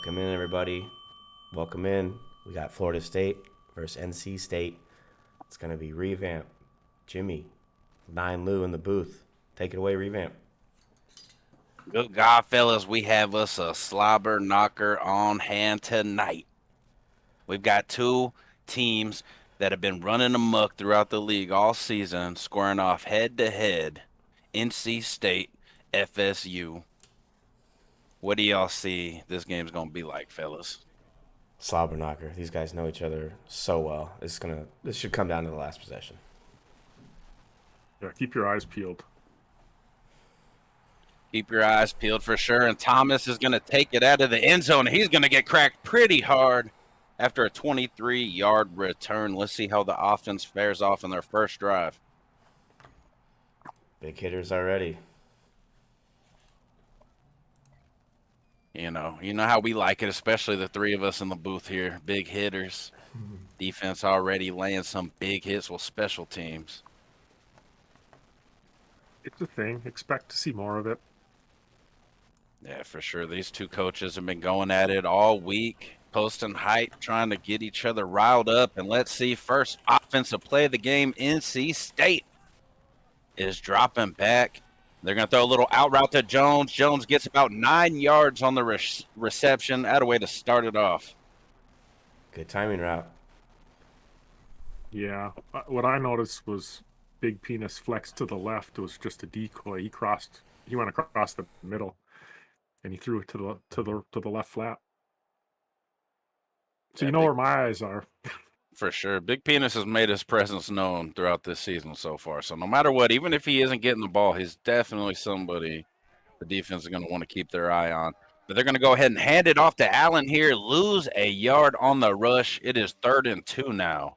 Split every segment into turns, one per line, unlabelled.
Welcome in, everybody. Welcome in. We got Florida State versus NC State. It's going to be Revamp. Jimmy, Nine Lou in the booth. Take it away, Revamp.
Good God, fellas, we have us a slobber knocker on hand tonight. We've got two teams that have been running amok throughout the league all season, squaring off head-to-head. NC State, FSU. What do y'all see this game's going to be like, fellas?
Slobber knocker. These guys know each other so well. This should come down to the last possession.
Yeah, keep your eyes peeled.
Keep your eyes peeled for sure. And Thomas is going to take it out of the end zone. He's going to get cracked pretty hard after a 23-yard return. Let's see how the offense fares off in their first drive.
Big hitters already.
You know how we like it, especially the three of us in the booth here. Big hitters. Defense already laying some big hits with special teams.
It's a thing. Expect to see more of it.
Yeah, for sure. These two coaches have been going at it all week, posting hype, trying to get each other riled up. And let's see, first offensive play of the game, NC State is dropping back. They're going to throw a little out route to Jones. Jones gets about 9 yards on the reception. That a way to start it off.
Good timing route.
Yeah. What I noticed was Big Penis flex to the left was just a decoy. He went across the middle, and he threw it to the left flat. So
Yeah,
you know where my eyes are.
For sure. Big Penis has made his presence known throughout this season so far. So no matter what, even if he isn't getting the ball, he's definitely somebody the defense is going to want to keep their eye on. But they're going to go ahead and hand it off to Allen here. Lose a yard on the rush. It is 3rd and 2 now.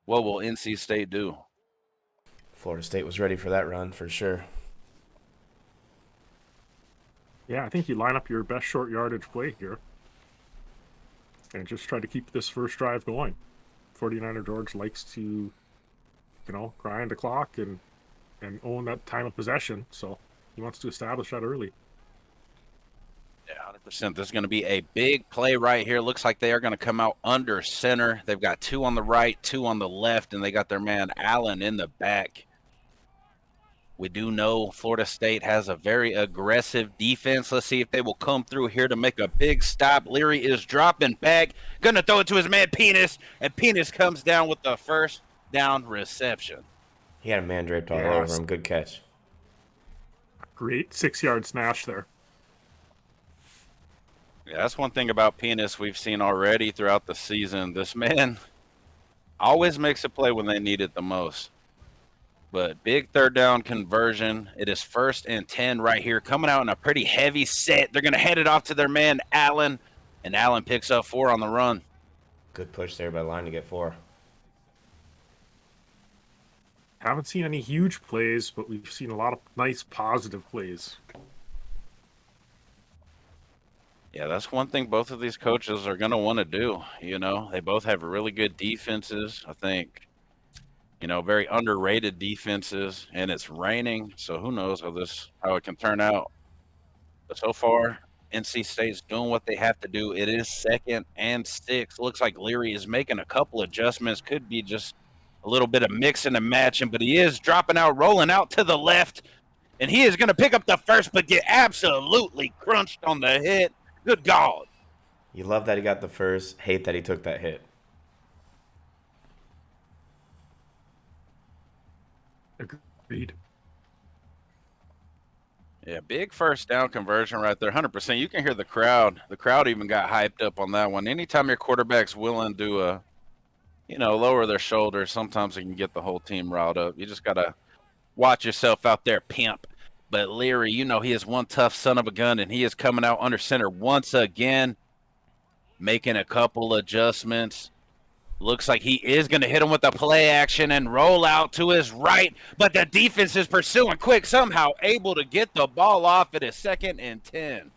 What will NC State do?
Florida State was ready for that run for sure.
Yeah, I think you line up your best short yardage play here and just try to keep this first drive going. 49er George likes to, grind the clock and own that time of possession. So he wants to establish that early.
Yeah, 100%. This is going to be a big play right here. Looks like they are going to come out under center. They've got 2 on the right, 2 on the left, and they got their man Allen in the back. We do know Florida State has a very aggressive defense. Let's see if they will come through here to make a big stop. Leary is dropping back, going to throw it to his man Penis, and Penis comes down with the first down reception.
He had a man draped all over him. Good catch.
Great 6-yard snatch there.
Yeah, that's one thing about Penis we've seen already throughout the season. This man always makes a play when they need it the most. But big 3rd down conversion. It is 1st and 10 right here. Coming out in a pretty heavy set. They're going to hand it off to their man, Allen. And Allen picks up 4 on the run.
Good push there by the line to get 4.
Haven't seen any huge plays, but we've seen a lot of nice positive plays.
Yeah, that's one thing both of these coaches are going to want to do. They both have really good defenses. I think, very underrated defenses, and it's raining, so who knows how it can turn out. But so far, NC State's doing what they have to do. It is 2nd and 6. Looks like Leary is making a couple adjustments. Could be just a little bit of mixing and matching, but he is dropping out, rolling out to the left, and he is going to pick up the first, but get absolutely crunched on the hit. Good God.
You love that he got the first. Hate that he took that hit.
Agreed.
Yeah, big first down conversion right there, 100%. You can hear the crowd. The crowd even got hyped up on that one. Anytime your quarterback's willing to, lower their shoulders, sometimes it can get the whole team riled up. You just got to watch yourself out there, pimp. But Leary, he is one tough son of a gun, and he is coming out under center once again, making a couple adjustments. Looks like he is going to hit him with a play action and roll out to his right, but the defense is pursuing quick, somehow able to get the ball off at a 2nd and 10.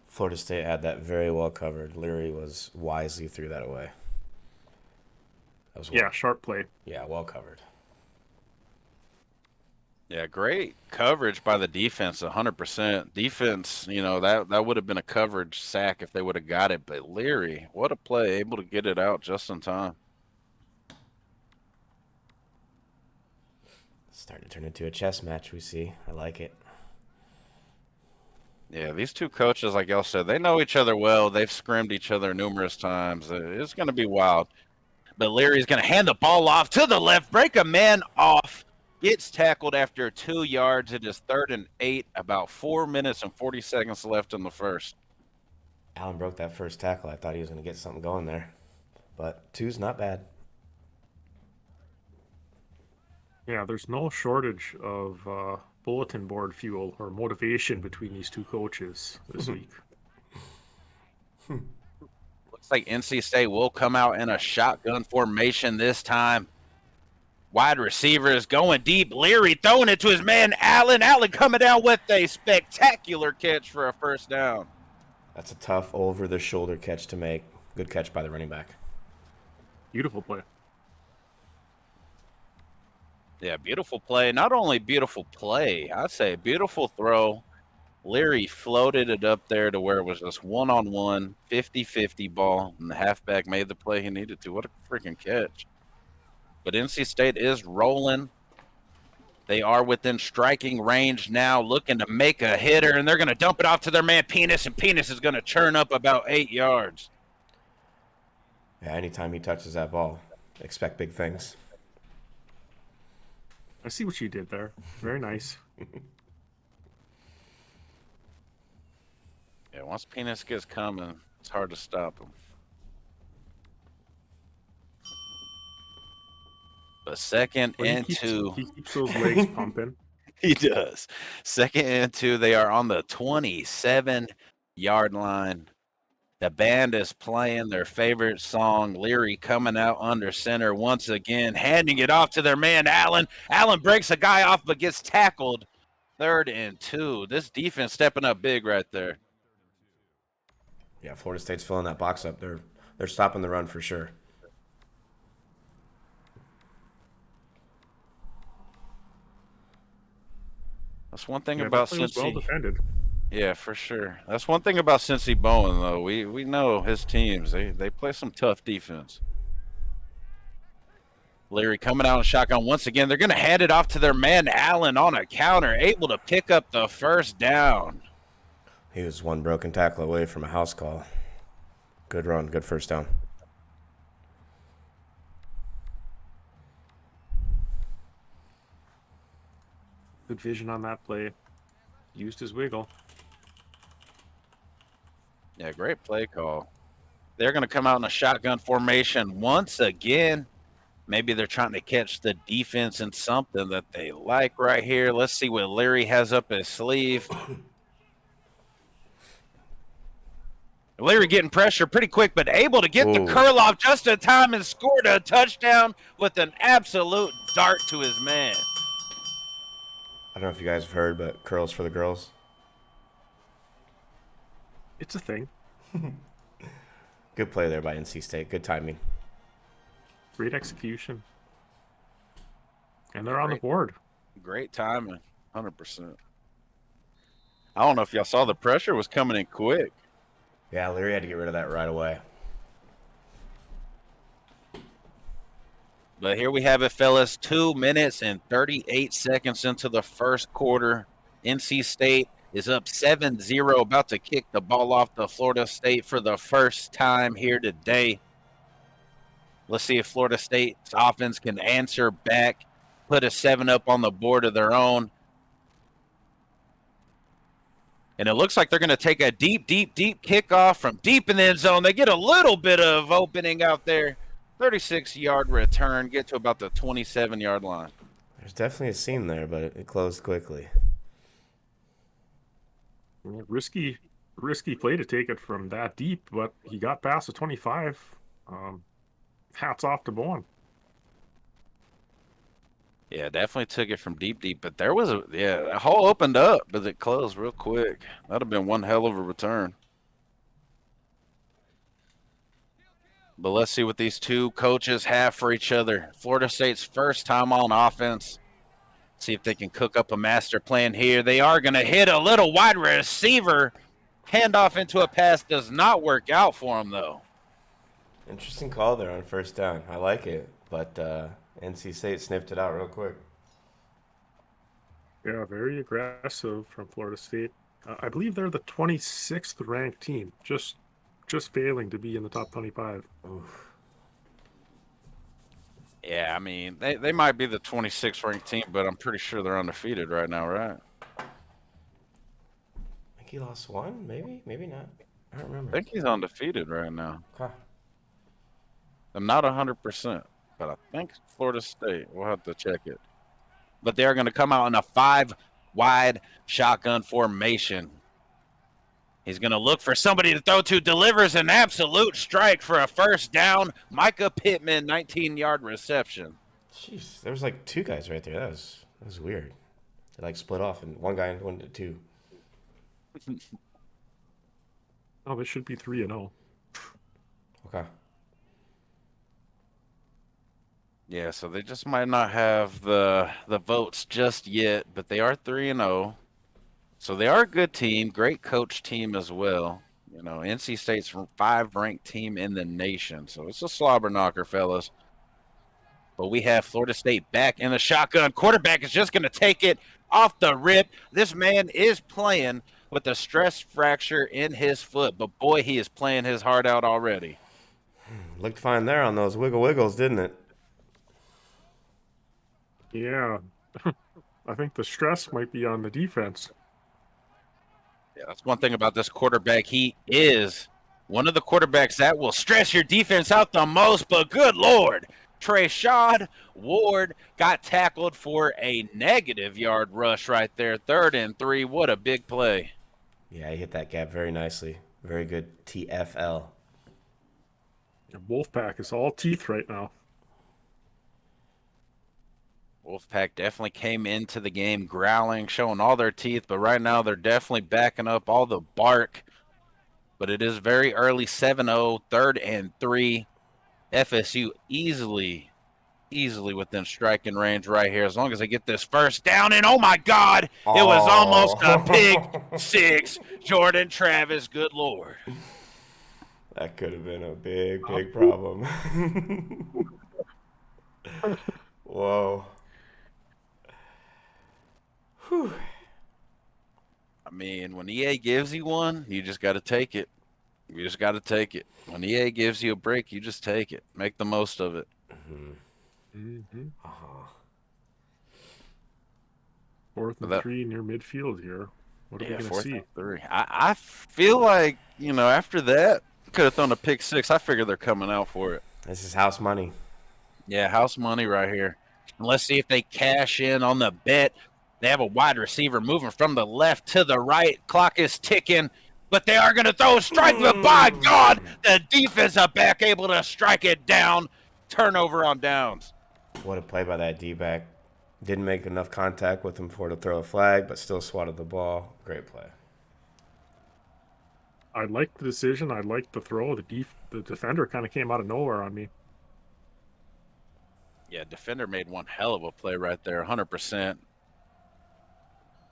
Florida State had that very well covered. Leary was wisely threw that away.
Sharp play.
Yeah, well covered.
Yeah, great coverage by the defense, 100%. Defense, that would have been a coverage sack if they would have got it. But Leary, what a play, able to get it out just in time.
Starting to turn into a chess match, we see. I like it.
Yeah, these two coaches, like y'all said, they know each other well. They've scrimmed each other numerous times. It's going to be wild. But Leary's going to hand the ball off to the left, break a man off, gets tackled after 2 yards. It is 3rd and 8, about 4 minutes and 40 seconds left in the first.
Allen broke that first tackle. I thought he was going to get something going there. But 2's not bad.
Yeah, there's no shortage of bulletin board fuel or motivation between these two coaches this week.
Looks like NC State will come out in a shotgun formation this time. Wide receivers going deep. Leary throwing it to his man, Allen. Allen coming down with a spectacular catch for a first down.
That's a tough over-the-shoulder catch to make. Good catch by the running back.
Beautiful play.
Yeah, beautiful play. Not only beautiful play, I'd say beautiful throw. Leary floated it up there to where it was just one-on-one, 50-50 ball, and the halfback made the play he needed to. What a freaking catch. But NC State is rolling. They are within striking range now, looking to make a hitter, and they're going to dump it off to their man Penis, and Penis is going to churn up about 8 yards.
Yeah, anytime he touches that ball, expect big things.
I see what you did there. Very nice.
Yeah, once Penis gets coming, it's hard to stop him. But second
But
and 2.
He keeps those legs pumping.
He does. 2nd and 2. They are on the 27-yard line. The band is playing their favorite song. Leary coming out under center once again, handing it off to their man, Allen. Allen breaks a guy off but gets tackled. 3rd and 2. This defense stepping up big right there.
Yeah, Florida State's filling that box up. They're stopping the run for sure.
That's one thing
Yeah,
about
that play was well
Cincy.
defended.
Yeah, for sure. That's one thing about Cincy Bowen, though. We know his teams. They play some tough defense. Leary coming out in shotgun once again. They're going to hand it off to their man, Allen, on a counter, able to pick up the first down.
He was one broken tackle away from a house call. Good run, good first down.
Good vision on that play. Used his wiggle.
Yeah, great play call. They're going to come out in a shotgun formation once again. Maybe they're trying to catch the defense in something that they like right here. Let's see what Leary has up his sleeve. Leary getting pressure pretty quick, but able to get the curl off just in time and scored a touchdown with an absolute dart to his man.
I don't know if you guys have heard, but curls for the girls.
It's a thing.
Good play there by NC State. Good timing.
Great execution. And they're on the board.
Great timing, 100%. I don't know if y'all saw the pressure was coming in quick.
Yeah, Leary had to get rid of that right away.
But here we have it, fellas. 2 minutes and 38 seconds into the first quarter. NC State is up 7-0, about to kick the ball off to Florida State for the first time here today. Let's see if Florida State's offense can answer back, put a 7 up on the board of their own. And it looks like they're going to take a deep kickoff from deep in the end zone. They get a little bit of opening out there. 36-yard return, get to about the 27-yard line.
There's definitely a seam there, but it closed quickly.
Yeah, risky play to take it from that deep, but he got past the 25. Hats off to Bowen.
Yeah, definitely took it from deep, but there was that hole opened up, but it closed real quick. That'd have been one hell of a return. But let's see what these two coaches have for each other. Florida State's first time on offense. See if they can cook up a master plan here. They are going to hit a little wide receiver. Handoff into a pass does not work out for him, though.
Interesting call there on first down. I like it, but NC State sniffed it out real quick.
Yeah, very aggressive from Florida State. I believe they're the 26th ranked team, just failing to be in the top 25.
Oof.
Yeah, I mean, they might be the 26th ranked team, but I'm pretty sure they're undefeated right now, right?
I think he lost one, maybe not. I don't
I
remember.
think he's undefeated right now.
Okay.
I'm not 100%, but I think Florida State. We'll have to check it. But they're going to come out in a 5-wide shotgun formation. He's going to look for somebody to throw to, delivers an absolute strike for a first down. Micah Pittman, 19-yard reception.
Jeez, there was like two guys right there. That was weird. They like split off, and one guy went to two.
Oh, this should be 3-0.
Okay.
Yeah, so they just might not have the votes just yet, but they are 3-0. So they are a good team, great coach team as well. You know, NC State's 5th-ranked team in the nation, so it's a slobber knocker, fellas. But we have Florida State back in the shotgun. Quarterback is just going to take it off the rip. This man is playing with a stress fracture in his foot, but boy, he is playing his heart out already.
Looked fine there on those wiggles, didn't it?
Yeah, I think the stress might be on the defense.
Yeah, that's one thing about this quarterback. He is one of the quarterbacks that will stress your defense out the most, but good Lord. Treshad Ward got tackled for a negative yard rush right there. 3rd and 3. What a big play.
Yeah, he hit that gap very nicely. Very good TFL.
Wolfpack is all teeth right now.
Wolfpack definitely came into the game growling, showing all their teeth, but right now they're definitely backing up all the bark. But it is very early, 7-0, 3rd and 3. FSU easily within striking range right here, as long as they get this first down. And oh my God, it was almost a pick 6. Jordan Travis, good Lord.
That could have been a big problem. Whoa. Whew.
I mean, when EA gives you one, you just got to take it. You just got to take it. When EA gives you a break, you just take it. Make the most of it.
Mm-hmm.
Uh-huh.
4th and 3 near midfield here. What are we going to
4th
see?
and 3. I feel like, you know, after that, could have thrown a pick 6. I figure they're coming out for it.
This is house money.
Yeah, house money right here. And let's see if they cash in on the bet. They have a wide receiver moving from the left to the right. Clock is ticking, but they are going to throw a strike. But by God, the defensive back able to strike it down. Turnover on downs.
What a play by that D-back. Didn't make enough contact with him for to throw a flag, but still swatted the ball. Great play.
I liked the decision. I liked the throw. The defender kind of came out of nowhere on me.
Yeah, defender made one hell of a play right there, 100%.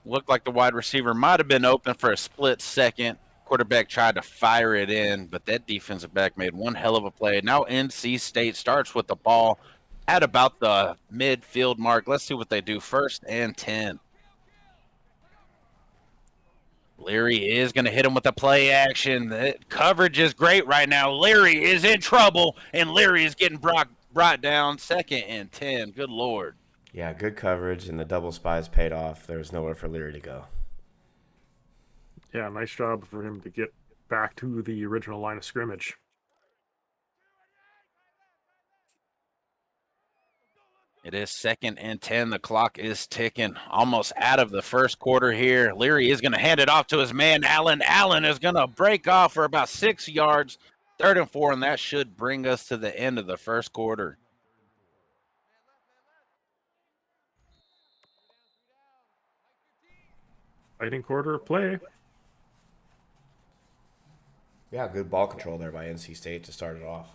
Looked like the wide receiver might have been open for a split second. Quarterback tried to fire it in, but that defensive back made one hell of a play. Now NC State starts with the ball at about the midfield mark. Let's see what they do. 1st and 10. Leary is going to hit him with a play action. The coverage is great right now. Leary is in trouble, and Leary is getting brought down. 2nd and 10. Good Lord.
Yeah, good coverage, and the double spies paid off. There was nowhere for Leary to go.
Yeah, nice job for him to get back to the original line of scrimmage.
It is 2nd and 10. The clock is ticking. Almost out of the first quarter here. Leary is going to hand it off to his man, Allen. Allen is going to break off for about 6 yards. 3rd and 4, and that should bring us to the end of the first quarter.
Fighting quarter play.
Yeah, good ball control there by NC State to start it off.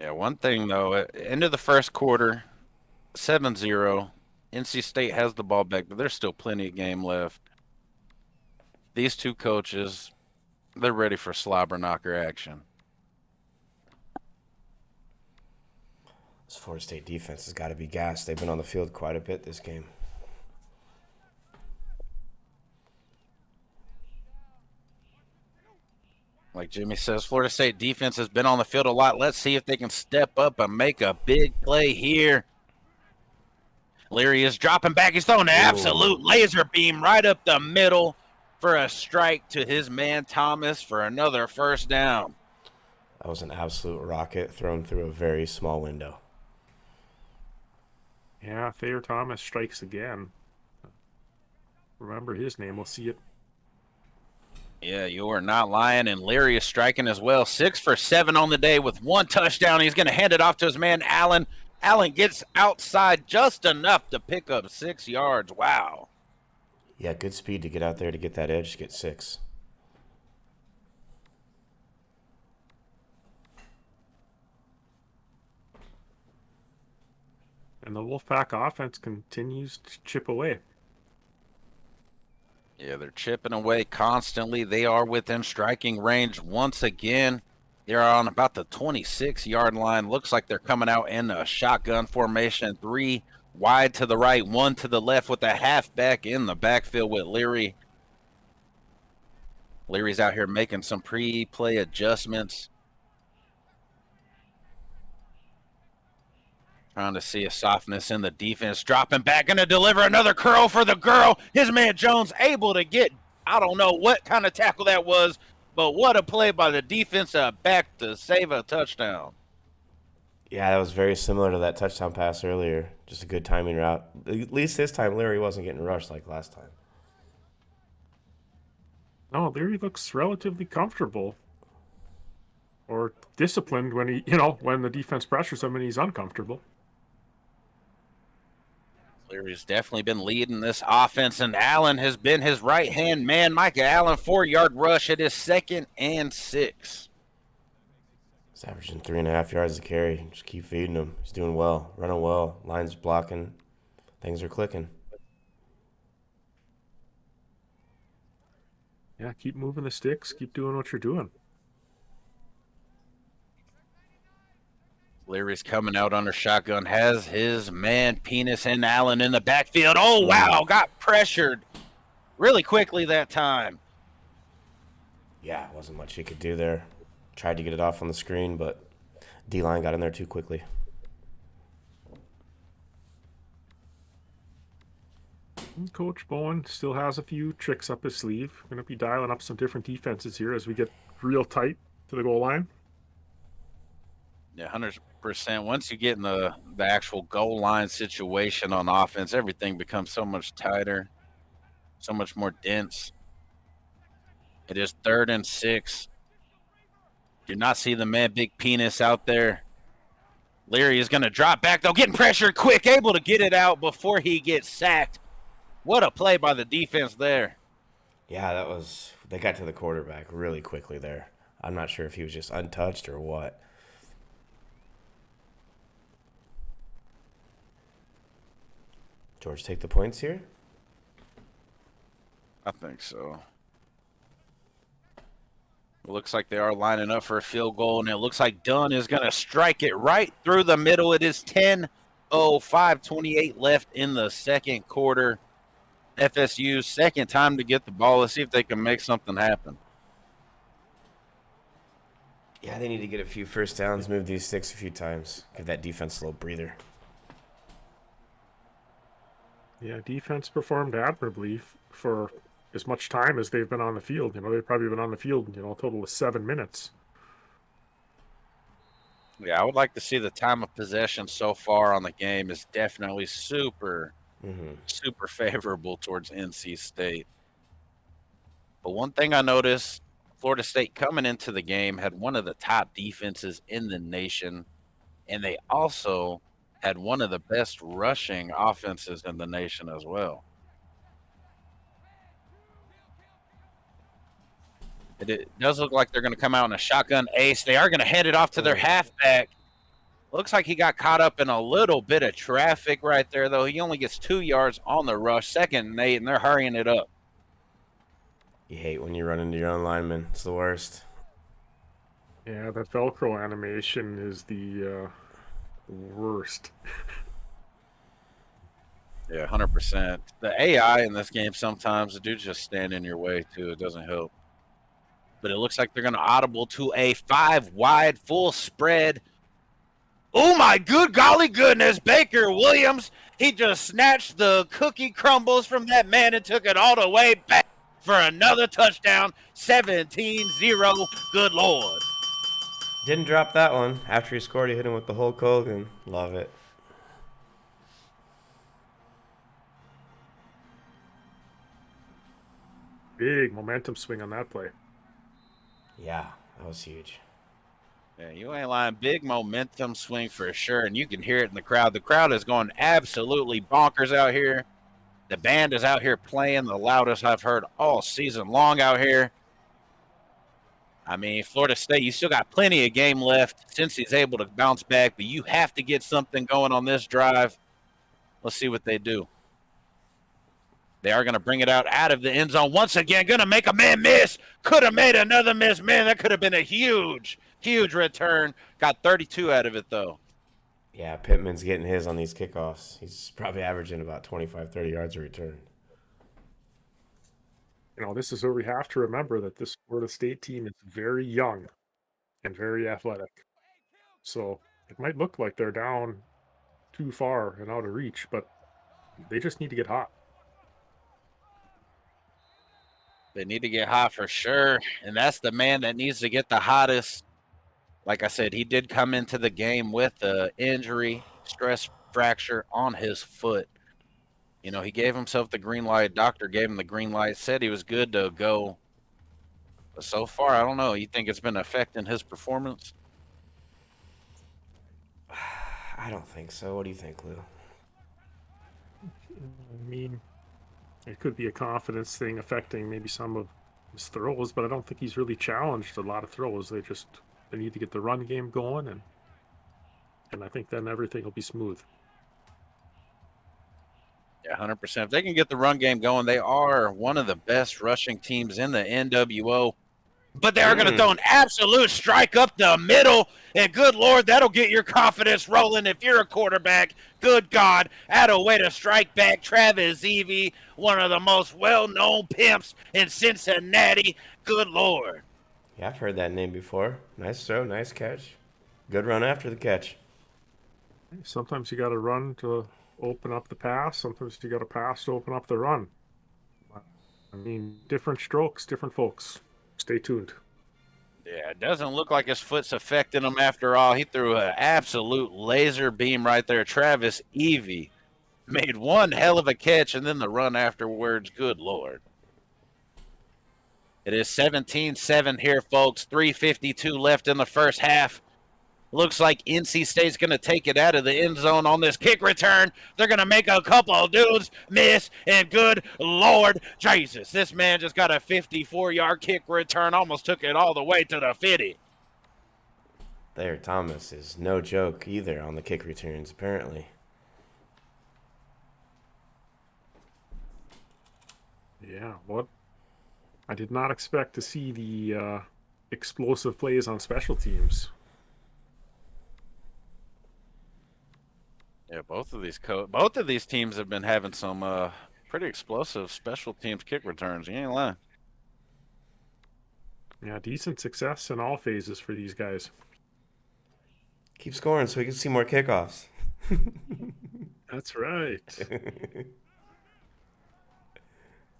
Yeah, one thing, though, at the end of the first quarter, 7-0. NC State has the ball back, but there's still plenty of game left. These two coaches, they're ready for slobber knocker action.
This Florida State defense has got to be gassed. They've been on the field quite a bit this game.
Like Jimmy says, Florida State defense has been on the field a lot. Let's see if they can step up and make a big play here. Leary is dropping back. He's throwing an absolute laser beam right up the middle for a strike to his man Thomas for another first down.
That was an absolute rocket thrown through a very small window.
Yeah, Thayer Thomas strikes again. Remember his name. We'll see it.
Yeah, you are not lying. And Leary is striking as well. 6 for 7 on the day with 1 touchdown. He's going to hand it off to his man Allen. Allen gets outside just enough to pick up 6 yards. Wow.
Yeah, good speed to get out there to get that edge to get 6.
And the Wolfpack offense continues to chip away.
Yeah, they're chipping away constantly. They are within striking range once again. They're on about the 26-yard line. Looks like they're coming out in a shotgun formation. 3 wide to the right, 1 to the left with a halfback in the backfield with Leary. Leary's out here making some pre-play adjustments. Trying to see a softness in the defense. Dropping back, going to deliver another curl for the girl. His man Jones able to get, I don't know what kind of tackle that was, but what a play by the defensive back to save a touchdown.
Yeah, that was very similar to that touchdown pass earlier. Just a good timing route. At least this time, Leary wasn't getting rushed like last time.
No, Leary looks relatively comfortable. Or disciplined when he, when the defense pressures him and he's uncomfortable.
Leary's definitely been leading this offense, and Allen has been his right-hand man. Micah Allen, 4-yard rush. It is 2nd and 6.
He's averaging 3.5 yards a carry. Just keep feeding him. He's doing well, running well. Line's blocking. Things are clicking.
Yeah, keep moving the sticks. Keep doing what you're doing.
Leary's coming out under shotgun, has his man Penis and Allen in the backfield. Oh, wow, got pressured really quickly that time.
Yeah, wasn't much he could do there. Tried to get it off on the screen, but D-line got in there too quickly.
Coach Bowen still has a few tricks up his sleeve. Going to be dialing up some different defenses here as we get real tight to the goal line.
Yeah, 100%. Once you get in the actual goal line situation on offense, everything becomes so much tighter, so much more dense. It is 3rd and 6. Do not see the man Big Penis out there. Leary is going to drop back, though, getting pressured quick, able to get it out before he gets sacked. What a play by the defense there.
Yeah, they got to the quarterback really quickly there. I'm not sure if he was just untouched or what. George, take the points here?
I think so. It looks like they are lining up for a field goal, and it looks like Dunn is going to strike it right through the middle. It is 10:05:28 left in the second quarter. FSU's second time to get the ball. Let's see if they can make something happen.
Yeah, they need to get a few first downs, move these sticks a few times, give that defense a little breather.
Yeah, defense performed admirably for as much time as they've been on the field. They've probably been on the field, a total of 7 minutes.
Yeah, I would like to see the time of possession so far on the game is definitely super favorable towards NC State. But one thing I noticed, Florida State coming into the game had one of the top defenses in the nation, and they also had one of the best rushing offenses in the nation as well. It does look like they're going to come out in a shotgun ace. They are going to hand it off to their halfback. Looks like he got caught up in a little bit of traffic right there, though. He only gets 2 yards on the rush, 2nd and 8, and they're hurrying it up.
You hate when you run into your own lineman. It's the worst.
Yeah, that Velcro animation is the worst.
Yeah, 100%. The AI in this game sometimes, the dudes just stand in your way, too. It doesn't help. But it looks like they're going to audible to a 5-wide full spread. Oh, my good golly goodness. Baker Williams, he just snatched the cookie crumbles from that man and took it all the way back for another touchdown. 17-0. Good Lord.
Didn't drop that one. After he scored, he hit him with the Hulk Hogan. Love it.
Big momentum swing on that play.
Yeah, that was huge.
Yeah, you ain't lying. Big momentum swing for sure, and you can hear it in the crowd. The crowd is going absolutely bonkers out here. The band is out here playing the loudest I've heard all season long out here. I mean, Florida State, you still got plenty of game left since he's able to bounce back, but you have to get something going on this drive. Let's see what they do. They are going to bring it out of the end zone once again. Going to make a man miss. Could have made another miss. Man, that could have been a huge, huge return. Got 32 out of it, though.
Yeah, Pittman's getting his on these kickoffs. He's probably averaging about 25, 30 yards a return.
You know, this is where we have to remember that this Florida State team is very young and very athletic. So it might look like they're down too far and out of reach, but they just need to get hot.
They need to get hot for sure, and that's the man that needs to get the hottest. Like I said, he did come into the game with an injury, stress fracture on his foot. You know, he gave himself the green light. Doctor gave him the green light, said he was good to go. But so far, I don't know. You think it's been affecting his performance?
I don't think so. What do you think, Lou?
I mean, it could be a confidence thing affecting maybe some of his throws, but I don't think he's really challenged a lot of throws. They need to get the run game going, and I think then everything will be smooth.
Yeah, 100%. If they can get the run game going, they are one of the best rushing teams in the NWO. But they are going to throw an absolute strike up the middle. And good Lord, that'll get your confidence rolling if you're a quarterback. Good God. Add a way to strike back Travis Evie, one of the most well-known pimps in Cincinnati. Good Lord.
Yeah, I've heard that name before. Nice throw, nice catch. Good run after the catch.
Sometimes you got to run to open up the pass. Sometimes you got to pass to open up the run. I mean, different strokes, different folks. Stay tuned.
Yeah, it doesn't look like his foot's affecting him after all. He threw an absolute laser beam right there. Travis Evie made one hell of a catch, and then the run afterwards. Good Lord. It is 17-7 here, folks. 3:52 left in the first half. Looks like NC State's going to take it out of the end zone on this kick return. They're going to make a couple of dudes miss, and good Lord Jesus, this man just got a 54-yard kick return, almost took it all the way to the 50.
Thayer Thomas is no joke either on the kick returns, apparently.
Yeah, what? I did not expect to see the explosive plays on special teams.
Yeah, both of these teams have been having some pretty explosive special teams kick returns. You ain't lying.
Yeah, decent success in all phases for these guys.
Keep scoring so we can see more kickoffs.
That's right.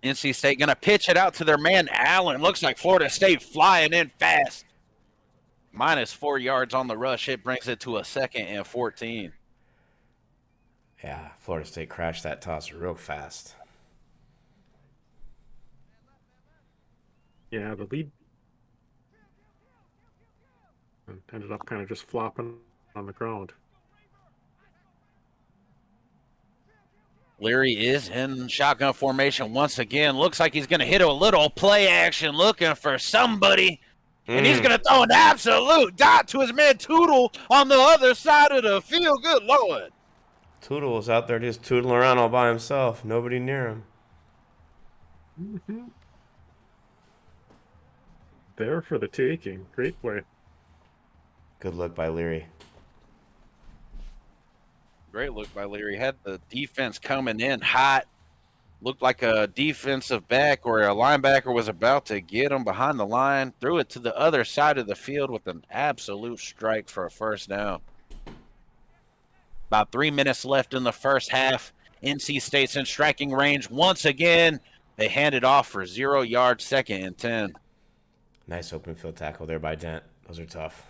NC State going to pitch it out to their man Allen. Looks like Florida State flying in fast. Minus 4 yards on the rush. It brings it to a 2nd and 14.
Yeah, Florida State crashed that toss real fast.
Yeah, the lead ended up kind of just flopping on the ground.
Leary is in shotgun formation once again. Looks like he's going to hit a little play action, looking for somebody. And he's going to throw an absolute dot to his man Tootle on the other side of the field. Good Lord.
Tootle was out there just tootling around all by himself. Nobody near him.
Mm-hmm. There for the taking. Great play.
Good look by Leary.
Great look by Leary. Had the defense coming in hot. Looked like a defensive back or a linebacker was about to get him behind the line. Threw it to the other side of the field with an absolute strike for a first down. About 3 minutes left in the first half. NC State's in striking range once again. They hand it off for 0 yards, 2nd and 10.
Nice open field tackle there by Dent. Those are tough.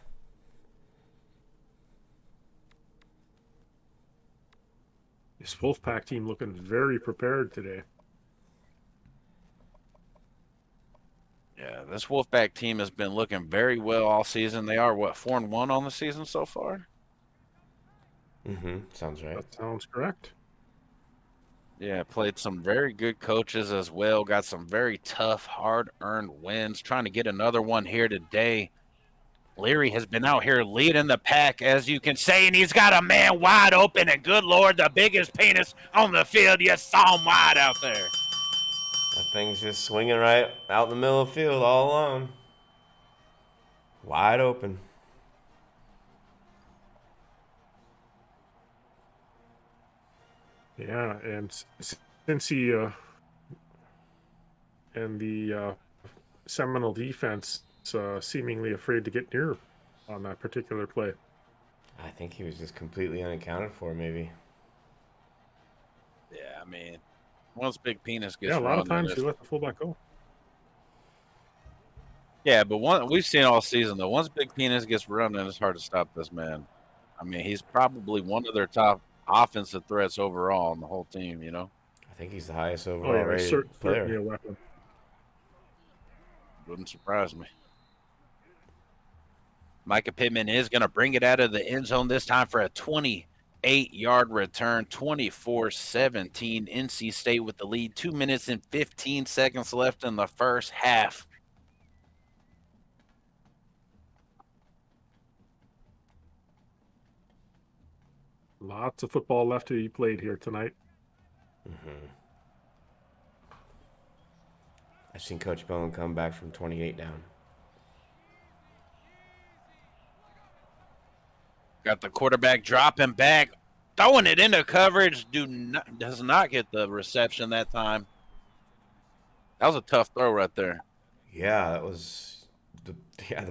This Wolfpack team looking very prepared today.
Yeah, this Wolfpack team has been looking very well all season. They are, 4-1 on the season so far?
Mm-hmm. Sounds right.
That sounds correct.
Yeah, played some very good coaches as well. Got some very tough, hard-earned wins. Trying to get another one here today. Leary has been out here leading the pack, as you can say, and he's got a man wide open. And good Lord, the biggest penis on the field. You saw him wide out there.
That thing's just swinging right out in the middle of the field all alone. Wide open.
Yeah, and since he and the Seminole defense seemingly afraid to get near on that particular play.
I think he was just completely unaccounted for, maybe.
Yeah, I mean, once Big Penis gets
Yeah, a lot of
run,
times you let the fullback go.
yeah, but we've seen all season, though. Once Big Penis gets running, it's hard to stop this man. I mean, he's probably one of their top offensive threats overall on the whole team, you know?
I think he's the highest
Oh
overall
yeah,
rated player.
certainly a weapon.
Wouldn't surprise me. Micah Pittman is going to bring it out of the end zone this time for a 28-yard return, 24-17. NC State with the lead. 2 minutes and 15 seconds left in the first half.
Lots of football left to be played here tonight.
Mm-hmm. I've seen Coach Bowen come back from 28 down.
Got the quarterback dropping back, throwing it into coverage. Does not get the reception that time. That was a tough throw right there.
Yeah, that was the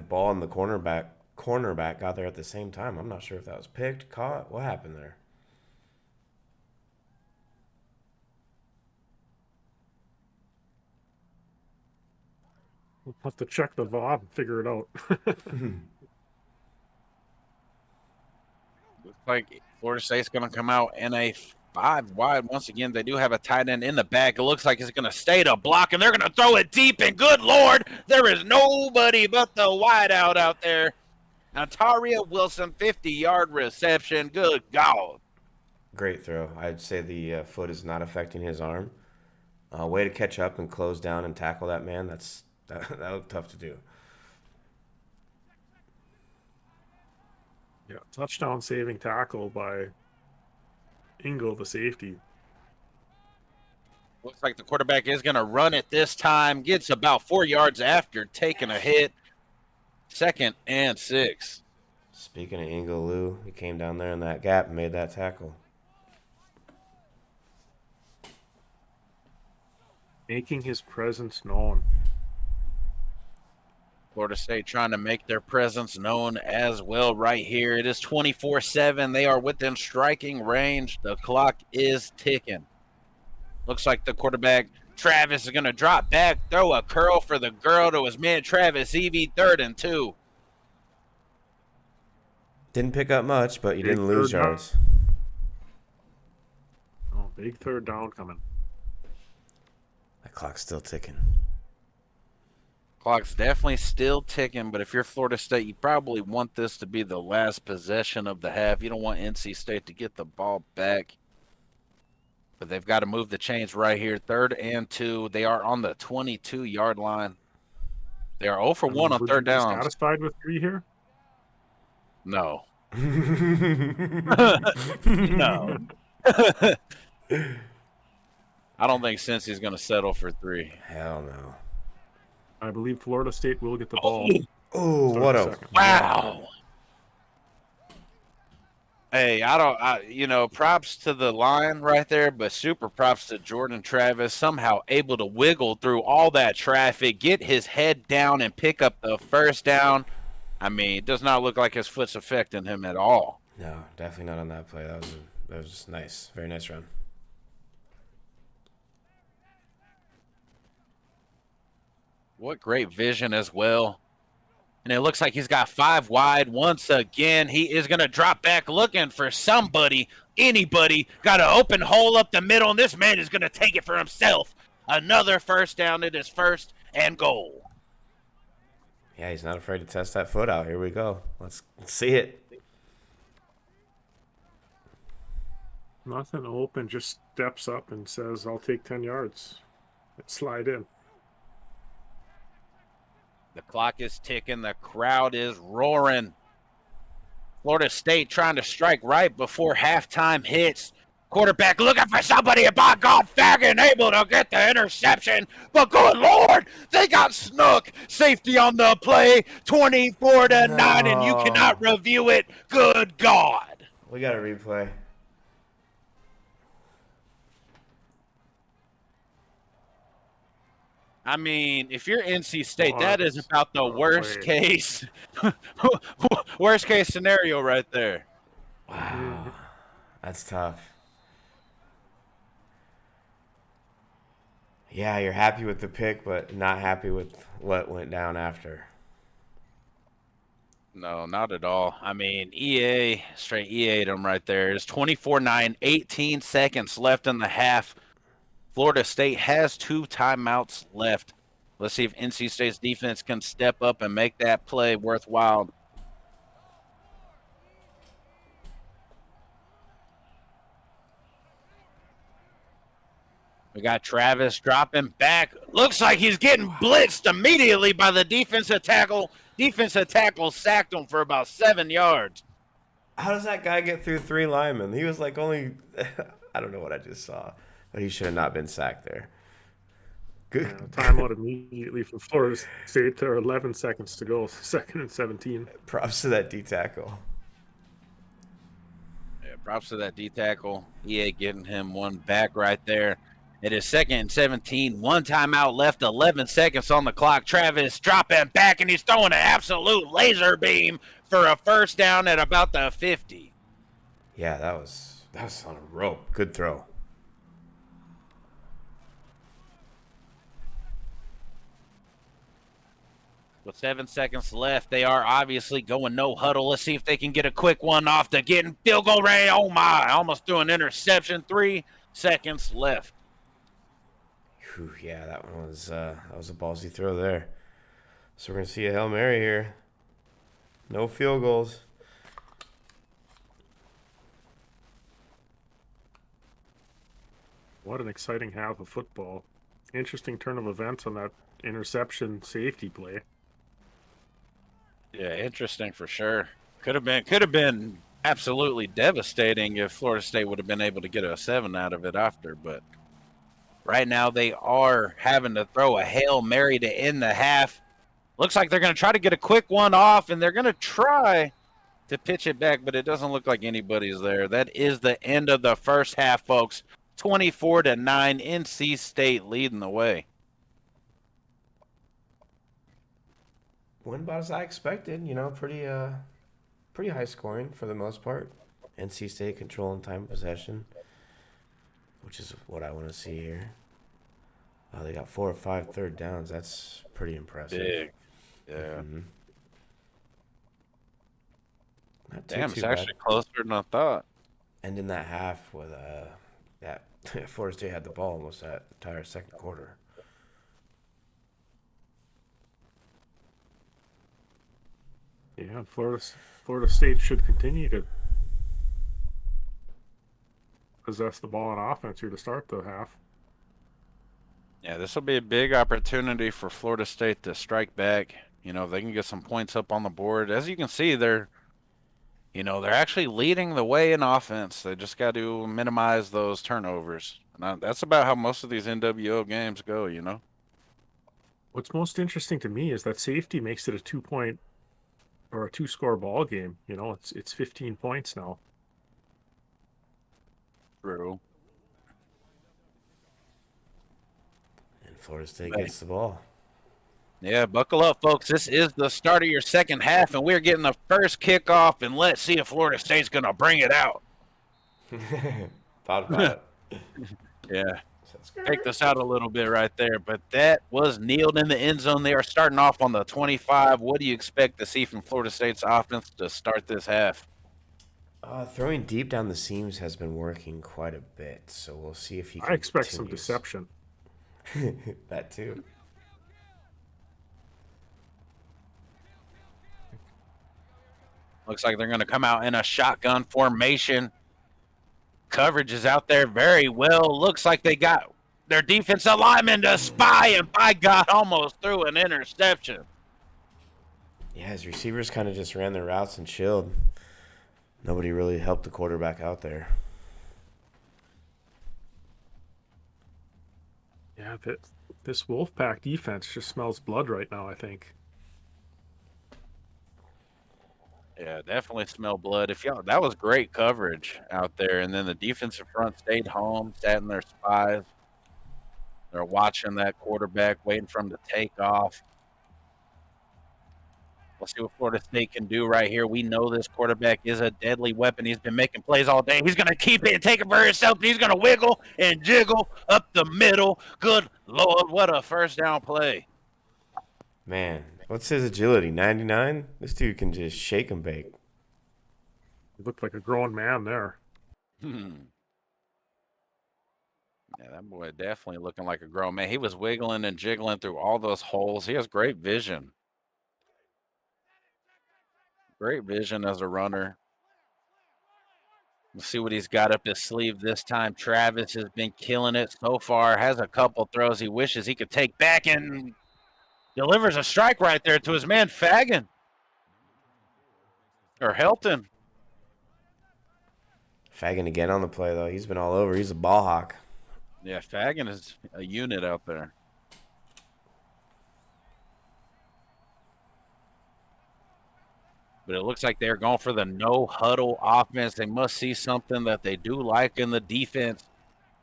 ball and the cornerback got there at the same time. I'm not sure if that was picked, caught. What happened there?
We'll have to check the VOD and figure it out.
Looks like Florida State's going to come out in a 5 wide. Once again, they do have a tight end in the back. It looks like it's going to stay to block, and they're going to throw it deep. And good Lord, there is nobody but the wideout out there. Antaria Wilson, 50-yard reception. Good God.
Great throw. I'd say the foot is not affecting his arm. Way to catch up and close down and tackle that man. That looked tough to do.
Yeah, touchdown saving tackle by Ingle, the safety.
Looks like the quarterback is going to run it this time. Gets about 4 yards after taking a hit. 2nd and 6.
Speaking of Ingle Lou, he came down there in that gap and made that tackle.
Making his presence known.
Florida State trying to make their presence known as well right here. It is 24-7. They are within striking range. The clock is ticking. Looks like the quarterback, Travis, is going to drop back, throw a curl for the girl to his man, Travis Evie, 3rd and 2.
Didn't pick up much, but you
Big
didn't lose
third down.
yards.
Oh, big 3rd down coming.
That clock's still ticking.
Clock's definitely still ticking, but if you're Florida State, you probably want this to be the last possession of the half. You don't want NC State to get the ball back. But they've got to move the chains right here. 3rd and 2. They are on the 22-yard line. They are 0 for
I mean,
1 on
would you
third
be
downs.
satisfied with 3 here?
No. No. I don't think Cincy's going to settle for 3.
Hell no.
I believe Florida State will get the ball.
Oh,
Start
what
the
a
second.
Wow. Hey, props to the line right there, but super props to Jordan Travis, somehow able to wiggle through all that traffic, get his head down, and pick up the first down. I mean, it does not look like his foot's affecting him at all.
No, definitely not on that play. That was nice. Very nice run.
What great vision as well. And it looks like he's got 5 wide once again. He is going to drop back looking for somebody, anybody. Got an open hole up the middle, and this man is going to take it for himself. Another first down. It is 1st and goal.
Yeah, he's not afraid to test that foot out. Here we go. Let's see it.
Nothing open, just steps up and says, I'll take 10 yards. Slide in.
The clock is ticking. The crowd is roaring. Florida State trying to strike right before halftime hits. Quarterback looking for somebody, and by God, Fagan able to get the interception. But good Lord, they got snook. Safety on the play, 24-9, and you cannot review it. Good God.
We got a replay.
I mean, if you're NC State, that is about the worst case scenario right there.
Wow. That's tough. Yeah, you're happy with the pick, but not happy with what went down after.
No, not at all. I mean, straight EA'd them right there. It's 24-9, 18 seconds left in the half. Florida State has 2 timeouts left. Let's see if NC State's defense can step up and make that play worthwhile. We got Travis dropping back. Looks like he's getting blitzed immediately by the defensive tackle. Defensive tackle sacked him for about 7 yards.
How does that guy get through 3 linemen? He was like only I don't know what I just saw, but he should have not been sacked there. Good.
Timeout immediately from Florida State. There are 11 seconds to go. 2nd and 17.
Props to that D tackle.
Yeah, props to that D tackle. EA getting him one back right there. It is 2nd and 17. 1 timeout left. 11 seconds on the clock. Travis dropping back, and he's throwing an absolute laser beam for a first down at about the 50.
Yeah, that was on a rope. Good throw.
With 7 seconds left, they are obviously going no huddle. Let's see if they can get a quick one off to get in field goal range. Oh my, almost threw an interception. 3 seconds left.
Whew, yeah, that was a ballsy throw there. So we're gonna see a Hail Mary here. No field goals.
What an exciting half of football. Interesting turn of events on that interception safety play.
Yeah, interesting for sure. Could have been absolutely devastating if Florida State would have been able to get a 7 out of it after, but right now they are having to throw a Hail Mary to end the half. Looks like they're going to try to get a quick one off, and they're going to try to pitch it back, but it doesn't look like anybody's there. That is the end of the first half, folks. 24-9, NC State leading the way.
Went about as I expected. Pretty high scoring for the most part. NC State controlling time of possession, which is what I want to see here. They got 4 or 5 third downs. That's pretty impressive.
Big. Yeah.
Mm-hmm. Not
Damn,
too
it's
bad.
actually closer than I thought.
Ending that half with that Florida State had the ball almost that entire second quarter.
Yeah, Florida State should continue to possess the ball on offense here to start the half.
Yeah, this will be a big opportunity for Florida State to strike back. You know, if they can get some points up on the board. As you can see, they're actually leading the way in offense. They just got to minimize those turnovers. And that's about how most of these NWO games go, you know?
What's most interesting to me is that safety makes it a 2-point or a 2-score ball game. You know, it's 15 points now.
True.
And Florida State gets the ball.
Yeah, buckle up, folks. This is the start of your second half, and we're getting the first kickoff, and let's see if Florida State's going to bring it out.
Thought about it.
Yeah. Take this out a little bit right there, but that was kneeled in the end zone. They are starting off on the 25. What do you expect to see from Florida State's offense to start this half?
Throwing deep down the seams has been working quite a bit, so we'll see if he
I expect some
continues.
deception.
That too.
Looks like they're going to come out in a shotgun formation. Coverage is out there very well. Looks like they got their defensive lineman to spy, and by God, almost threw an interception.
Yeah, his receivers kind of just ran their routes and chilled. Nobody really helped the quarterback out there.
Yeah, this Wolfpack defense just smells blood right now, I think.
Yeah, definitely smell blood. That was great coverage out there, and then the defensive front stayed home, sat in their spies. They're watching that quarterback, waiting for him to take off. Let's see what Florida State can do right here. We know this quarterback is a deadly weapon. He's been making plays all day. He's going to keep it and take it for himself. He's going to wiggle and jiggle up the middle. Good Lord, what a first down play.
Man, what's his agility? 99? This dude can just shake and bake.
He looked like a grown man there.
Yeah, that boy definitely looking like a grown man. He was wiggling and jiggling through all those holes. He has great vision. Great vision as a runner. We'll see what he's got up his sleeve this time. Travis has been killing it so far. Has a couple throws he wishes he could take back and delivers a strike right there to his man Fagan. Or Helton.
Fagan again on the play, though. He's been all over. He's a ball hawk.
Yeah, Fagan is a unit out there. But it looks like they're going for the no-huddle offense. They must see something that they do like in the defense.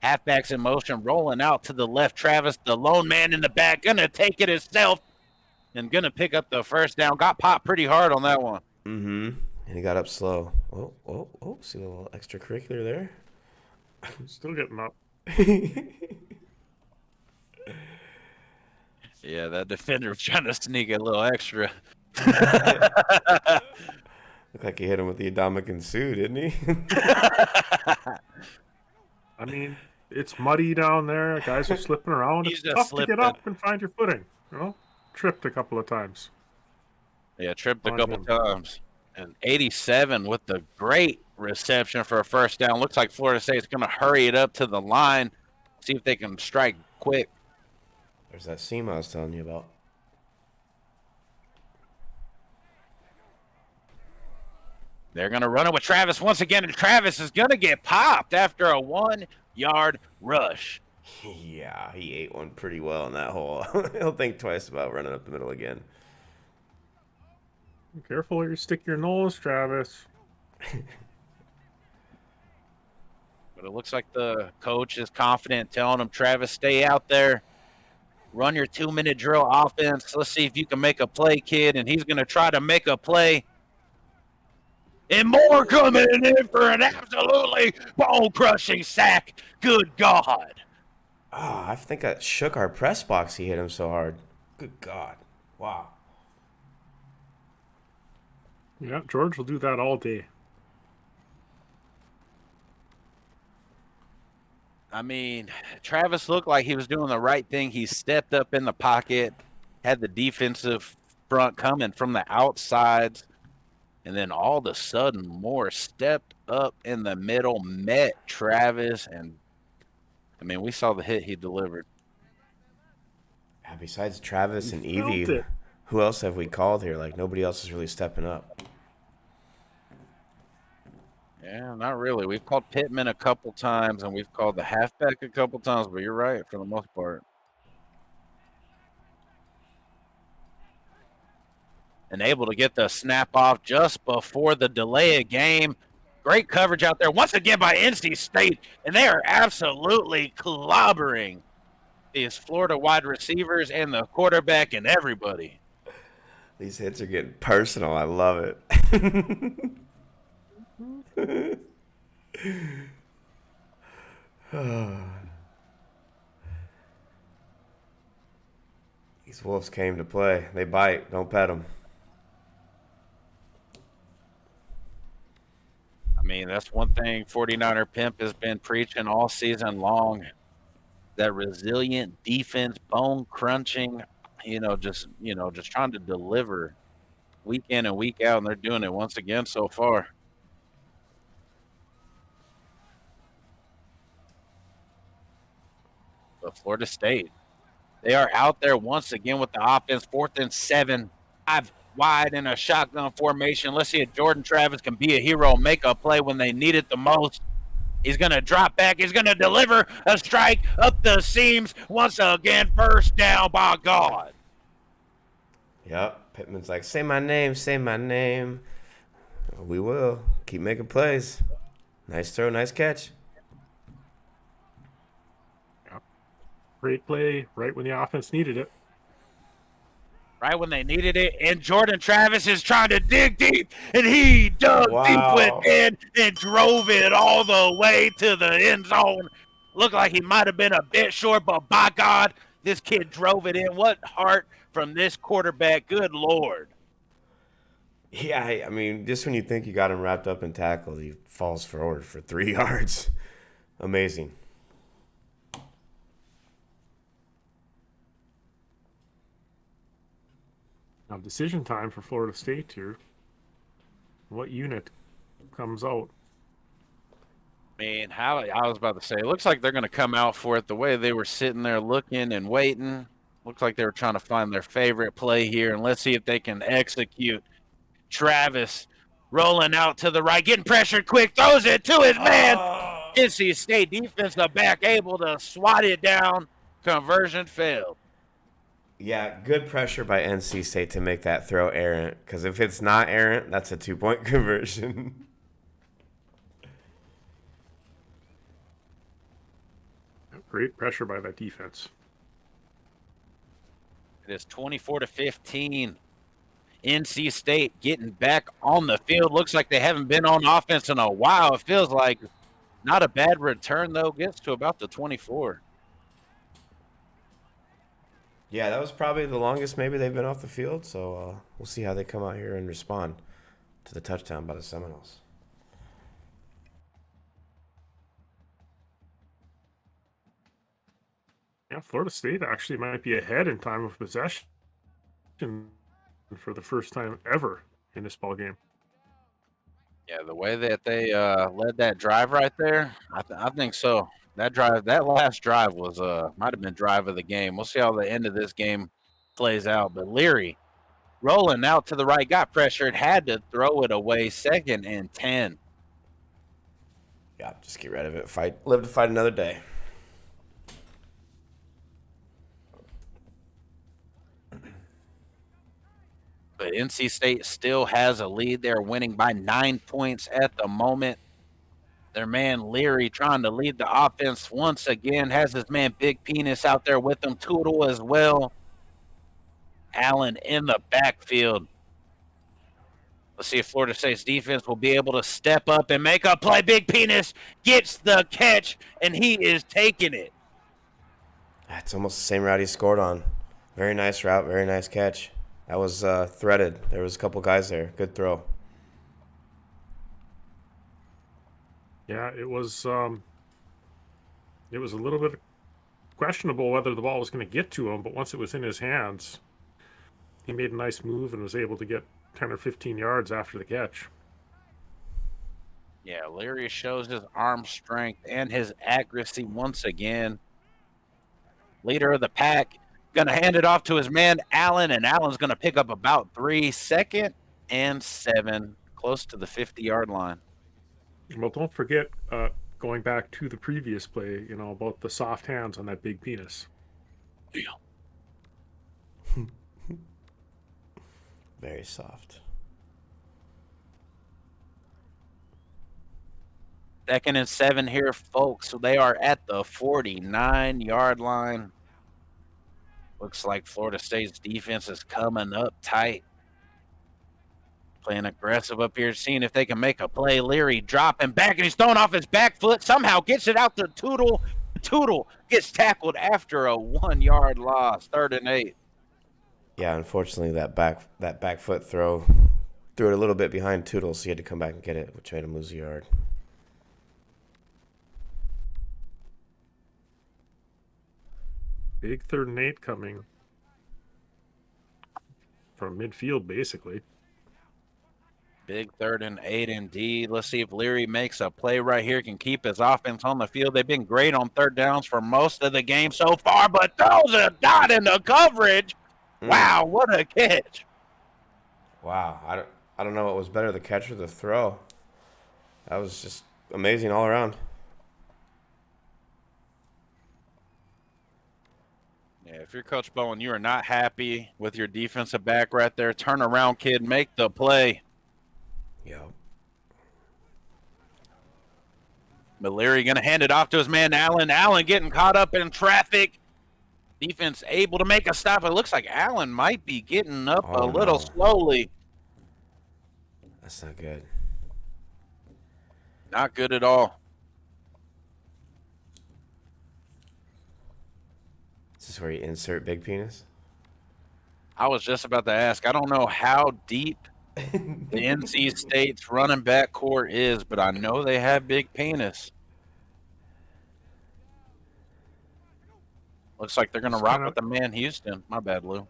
Halfbacks in motion, rolling out to the left. Travis, the lone man in the back, going to take it himself and going to pick up the first down. Got popped pretty hard on that one.
Mm-hmm. And he got up slow. Oh. See a little extracurricular there?
Still getting up.
Yeah, that defender was trying to sneak a little extra.
Looked like he hit him with the Adamican Sue, didn't he?
I mean, it's muddy down there. Guys are slipping around.
He's
It's
just
tough
slipping.
to get up and find your footing. You know, tripped a couple of times.
Yeah, tripped a
On
couple
him.
times. And 87 with the great reception for a first down. Looks like Florida State's going to hurry it up to the line, see if they can strike quick.
There's that seam I was telling you about.
They're going to run it with Travis once again, and Travis is going to get popped after a 1-yard rush.
Yeah, he ate one pretty well in that hole. He'll think twice about running up the middle again.
Be careful where you stick your nose, Travis.
But it looks like the coach is confident, telling him, Travis, stay out there. Run your 2-minute drill offense. Let's see if you can make a play, kid. And he's going to try to make a play. And more coming in for an absolutely bone-crushing sack. Good God.
I think that shook our press box. He hit him so hard. Good God. Wow.
Yeah, George will do that all day.
I mean, Travis looked like he was doing the right thing. He stepped up in the pocket, had the defensive front coming from the outsides, and then all of a sudden Moore stepped up in the middle, met Travis, and, I mean, we saw the hit he delivered.
besides Travis
You
and
felt
Evie,
it.
who else have we called here? Like, nobody else is really stepping up.
Yeah, not really. We've called Pittman a couple times, and we've called the halfback a couple times, but you're right for the most part. And able to get the snap off just before the delay of game. Great coverage out there once again by NC State, and they are absolutely clobbering these Florida wide receivers and the quarterback and everybody.
These hits are getting personal. I love it. These Wolves came to play. They bite. Don't pet them.
I mean, that's one thing 49er Pimp has been preaching all season long. That resilient defense, bone crunching, just trying to deliver week in and week out, and they're doing it once again so far. But Florida State, they are out there once again with the offense, 4th and 7, 5 wide in a shotgun formation. Let's see if Jordan Travis can be a hero, make a play when they need it the most. He's going to drop back. He's going to deliver a strike up the seams. Once again, first down, by God.
Yep. Pittman's like, say my name, say my name. We will. Keep making plays. Nice throw, nice catch.
Great play right when the offense needed it.
Right when they needed it, and Jordan Travis is trying to dig deep, and he dug deep within and drove it all the way to the end zone. Looked like he might have been a bit short, but by God, this kid drove it in. What heart from this quarterback. Good Lord.
Yeah, I mean, just when you think you got him wrapped up in tackles, he falls forward for 3 yards. Amazing.
Now, decision time for Florida State here. What unit comes out?
Man, I was about to say, it looks like they're going to come out for it the way they were sitting there looking and waiting. Looks like they were trying to find their favorite play here, and let's see if they can execute. Travis rolling out to the right, getting pressured quick, throws it to his man. NC State defensive back able to swat it down. Conversion failed.
Yeah, good pressure by NC State to make that throw errant, because if it's not errant, that's a 2-point conversion.
Great pressure by that defense.
It is 24-15. NC State getting back on the field. Looks like they haven't been on offense in a while. It feels like not a bad return, though. Gets to about the 24.
Yeah, that was probably the longest maybe they've been off the field, so we'll see how they come out here and respond to the touchdown by the Seminoles.
Yeah, Florida State actually might be ahead in time of possession for the first time ever in this ball game.
Yeah, the way that they led that drive right there, I think so. That last drive was might have been drive of the game. We'll see how the end of this game plays out. But Leary rolling out to the right, got pressured, had to throw it away. 2nd and 10.
Yeah, just get rid of it. Live to fight another day.
But NC State still has a lead. They're winning by 9 points at the moment. Their man Leary trying to lead the offense once again. Has his man Big Penis out there with him. Tootle as well. Allen in the backfield. Let's see if Florida State's defense will be able to step up and make a play. Big Penis gets the catch, and he is taking it.
It's almost the same route he scored on. Very nice route, very nice catch. That was threaded. There was a couple guys there. Good throw.
Yeah, it was a little bit questionable whether the ball was going to get to him, but once it was in his hands, he made a nice move and was able to get 10 or 15 yards after the catch.
Yeah, Leary shows his arm strength and his accuracy once again. Leader of the pack, Going to hand it off to his man, Allen, and Allen's going to pick up about 3. 2nd and 7, close to the 50-yard line.
Well, don't forget, going back to the previous play, about the soft hands on that big penis.
Very soft.
2nd and 7 here, folks. So they are at the 49-yard line. Looks like Florida State's defense is coming up tight. Playing aggressive up here, seeing if they can make a play. Leary dropping back, and he's throwing off his back foot. Somehow gets it out to Tootle. Tootle gets tackled after a 1-yard loss. 3rd and 8.
Yeah, unfortunately, that back foot threw it a little bit behind Tootle, so he had to come back and get it, which made him lose a yard.
Big 3rd and 8 coming from midfield, basically.
Big 3rd and 8 indeed. Let's see if Leary makes a play right here, can keep his offense on the field. They've been great on 3rd downs for most of the game so far, but throws a dot in the coverage. Wow, what a catch.
Wow, I don't know what was better, the catch or the throw. That was just amazing all around.
Yeah, if you're Coach Bowen, you are not happy with your defensive back right there. Turn around, kid, make the play.
Yep.
But Leary going to hand it off to his man, Allen. Allen getting caught up in traffic. Defense able to make a stop. It looks like Allen might be getting up a little slowly.
That's not good.
Not good at all.
Is this where you insert big penis?
I was just about to ask. I don't know how deep the NC State's running back core is, but I know they have big penis. Looks like they're going to rock with the man Houston. My bad, Lou.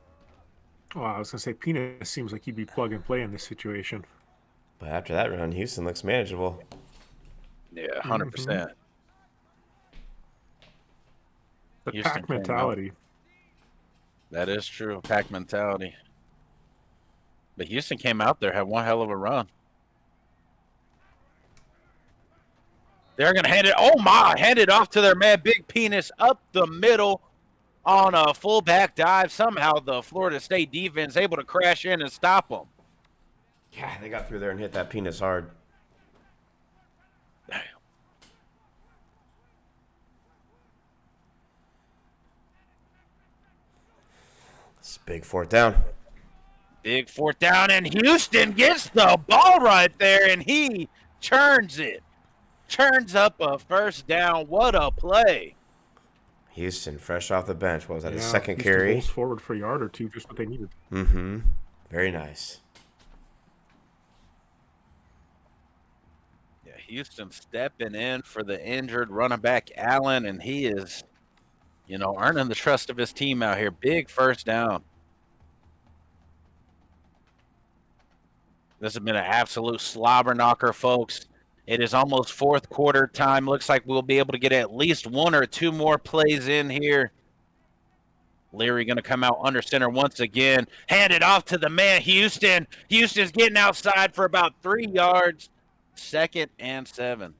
Oh, I was going to say, penis seems like he'd be plug and play in this situation.
But after that run, Houston looks manageable.
Yeah, 100%.
The
Houston
pack
came
mentality.
That is true. Pack mentality. But Houston came out there, had one hell of a run. They're going to hand it off to their man, Big Penis, up the middle on a fullback dive. Somehow the Florida State defense able to crash in and stop them.
Yeah, they got through there and hit that penis hard.
Damn.
It's a big 4th down.
Big 4th down, and Houston gets the ball right there, and he churns it. Churns up a 1st down. What a play.
Houston, fresh off the bench. What was that, his 2nd
Houston
carry?
Pulls forward for a yard or two, just what they needed.
Mm-hmm. Very nice.
Yeah, Houston stepping in for the injured running back Allen, and he is, earning the trust of his team out here. Big 1st down. This has been an absolute slobber knocker, folks. It is almost 4th quarter time. Looks like we'll be able to get at least 1 or 2 more plays in here. Leary going to come out under center once again. Hand it off to the man, Houston. Houston's getting outside for about 3 yards. 2nd and 7.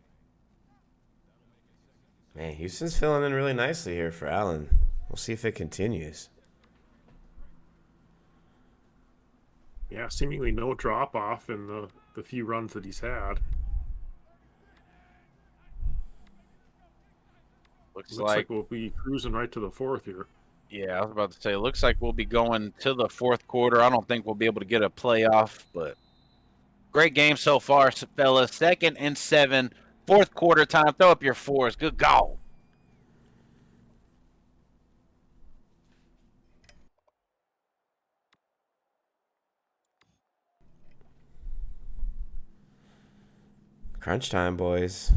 Man, Houston's filling in really nicely here for Allen. We'll see if it continues.
Yeah, seemingly no drop-off in the few runs that he's had.
Looks
like
like
we'll be cruising right to the 4th here.
Yeah, I was about to say, it looks like we'll be going to the 4th quarter. I don't think we'll be able to get a playoff, but great game so far, fellas. 2nd and 7, 4th quarter time. Throw up your 4s. Good goal.
Crunch time, boys.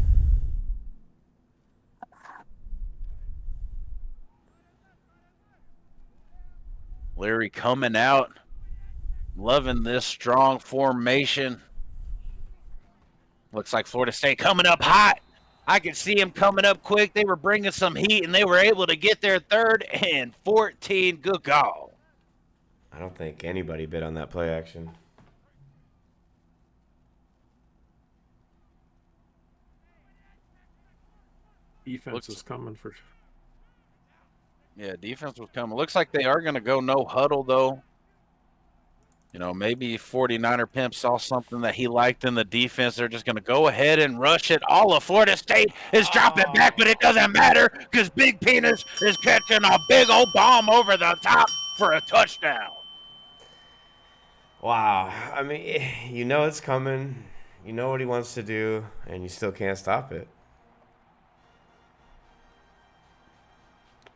Leary coming out. Loving this strong formation. Looks like Florida State coming up hot. I could see him coming up quick. They were bringing some heat, and they were able to get their 3rd and 14. Good call.
I don't think anybody bid on that play action.
Defense is coming for.
Yeah, defense was coming. Looks like they are going to go no huddle, though. You know, maybe 49er Pimp saw something that he liked in the defense. They're just going to go ahead and rush it. All of Florida State is dropping back, but it doesn't matter because Big Penis is catching a big old bomb over the top for a touchdown.
Wow. I mean, you know it's coming. You know what he wants to do, and you still can't stop it.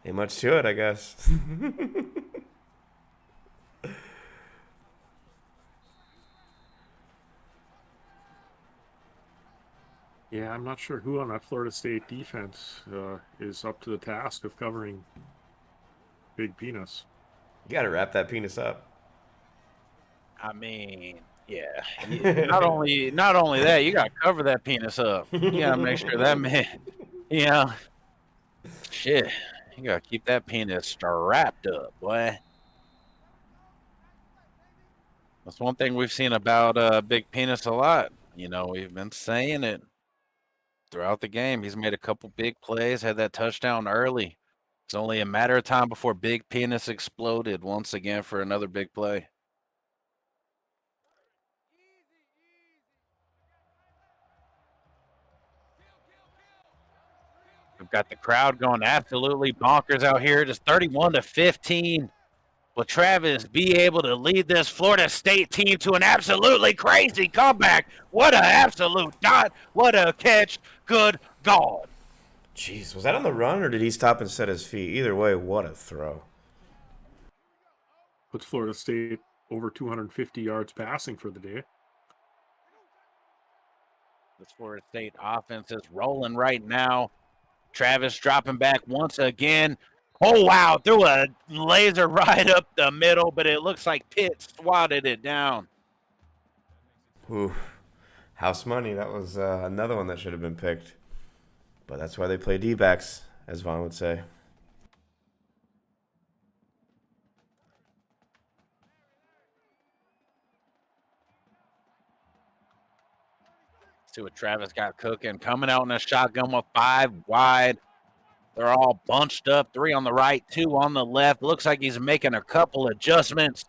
Ain't much to it, I guess.
Yeah, I'm not sure who on that Florida State defense is up to the task of covering Big Penis.
You gotta wrap that penis up.
I mean, yeah. Not only that, you got to cover that penis up. You got to make sure that man, shit, you got to keep that penis strapped up, boy. That's one thing we've seen about Big Penis a lot. You know, we've been saying it throughout the game. He's made a couple big plays, had that touchdown early. It's only a matter of time before Big Penis exploded once again for another big play. We've got the crowd going absolutely bonkers out here. Just 31-15. Will Travis be able to lead this Florida State team to an absolutely crazy comeback? What an absolute dot. What a catch. Good God.
Jeez, was that on the run or did he stop and set his feet? Either way, what a throw.
Puts Florida State over 250 yards passing for the day.
This Florida State offense is rolling right now. Travis dropping back once again. Oh, wow. Threw a laser right up the middle, but it looks like Pitt swatted it down.
Ooh, house money. That was another one that should have been picked. But that's why they play D-backs, as Vaughn would say.
See what Travis got cooking. Coming out in a shotgun with 5 wide. They're all bunched up. 3 on the right, 2 on the left. Looks like he's making a couple adjustments.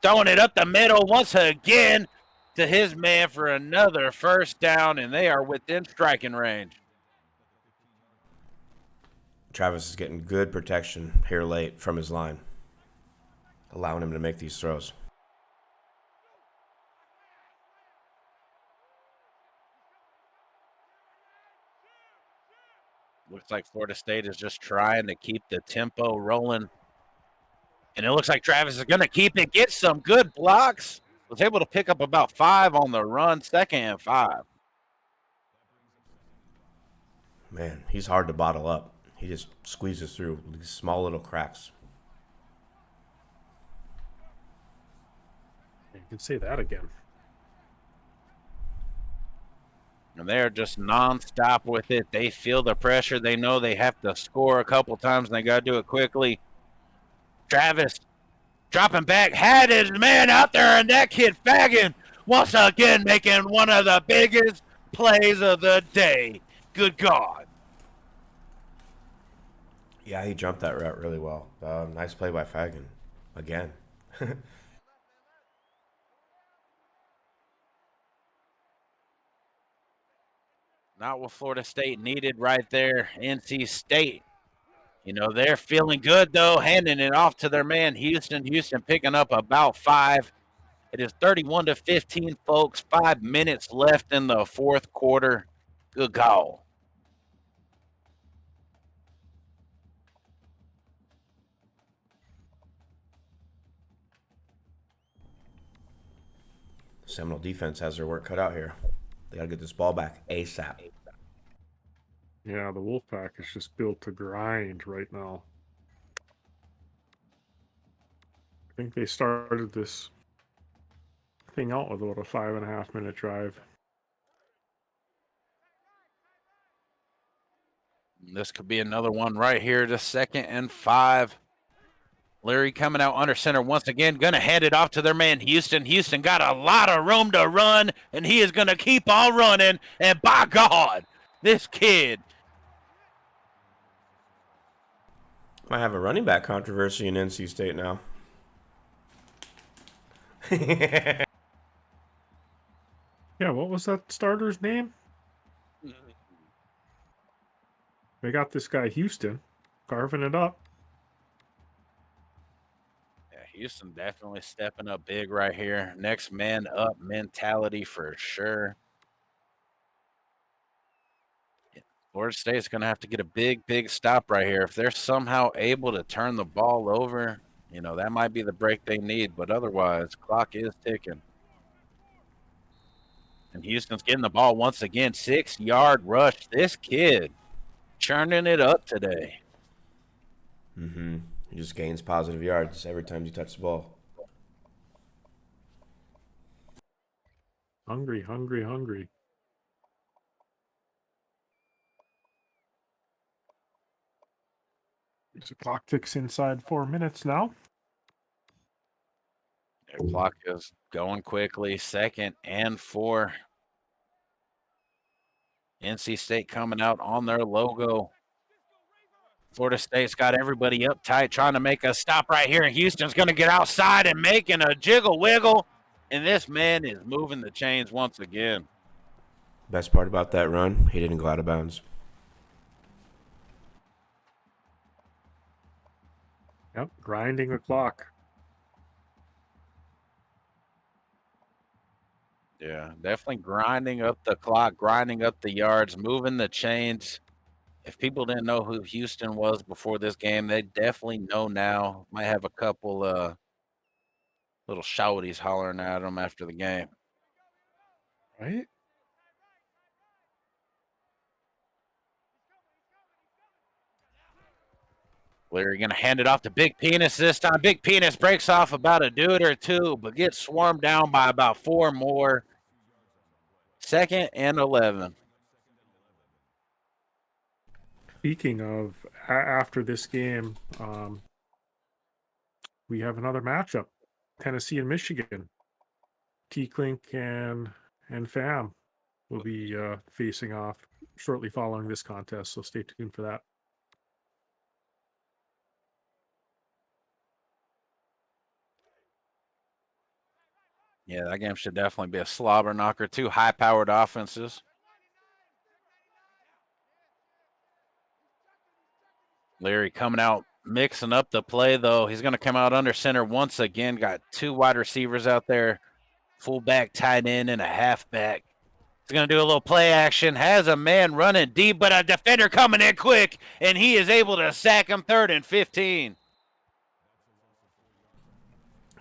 Throwing it up the middle once again to his man for another first down, and they are within striking range.
Travis is getting good protection here late from his line, allowing him to make these throws.
Looks like Florida State is just trying to keep the tempo rolling. And it looks like Travis is going to keep it, get some good blocks. Was able to pick up about 5 on the run, 2nd and 5.
Man, he's hard to bottle up. He just squeezes through these small little cracks.
You can say that again.
And they're just nonstop with it. They feel the pressure. They know they have to score a couple times, and they got to do it quickly. Travis dropping back, had his man out there, and that kid Fagan once again making one of the biggest plays of the day. Good God.
Yeah, he jumped that route really well. Nice play by Fagan. Again.
Not what Florida State needed right there. NC State. You know, they're feeling good, though, handing it off to their man, Houston. Houston picking up about 5. It is 31-15, folks. 5 minutes left in the 4th quarter. Good call.
Seminole defense has their work cut out here. They got to get this ball back ASAP.
Yeah, the Wolfpack is just built to grind right now. I think they started this thing out with about a 5.5 minute drive.
This could be another one right here to 2nd and 5. Leary coming out under center once again, going to hand it off to their man Houston. Houston got a lot of room to run, and he is going to keep on running. And by God, this kid.
Might have a running back controversy in NC State now.
Yeah, what was that starter's name? They got this guy Houston carving it up.
Yeah, Houston definitely stepping up big right here. Next man up mentality for sure. Florida State's going to have to get a big stop right here. If they're somehow able to turn the ball over, you know, that might be the break they need. But otherwise, clock is ticking. And Houston's getting the ball once again. 6-yard rush. This kid churning it up today.
Mm-hmm. He just gains positive yards every time you touch the ball.
Hungry. The clock ticks inside 4 minutes now.
The clock is going quickly. 2nd and 4. NC State coming out on their logo. Florida State's got everybody uptight, trying to make a stop right here. And Houston's going to get outside and making a jiggle wiggle. And this man is moving the chains once again.
Best part about that run, he didn't go out of bounds.
Yep, grinding the clock.
Yeah, definitely grinding up the clock, grinding up the yards, moving the chains. If people didn't know who Houston was before this game, they definitely know now. Might have a couple little shouties hollering at them after the game.
Right?
Leary going to hand it off to Big Penis this time. Big Penis breaks off about a dude or two, but gets swarmed down by about 4 more. 2nd and 11.
Speaking of, after this game, we have another matchup. Tennessee and Michigan. T-Clink and FAM will be facing off shortly following this contest, so stay tuned for that.
Yeah, that game should definitely be a slobber knocker. 2 high-powered offenses. Leary coming out, mixing up the play, though. He's going to come out under center once again. Got 2 wide receivers out there, fullback, tight end, and a halfback. He's going to do a little play action. Has a man running deep, but a defender coming in quick, and he is able to sack him. 3rd and 15.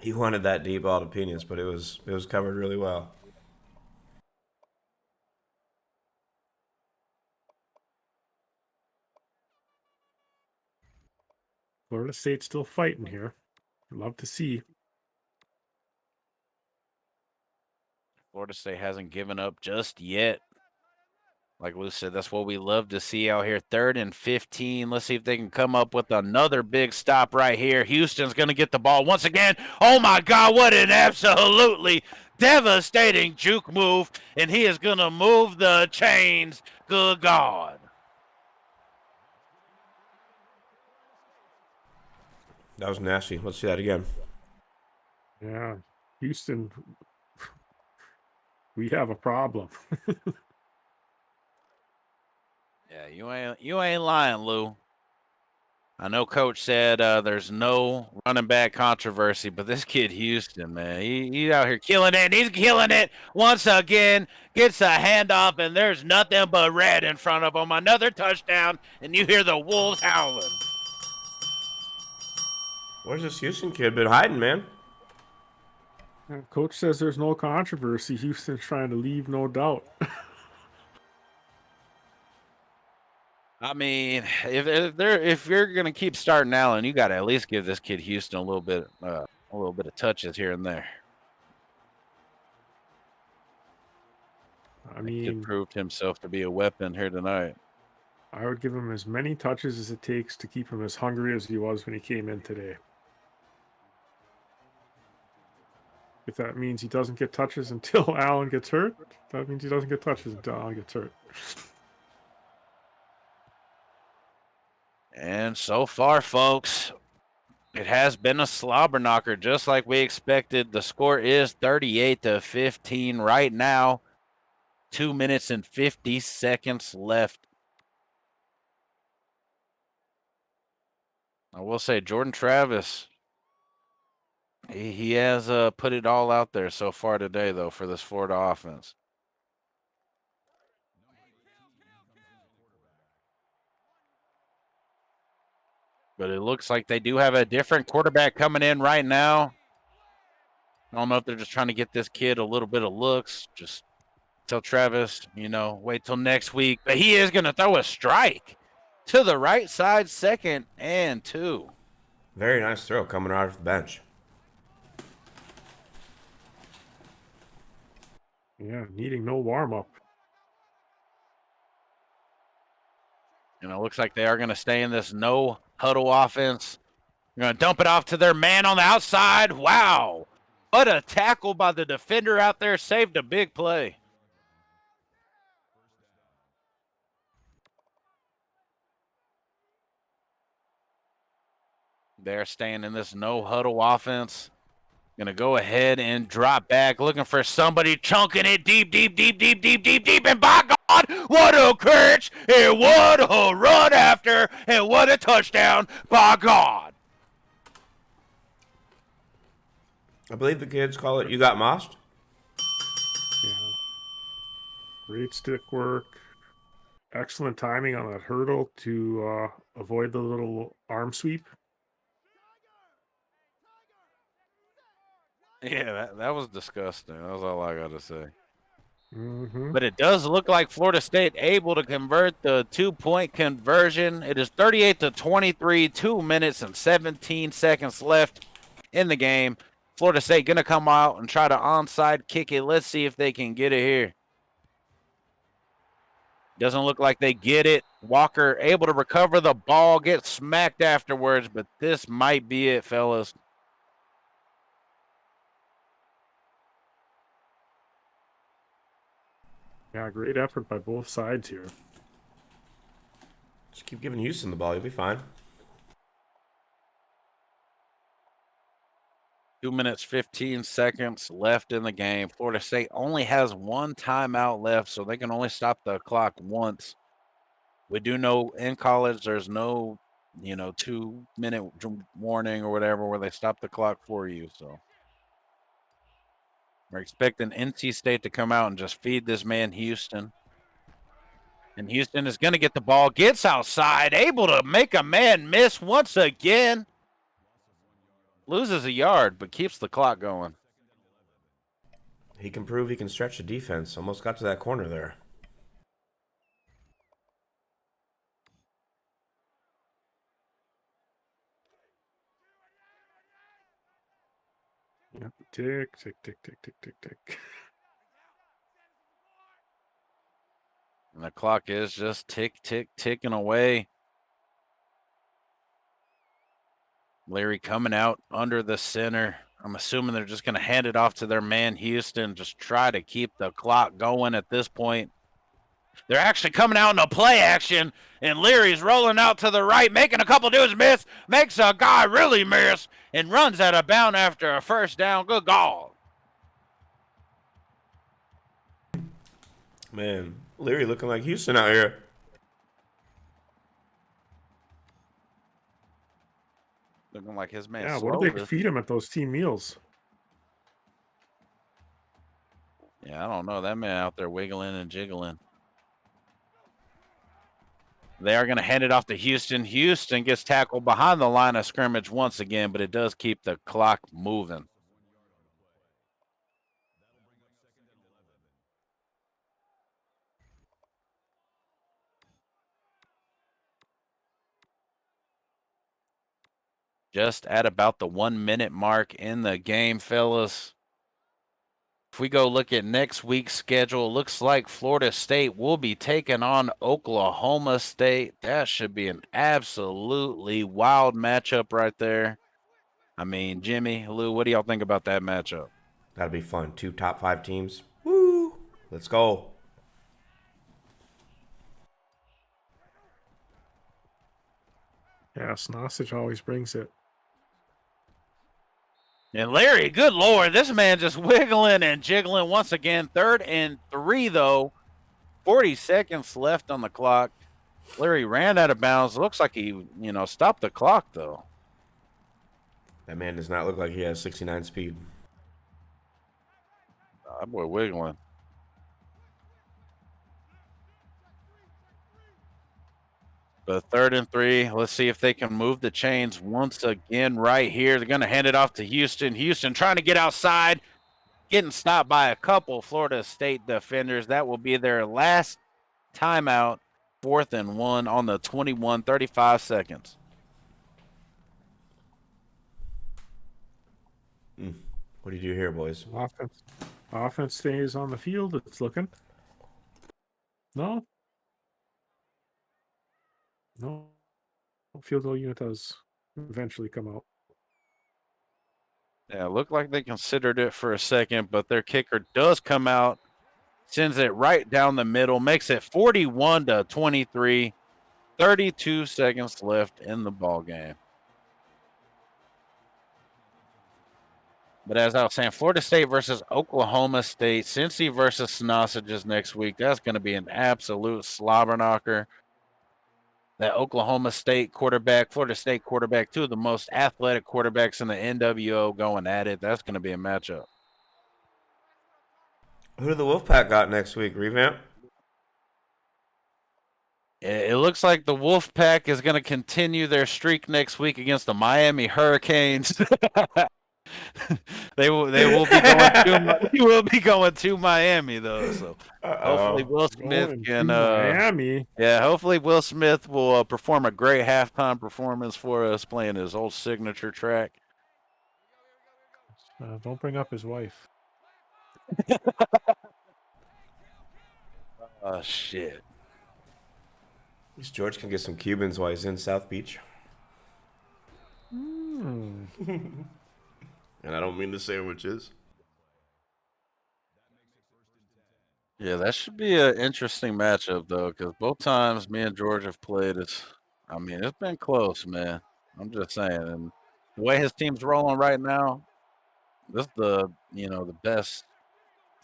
He wanted that deep ball to Penis, but it was covered really well.
Florida State's still fighting here. Love to see.
Florida State hasn't given up just yet. Like Lou said, that's what we love to see out here. 3rd and 15. Let's see if they can come up with another big stop right here. Houston's going to get the ball once again. Oh, my God, what an absolutely devastating juke move. And he is going to move the chains. Good God.
That was nasty. Let's see that again.
Yeah, Houston, we have a problem.
Yeah, you ain't lying, Lou. I know Coach said there's no running back controversy, but this kid Houston, man, he's out here killing it. He's killing it once again. Gets a handoff, and there's nothing but red in front of him. Another touchdown, and you hear the Wolves howling.
Where's this Houston kid been hiding, man?
Coach says there's no controversy. Houston's trying to leave no doubt.
I mean, if you're gonna keep starting Allen, you got to at least give this kid Houston a little bit of touches here and there.
I
He
mean,
proved himself to be a weapon here tonight.
I would give him as many touches as it takes to keep him as hungry as he was when he came in today. If that means he doesn't get touches until Allen gets hurt, that means he doesn't get touches until Allen gets hurt.
And so far, folks, it has been a slobber knocker, just like we expected. The score is 38-15 right now. 2 minutes and 50 seconds left. I will say Jordan Travis, he has put it all out there so far today, though, for this Florida offense. But it looks like they do have a different quarterback coming in right now. I don't know if they're just trying to get this kid a little bit of looks. Just tell Travis, wait till next week. But he is going to throw a strike to the right side, 2nd and 2.
Very nice throw coming out of the bench.
Yeah, needing no warm-up.
And it looks like they are going to stay in this no huddle offense. They're going to dump it off to their man on the outside. Wow. What a tackle by the defender out there. Saved a big play. They're staying in this no huddle offense. Going to go ahead and drop back, looking for somebody chunking it deep, and by God, what a catch, and what a run after, and what a touchdown, by God.
I believe the kids call it "You got mossed."
Yeah. Great stick work. Excellent timing on that hurdle to avoid the little arm sweep.
Yeah, that was disgusting. That was all I got to say.
Mm-hmm.
But it does look like Florida State able to convert the 2-point conversion. It is 38-23, 2 minutes and 17 seconds left in the game. Florida State going to come out and try to onside kick it. Let's see if they can get it here. Doesn't look like they get it. Walker able to recover the ball, get smacked afterwards, but this might be it, fellas.
Yeah, great effort by both sides here.
Just keep giving Houston the ball. You'll be fine.
2 minutes, 15 seconds left in the game. Florida State only has one timeout left, so they can only stop the clock once. We do know in college there's no, 2-minute warning or whatever where they stop the clock for you. So we're expecting NC State to come out and just feed this man Houston. And Houston is going to get the ball, gets outside, able to make a man miss once again. Loses a yard, but keeps the clock going.
He can prove he can stretch the defense. Almost got to that corner there.
Yep. Tick, tick, tick, tick, tick, tick, tick.
And the clock is just ticking away. Leary coming out under the center. I'm assuming they're just going to hand it off to their man Houston. Just try to keep the clock going at this point. They're actually coming out in a play action, and Leary's rolling out to the right, making a couple dudes miss, makes a guy really miss, and runs out of bounds after a first down. Good God.
Man, Leary looking like Houston out here.
Looking like his man.
Yeah, what do they feed him at those team meals?
Yeah, I don't know. That man out there wiggling and jiggling. They are going to hand it off to Houston. Houston gets tackled behind the line of scrimmage once again, but it does keep the clock moving. Just at about the 1 minute mark in the game, fellas. If we go look at next week's schedule, it looks like Florida State will be taking on Oklahoma State. That should be an absolutely wild matchup right there. I mean, Jimmy, Lou, what do y'all think about that matchup?
That'll be fun. 2 top 5 teams. Woo! Let's go.
Yeah, Snosage always brings it.
And Larry, good Lord, this man just wiggling and jiggling once again. 3rd and 3, though. 40 seconds left on the clock. Larry ran out of bounds. Looks like he, stopped the clock, though.
That man does not look like he has 69 speed.
That boy wiggling. But 3rd and 3, let's see if they can move the chains once again right here. They're going to hand it off to Houston. Houston trying to get outside, getting stopped by a couple Florida State defenders. That will be their last timeout. 4th and 1 on the 21, 35 seconds.
What do you do here, boys?
Offense stays on the field. It's looking. No. Field goal unit does eventually come out.
Yeah, it looked like they considered it for a second, but their kicker does come out, sends it right down the middle, makes it 41-23. 32 seconds left in the ball game. But as I was saying, Florida State versus Oklahoma State, Cincy versus Sausages next week. That's going to be an absolute slobber knocker. That Oklahoma State quarterback, Florida State quarterback, 2 of the most athletic quarterbacks in the NWO going at it. That's going to be a matchup.
Who do the Wolfpack got next week? Revamp?
It looks like the Wolfpack is going to continue their streak next week against the Miami Hurricanes. They will be going to Miami though. So hopefully Will Smith can
Miami.
Yeah, hopefully Will Smith will perform a great halftime performance for us, playing his old signature track.
Don't bring up his wife.
Oh shit.
At least George can get some Cubans while he's in South Beach. And I don't mean the sandwiches.
Yeah, that should be an interesting matchup though, because both times me and George have played, it's been close, man. I'm just saying, and the way his team's rolling right now, this is the best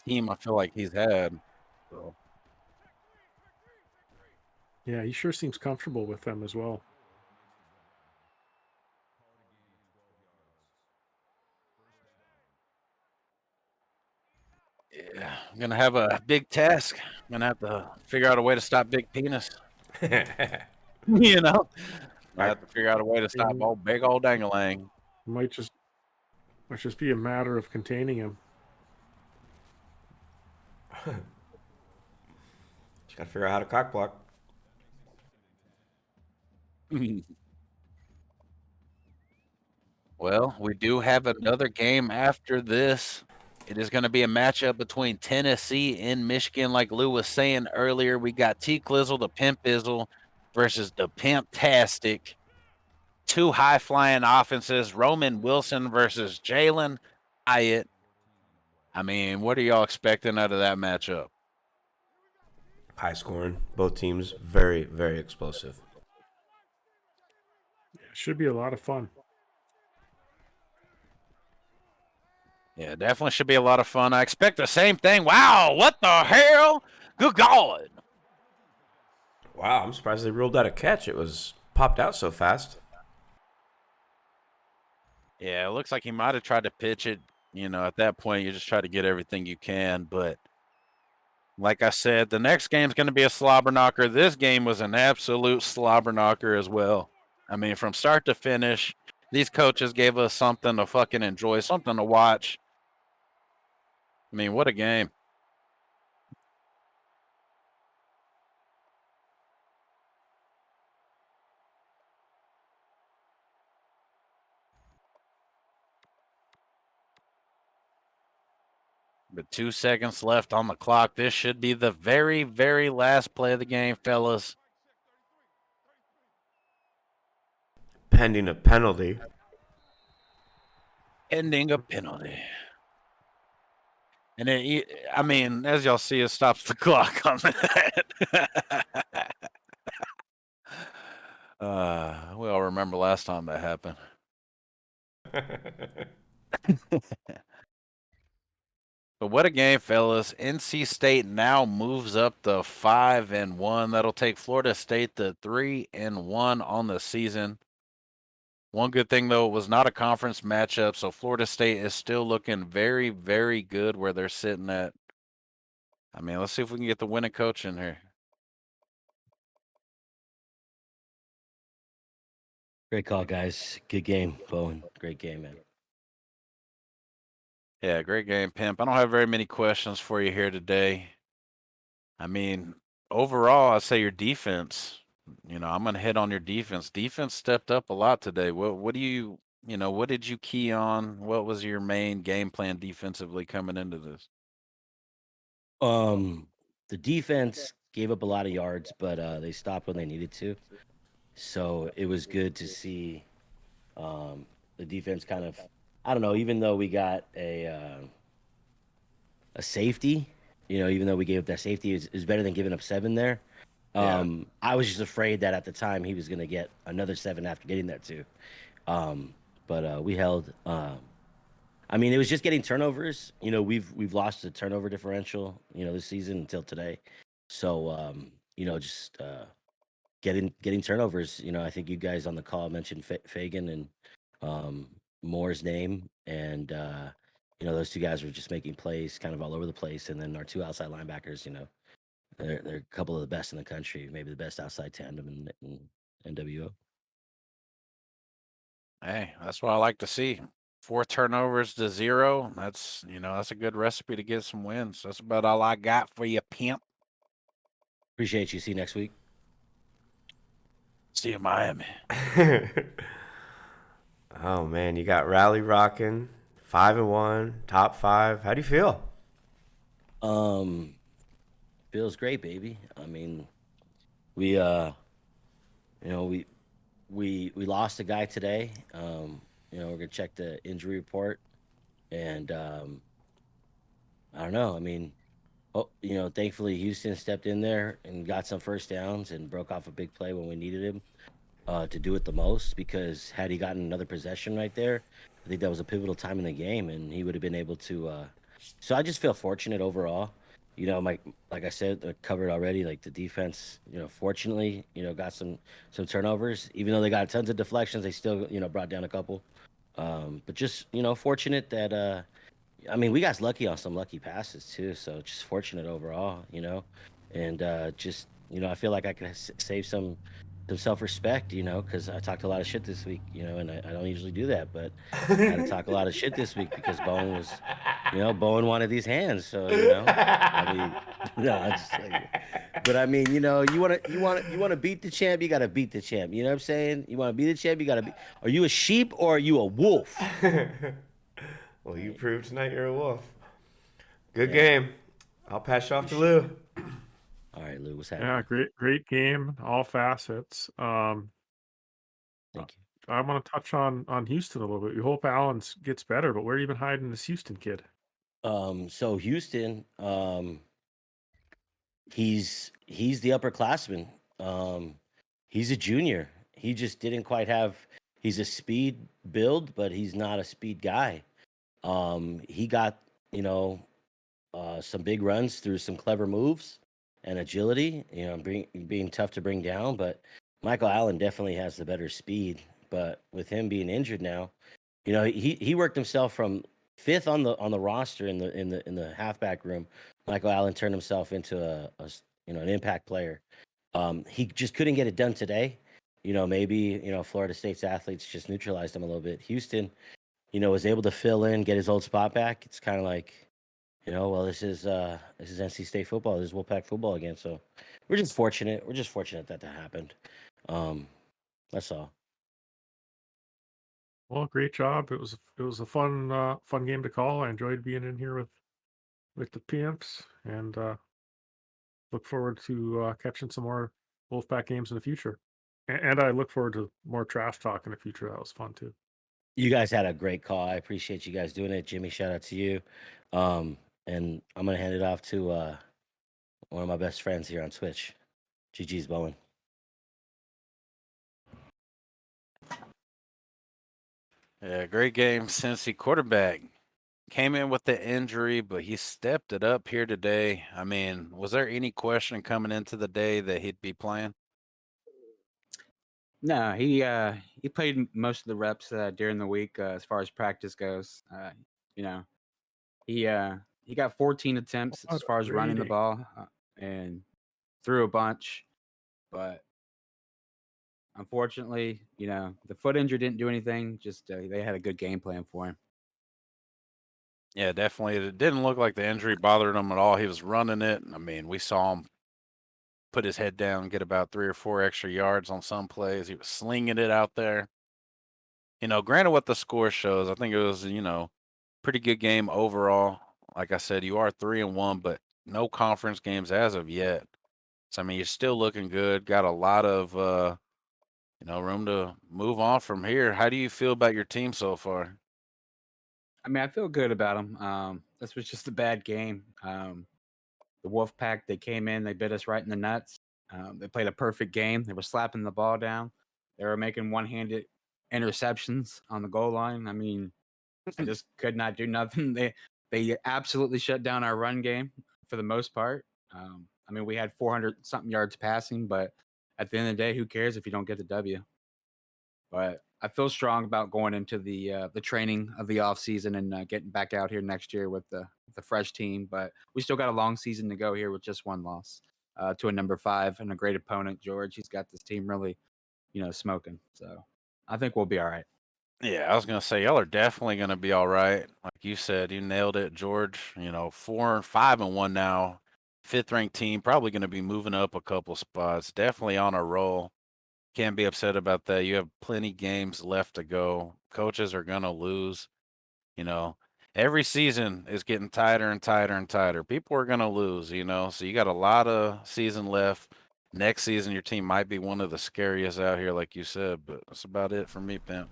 team I feel like he's had. So.
Yeah, he sure seems comfortable with them as well.
Yeah, I'm gonna have a big task. I'm gonna have to figure out a way to stop Big Penis. I have to figure out a way to stop big old Dangalang.
Might just be a matter of containing him.
Just gotta figure out how to cock block.
Well, we do have another game after this. It is going to be a matchup between Tennessee and Michigan. Like Lou was saying earlier, we got T Clizzle, the Pimp Izzle, versus the Pimptastic. 2 high-flying offenses, Roman Wilson versus Jalen Hyatt. I mean, what are y'all expecting out of that matchup?
High scoring. Both teams very, very explosive.
Yeah, should be a lot of fun.
Yeah, definitely should be a lot of fun. I expect the same thing. Wow, what the hell? Good God.
Wow, I'm surprised they ruled out a catch. It was popped out so fast.
Yeah, it looks like he might have tried to pitch it. At that point, you just try to get everything you can. But like I said, the next game's going to be a slobber knocker. This game was an absolute slobber knocker as well. I mean, from start to finish, these coaches gave us something to fucking enjoy, something to watch. I mean, what a game. But 2 seconds left on the clock. This should be the very, very last play of the game, fellas.
Pending a penalty.
Ending a penalty. And I mean, as y'all see, it stops the clock on that. We all remember last time that happened. But what a game, fellas. NC State now moves up to 5-1. That'll take Florida State to 3-1 on the season. One good thing, though, it was not a conference matchup, so Florida State is still looking very, very good where they're sitting at. I mean, let's see if we can get the winning coach in here.
Great call, guys. Good game, Bowen. Great game, man.
Yeah, great game, Pimp. I don't have very many questions for you here today. I mean, overall, I'd say your defense, I'm going to hit on your defense. Defense stepped up a lot today. What do you, what did you key on? What was your main game plan defensively coming into this?
The defense gave up a lot of yards, but they stopped when they needed to. So it was good to see the defense kind of, I don't know, even though we got a safety, even though we gave up that safety, is better than giving up 7 there.
Yeah.
I was just afraid that at the time he was going to get another 7 after getting that too. But we held. I mean, it was just getting turnovers. We've lost the turnover differential, this season until today. So just getting turnovers. I think you guys on the call mentioned Fagan and Moore's name, and those 2 guys were just making plays kind of all over the place. And then our 2 outside linebackers, they're a couple of the best in the country, maybe the best outside tandem in NWO.
Hey, that's what I like to see. 4 turnovers to 0. That's a good recipe to get some wins. That's about all I got for you, Pimp.
Appreciate you. See you next week.
See you in Miami.
Oh man, you got Rally rocking, 5-1, top 5. How do you feel?
Feels great, baby. I mean, we we lost a guy today. We're gonna check the injury report, and I don't know. I mean, thankfully Houston stepped in there and got some first downs and broke off a big play when we needed him to do it the most. Because had he gotten another possession right there, I think that was a pivotal time in the game, and he would have been able to. So I just feel fortunate overall. Like I said, covered already. Like the defense, fortunately, got some turnovers. Even though they got tons of deflections, they still, brought down a couple. But just, fortunate that. I mean, we got lucky on some lucky passes too. So just fortunate overall, and just, I feel like I could save some self-respect, because I talked a lot of shit this week, and I don't usually do that, but I had to talk a lot of shit this week because Bowen was, Bowen wanted these hands, so I mean, no, I'm just saying. But I mean, you want to beat the champ, you got to beat the champ. You know what I'm saying? You want to beat the champ, you got to be. Are you a sheep or are you a wolf?
Well, you proved tonight you're a wolf. Good game. I'll pass you off to Lou.
All right, Lou, what's happening?
Yeah, great game, all facets.
Thank you.
I want to touch on Houston a little bit. We hope Allen gets better, but where have you been hiding this Houston kid?
So Houston, he's the upperclassman. He's a junior. He just didn't quite have. He's a speed build, but he's not a speed guy. He got some big runs through some clever moves and agility. Being tough to bring down, but Michael Allen definitely has the better speed. But with him being injured now, he worked himself from 5th on the roster in the halfback room. Michael Allen turned himself into an impact player. He just couldn't get it done today. Maybe Florida State's athletes just neutralized him a little bit. Houston, was able to fill in, get his old spot back. It's kind of like, well, this is NC State football. This is Wolfpack football again. So we're just fortunate. We're just fortunate that happened. That's all.
Well, great job. It was a fun game to call. I enjoyed being in here with with the Pimps, and look forward to catching some more Wolfpack games in the future. And I look forward to more trash talk in the future. That was fun too.
You guys had a great call. I appreciate you guys doing it. Jimmy, shout out to you. And I'm gonna hand it off to one of my best friends here on Twitch, GG's Bowen.
Yeah, great game. Cincy quarterback came in with the injury, but he stepped it up here today. I mean, was there any question coming into the day that he'd be playing?
No, he played most of the reps during the week as far as practice goes. You know, he got 14 attempts as far as running the
Brady.
ball and threw a bunch, but unfortunately, the foot injury didn't do anything. Just they had a good game plan for him.
Yeah, definitely. It didn't look like the injury bothered him at all. He was running it. I mean, we saw him put his head down, get about 3 or 4 extra yards on some plays. He was slinging it out there. Granted what the score shows, I think it was, pretty good game overall. Like I said, you are 3-1, but no conference games as of yet. So I mean, you're still looking good. Got a lot of room to move on from here. How do you feel about your team so far?
I mean, I feel good about him. This was just a bad game. The Wolfpack, they came in, they bit us right in the nuts. They played a perfect game. They were slapping the ball down. They were making one-handed interceptions on the goal line. I mean, I just could not do nothing. They absolutely shut down our run game for the most part. I mean, we had 400 something yards passing, but at the end of the day, who cares if you don't get the W? But I feel strong about going into the training of the off season and getting back out here next year with the fresh team. But we still got a long season to go here with just one loss to a number 5 and a great opponent, George. He's got this team really, smoking. So I think we'll be all right.
Yeah, I was gonna say y'all are definitely gonna be all right. Like you said, you nailed it, George. 4-5-1 now, 5th-ranked team, probably gonna be moving up a couple spots. Definitely on a roll. Can't be upset about that. You have plenty games left to go. Coaches are gonna lose. Every season is getting tighter and tighter and tighter. People are gonna lose. So you got a lot of season left. Next season, your team might be one of the scariest out here, like you said. But that's about it for me, Pimp.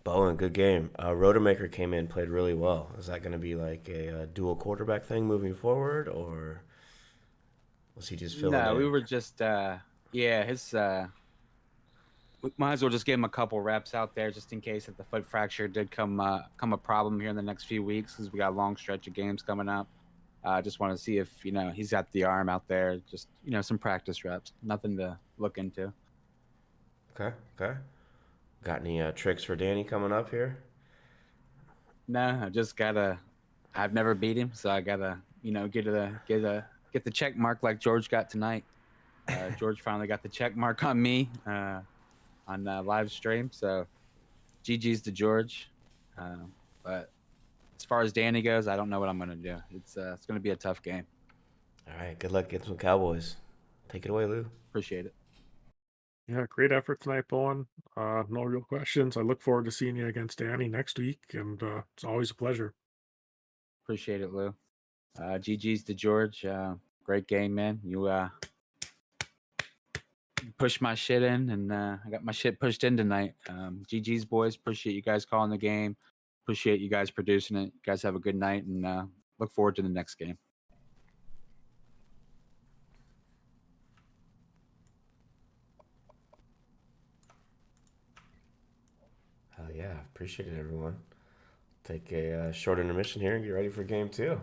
Bowen, good game. Rodemaker came in, played really well. Is that going to be like a dual quarterback thing moving forward, or was he just filling
No,
in?
we were just his we might as well just give him a couple reps out there just in case if the foot fracture did come a problem here in the next few weeks because we got a long stretch of games coming up. I just want to see if he's got the arm out there. Just some practice reps, nothing to look into.
Okay. Got any tricks for Danny coming up here?
No, I just gotta. I've never beat him, so I gotta get the check mark like George got tonight. George finally got the check mark on me on live stream. So GG's to George. But as far as Danny goes, I don't know what I'm gonna do. It's gonna be a tough game.
All right, good luck against some Cowboys. Take it away, Lou.
Appreciate it.
Yeah, great effort tonight, Bowen. No real questions. I look forward to seeing you against Danny next week, and it's always a pleasure.
Appreciate it, Lou. GG's to George. Great game, man. You pushed my shit in, and I got my shit pushed in tonight. GG's, boys. Appreciate you guys calling the game. Appreciate you guys producing it. You guys have a good night, and look forward to the next game.
Hell yeah, appreciate it, everyone. Take a short intermission here and get ready for game 2.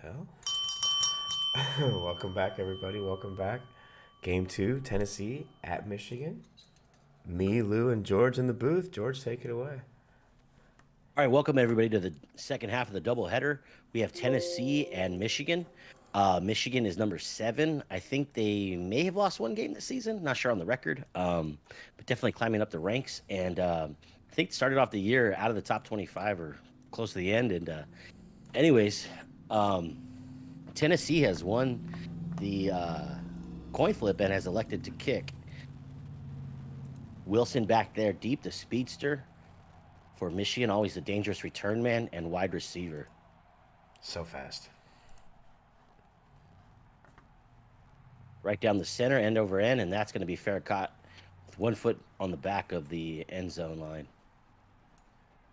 hell? Welcome back, everybody. Welcome back. Game 2, Tennessee at Michigan. Me, Lou, and George in the booth. George, take it away.
All right, welcome everybody to the second half of the doubleheader. We have Tennessee and Michigan. Michigan is number 7. I think they may have lost one game this season. Not sure on the record, but definitely climbing up the ranks. And I think started off the year out of the top 25 or close to the end. And anyways, Tennessee has won the coin flip and has elected to kick. Wilson back there deep, the speedster. For Michigan, always a dangerous return man and wide receiver.
So fast.
Right down the center, end over end, and that's going to be fair caught with 1 foot on the back of the end zone line.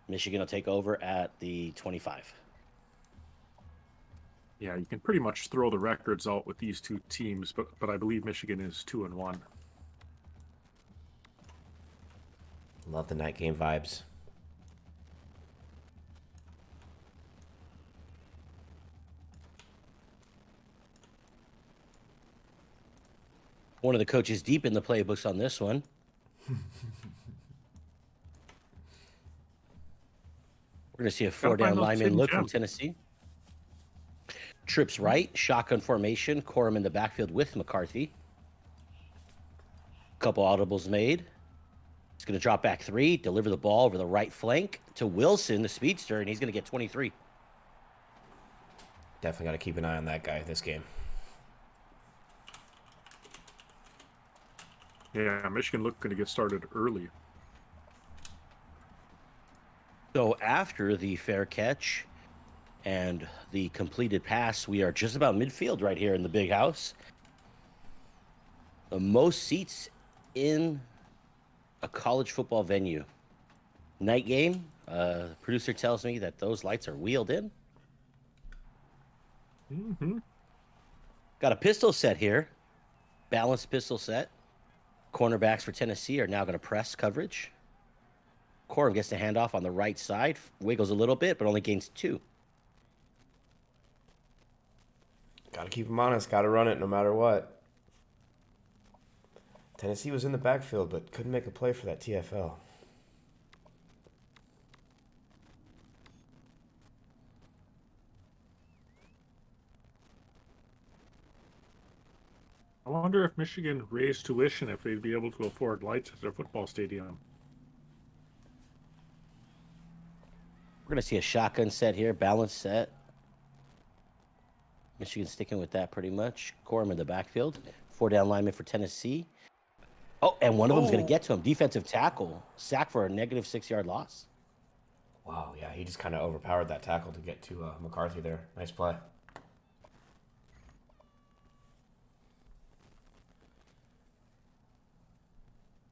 Michigan will take over at the 25.
Yeah, you can pretty much throw the records out with these two teams, but I believe Michigan is 2-1.
Love the night game vibes.
One of the coaches deep in the playbooks on this one. We're going to see a 4-down lineman look from Tennessee. Trips right, shotgun formation, Corum in the backfield with McCarthy. Couple audibles made. He's going to drop back 3, deliver the ball over the right flank to Wilson, the speedster, and he's going to get 23.
Definitely got to keep an eye on that guy this game.
Yeah, Michigan looking to get started early.
So after the fair catch and the completed pass, we are just about midfield right here in the big house. The most seats in a college football venue. Night game. The producer tells me that those lights are wheeled in.
Mm-hmm.
Got a pistol set here. Balanced pistol set. Cornerbacks for Tennessee are now going to press coverage. Corum gets the handoff on the right side. Wiggles a little bit, but only gains 2.
Got to keep him honest. Got to run it no matter what. Tennessee was in the backfield, but couldn't make a play for that TFL.
I wonder if Michigan raised tuition if they'd be able to afford lights at their football stadium.
We're going to see a shotgun set here, balanced set. Michigan sticking with that pretty much. Corum in the backfield. 4-down lineman for Tennessee. Oh, and one of them's going to get to him. Defensive tackle. Sack for a negative 6-yard loss.
Wow, yeah, he just kind of overpowered that tackle to get to McCarthy there. Nice play.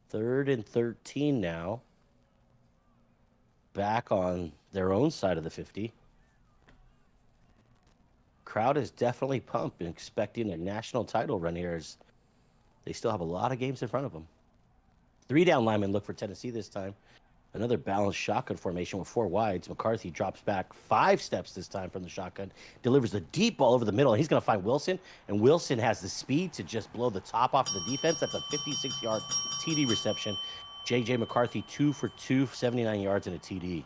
Third and 13 now. Back on their own side of the 50. Crowd is definitely pumped and expecting a national title run here as they still have a lot of games in front of them. 3-down lineman look for Tennessee this time. Another balanced shotgun formation with 4 wides. McCarthy drops back 5 steps this time from the shotgun. Delivers the deep ball over the middle, and he's going to find Wilson. And Wilson has the speed to just blow the top off of the defense. That's a 56-yard TD reception. J.J. McCarthy 2 for 2, 79 yards and a TD.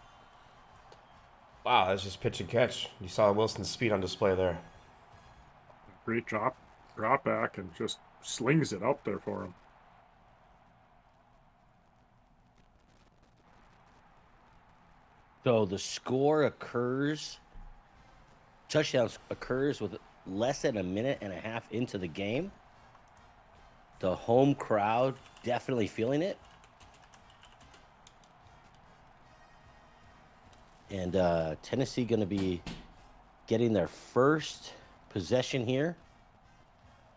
Wow, that's just pitch and catch. You saw Wilson's speed on display there.
Great drop back and just slings it up there for him.
So the score occurs, touchdowns occurs with less than a minute and a half into the game. The home crowd definitely feeling it. And Tennessee going to be getting their first possession here.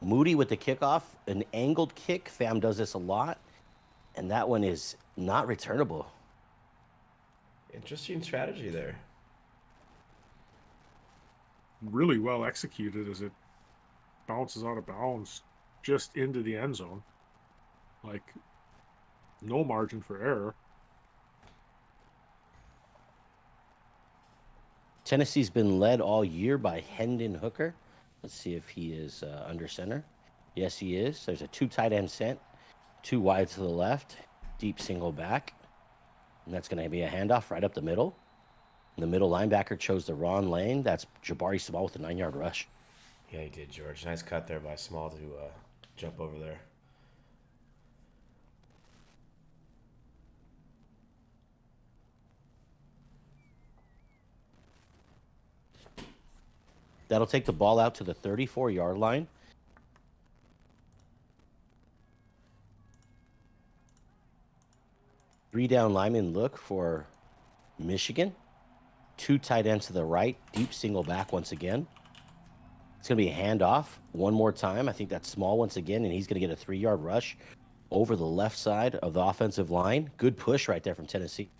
Moody with the kickoff, an angled kick. Fam does this a lot. And that one is not returnable.
Interesting strategy there.
Really well executed as it bounces out of bounds just into the end zone. Like, no margin for error.
Tennessee's been led all year by Hendon Hooker. Let's see if he is under center. Yes, he is. There's a 2 tight end sent, 2 wide to the left, deep single back. And that's going to be a handoff right up the middle. And the middle linebacker chose the wrong lane. That's Jabari Small with a 9-yard rush.
Yeah, he did, George. Nice cut there by Small to jump over there.
That'll take the ball out to the 34-yard line. Three down lineman look for Michigan. 2 tight ends to the right. Deep single back once again. It's going to be a handoff one more time. I think that's Small once again, and he's going to get a 3-yard rush over the left side of the offensive line. Good push right there from Tennessee.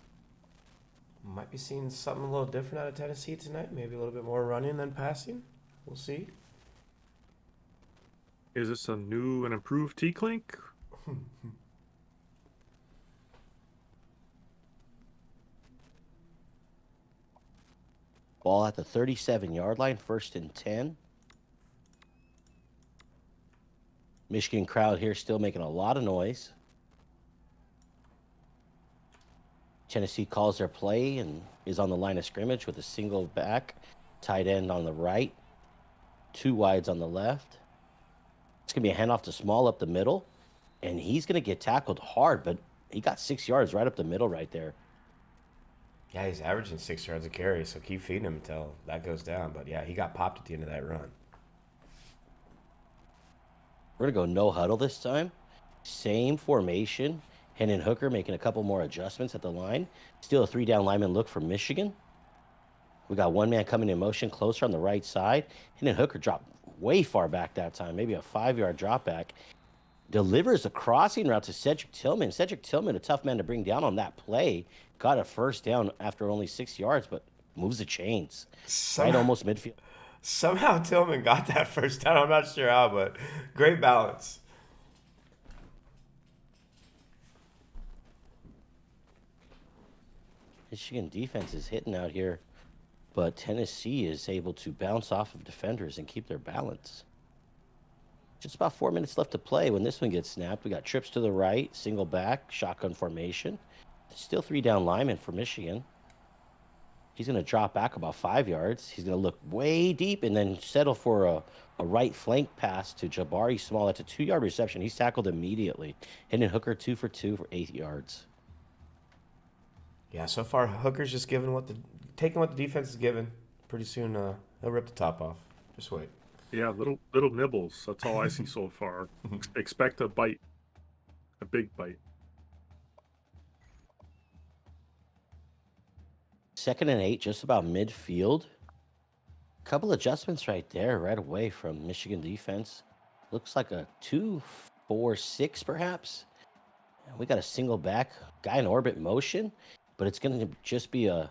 Might be seeing something a little different out of Tennessee tonight. Maybe a little bit more running than passing. We'll see.
Is this a new and improved T-Clink?
Ball at the 37-yard line, 1st and 10. Michigan crowd here still making a lot of noise. Tennessee calls their play and is on the line of scrimmage with a single back, tight end on the right, 2 wides on the left. It's going to be a handoff to Small up the middle, and he's going to get tackled hard, but he got 6 yards right up the middle right there.
Yeah, he's averaging 6 yards a carry, so keep feeding him until that goes down. But yeah, he got popped at the end of that run.
We're going to go no huddle this time. Same formation. Hendon Hooker making a couple more adjustments at the line. Still a 3 down lineman look for Michigan. We got 1 man coming in motion closer on the right side. Hendon Hooker dropped way far back that time, maybe a 5-yard drop back. Delivers a crossing route to Cedric Tillman. Cedric Tillman, a tough man to bring down on that play. Got a 1st down after only 6 yards, but moves the chains. Right almost midfield.
Somehow Tillman got that 1st down. I'm not sure how, but great balance.
Michigan defense is hitting out here, but Tennessee is able to bounce off of defenders and keep their balance. Just about 4 minutes left to play when this one gets snapped. We got trips to the right, single back, shotgun formation. Still 3 down linemen for Michigan. He's going to drop back about 5 yards. He's going to look way deep and then settle for a right flank pass to Jabari Small. That's a 2-yard reception. He's tackled immediately. Hendon Hooker 2 for 2 for 8 yards.
Yeah, so far Hooker's just taking what the defense is given. Pretty soon he'll rip the top off. Just wait.
Yeah, little nibbles. That's all I see so far. Expect a bite, a big bite.
2nd and 8, just about midfield. Couple adjustments right there, right away from Michigan defense. Looks like a 2-4-6 perhaps. And we got a single back, guy in orbit motion, but it's going to just be a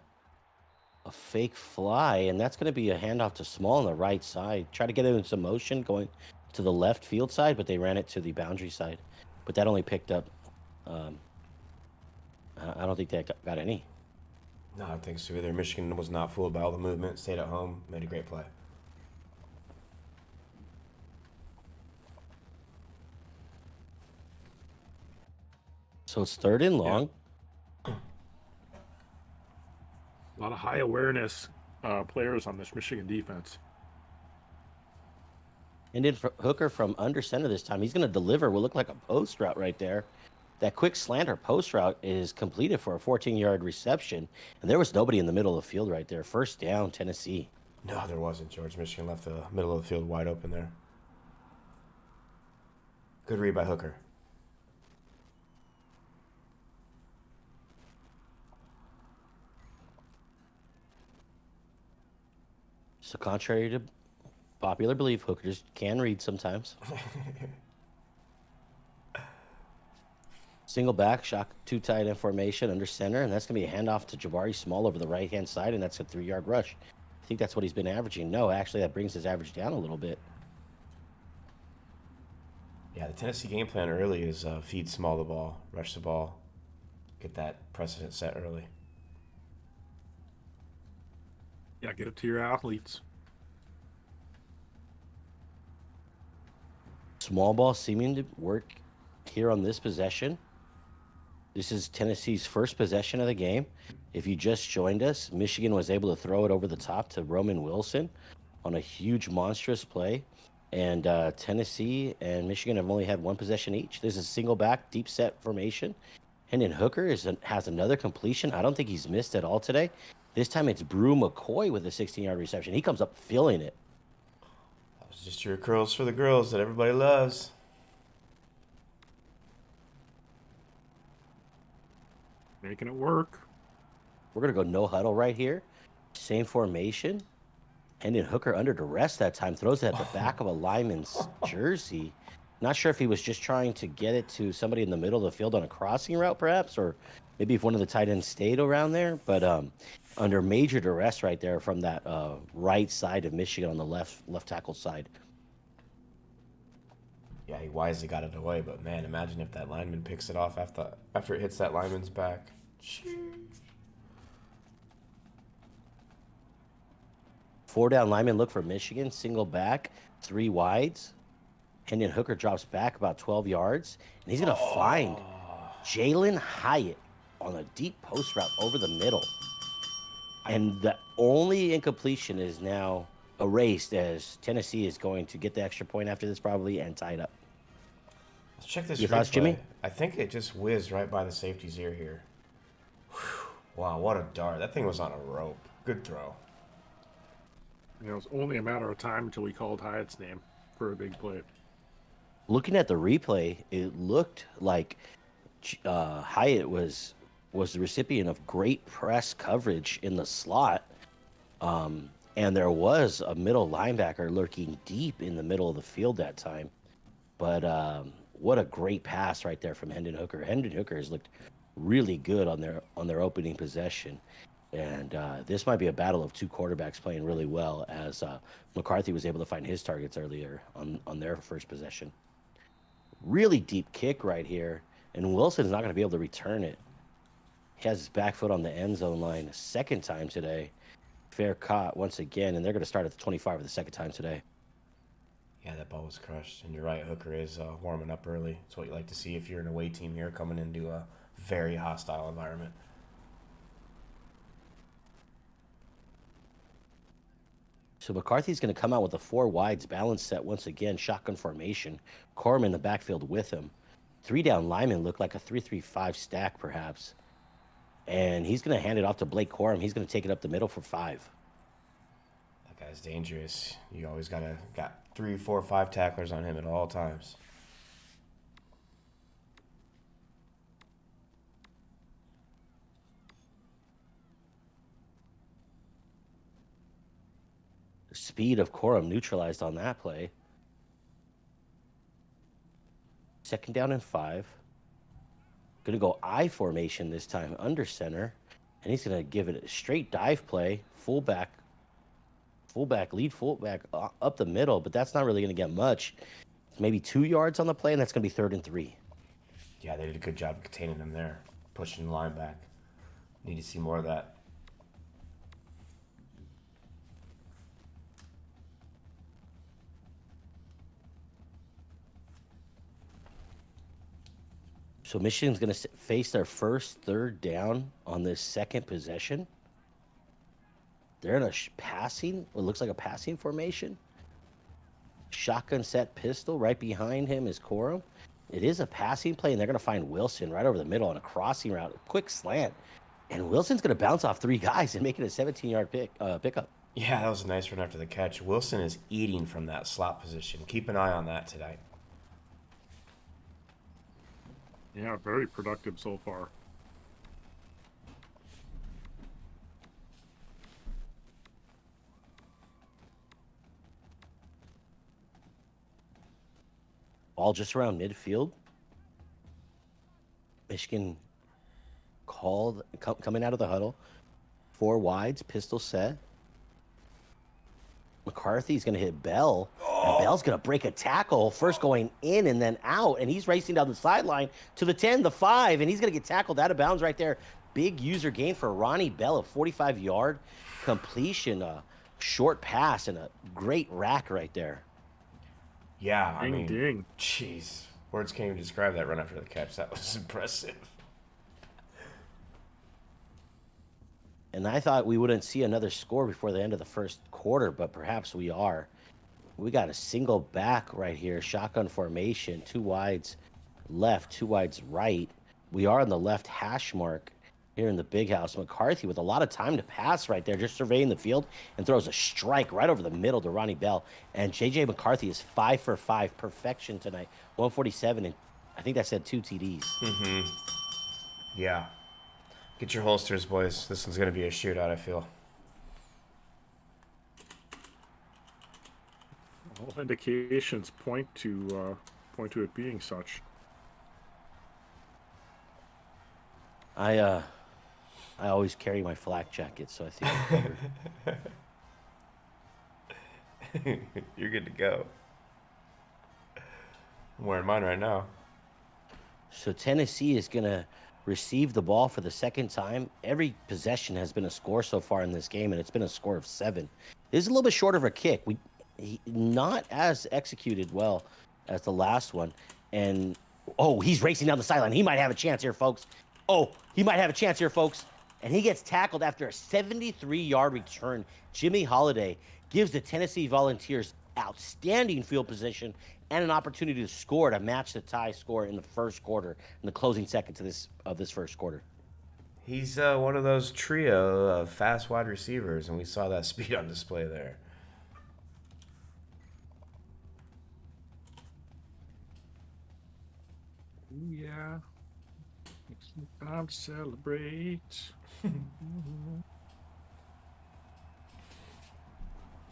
fake fly, and that's going to be a handoff to Small on the right side. Try to get it into motion going to the left field side, but they ran it to the boundary side. But that only picked up, I don't think they got any.
No, I don't think so either. Michigan was not fooled by all the movement, stayed at home, made a great play.
So it's 3rd and long.
A lot of high awareness players on this Michigan defense.
And then Hooker from under center this time. He's going to deliver what looked like a post route right there. That quick slant or post route is completed for a 14-yard reception. And there was nobody in the middle of the field right there. 1st down, Tennessee.
No, there wasn't, George. Michigan left the middle of the field wide open there. Good read by Hooker.
So contrary to popular belief, Hooker just can read sometimes. Single back, shock 2 tight end formation under center, and that's going to be a handoff to Jabari Small over the right-hand side, and that's a 3-yard rush. I think that's what he's been averaging. No, actually, that brings his average down a little bit.
Yeah, the Tennessee game plan early is feed Small the ball, rush the ball, get that precedent set early.
Yeah, get it to your athletes.
Small ball seeming to work here on this possession. This is Tennessee's first possession of the game. If you just joined us, Michigan was able to throw it over the top to Roman Wilson on a huge, monstrous play. And Tennessee and Michigan have only had one possession each. This is single back, deep set formation. Hendon Hooker has another completion. I don't think he's missed at all today. This time it's Brew McCoy with a 16-yard reception. He comes up feeling it.
That was just your curls for the girls that everybody loves.
Making it work.
We're going to go no huddle right here. Same formation. Hendon Hooker under duress that time. Throws it at the back of a lineman's jersey. Not sure if he was just trying to get it to somebody in the middle of the field on a crossing route, perhaps, or maybe if one of the tight ends stayed around there. But under major duress right there from that right side of Michigan on the left tackle side.
Yeah, he wisely got it away, but man, imagine if that lineman picks it off after it hits that lineman's back.
Four down lineman look for Michigan. Single back, three wides. Hendon Hooker drops back about 12 yards, and he's going to find Jalen Hyatt on a deep post route over the middle. And the only incompletion is now erased as Tennessee is going to get the extra point after this probably and tie it up.
Let's check this.
Your thoughts,
replay.
Jimmy?
I think it just whizzed right by the safety's ear here. Whew. Wow, what a dart. That thing was on a rope. Good throw.
It was only a matter of time until we called Hyatt's name for a big play.
Looking at the replay, it looked like Hyatt was the recipient of great press coverage in the slot. And there was a middle linebacker lurking deep in the middle of the field that time. But what a great pass right there from Hendon Hooker. Hendon Hooker has looked really good on their opening possession. And this might be a battle of two quarterbacks playing really well as McCarthy was able to find his targets earlier on their first possession. Really deep kick right here. And Wilson's not going to be able to return it. He has his back foot on the end zone line a second time today. Fair caught once again, and they're going to start at the 25 for the second time today.
Yeah, that ball was crushed. And you're right, Hooker is warming up early. It's what you like to see if you're an away team here coming into a very hostile environment.
So McCarthy's going to come out with a four wides balance set once again, shotgun formation. Corum in the backfield with him. Three down linemen look like a 3-3-5 stack perhaps. And he's going to hand it off to Blake Corum. He's going to take it up the middle for 5.
That guy's dangerous. You always got 3, 4, 5 tacklers on him at all times.
The speed of Corum neutralized on that play. Second down and 5. Going to go I formation this time under center. And he's going to give it a straight dive play. Fullback, lead fullback up the middle. But that's not really going to get much. Maybe 2 yards on the play, and that's going to be 3rd and 3.
Yeah, they did a good job of containing him there. Pushing the line back. Need to see more of that.
So Michigan's going to face their first third down on this second possession. They're in a passing, what looks like a passing formation. Shotgun set pistol. Right behind him is Corum. It is a passing play, and they're going to find Wilson right over the middle on a crossing route. A quick slant. And Wilson's going to bounce off 3 guys and make it a 17-yard pickup.
Yeah, that was a nice run after the catch. Wilson is eating from that slot position. Keep an eye on that today.
Yeah, very productive so far.
Ball just around midfield. Michigan called, coming out of the huddle. 4 wides, pistol set. McCarthy's going to hit Bell. And Bell's going to break a tackle, first going in and then out. And he's racing down the sideline to the 10, the 5, and he's going to get tackled out of bounds right there big user gain for Ronnie Bell, a 45-yard completion, a short pass, and a great rack right there.
Yeah, I
Ding,
mean,
ding.
jeez, words can't even describe that run after the catch. That was impressive.
And I thought we wouldn't see another score before the end of the first quarter, but perhaps we are. We got a single back right here, shotgun formation, 2 wides left, 2 wides right. We are on the left hash mark here in the big house. McCarthy with a lot of time to pass right there, just surveying the field, and throws a strike right over the middle to Ronnie Bell. And JJ McCarthy is 5 for 5, perfection tonight, 147, and I think that said 2 TDs.
Yeah. Get your holsters, boys. This one's going to be a shootout, I feel.
All indications point to it being such.
I always carry my flak jacket, so I think I'm covered.
You're good to go. I'm wearing mine right now.
So Tennessee is going to receive the ball for the second time. Every possession has been a score so far in this game, and it's been a score of 7. This is a little bit short of a kick. Not as executed well as the last one. And, oh, he's racing down the sideline. He might have a chance here, folks. And he gets tackled after a 73-yard return. Jimmy Holiday gives the Tennessee Volunteers outstanding field position and an opportunity to score to match the tie score in the first quarter, in the closing seconds of this first quarter.
He's one of those trio of fast wide receivers, and we saw that speed on display there.
Ooh, yeah. It's time to celebrate.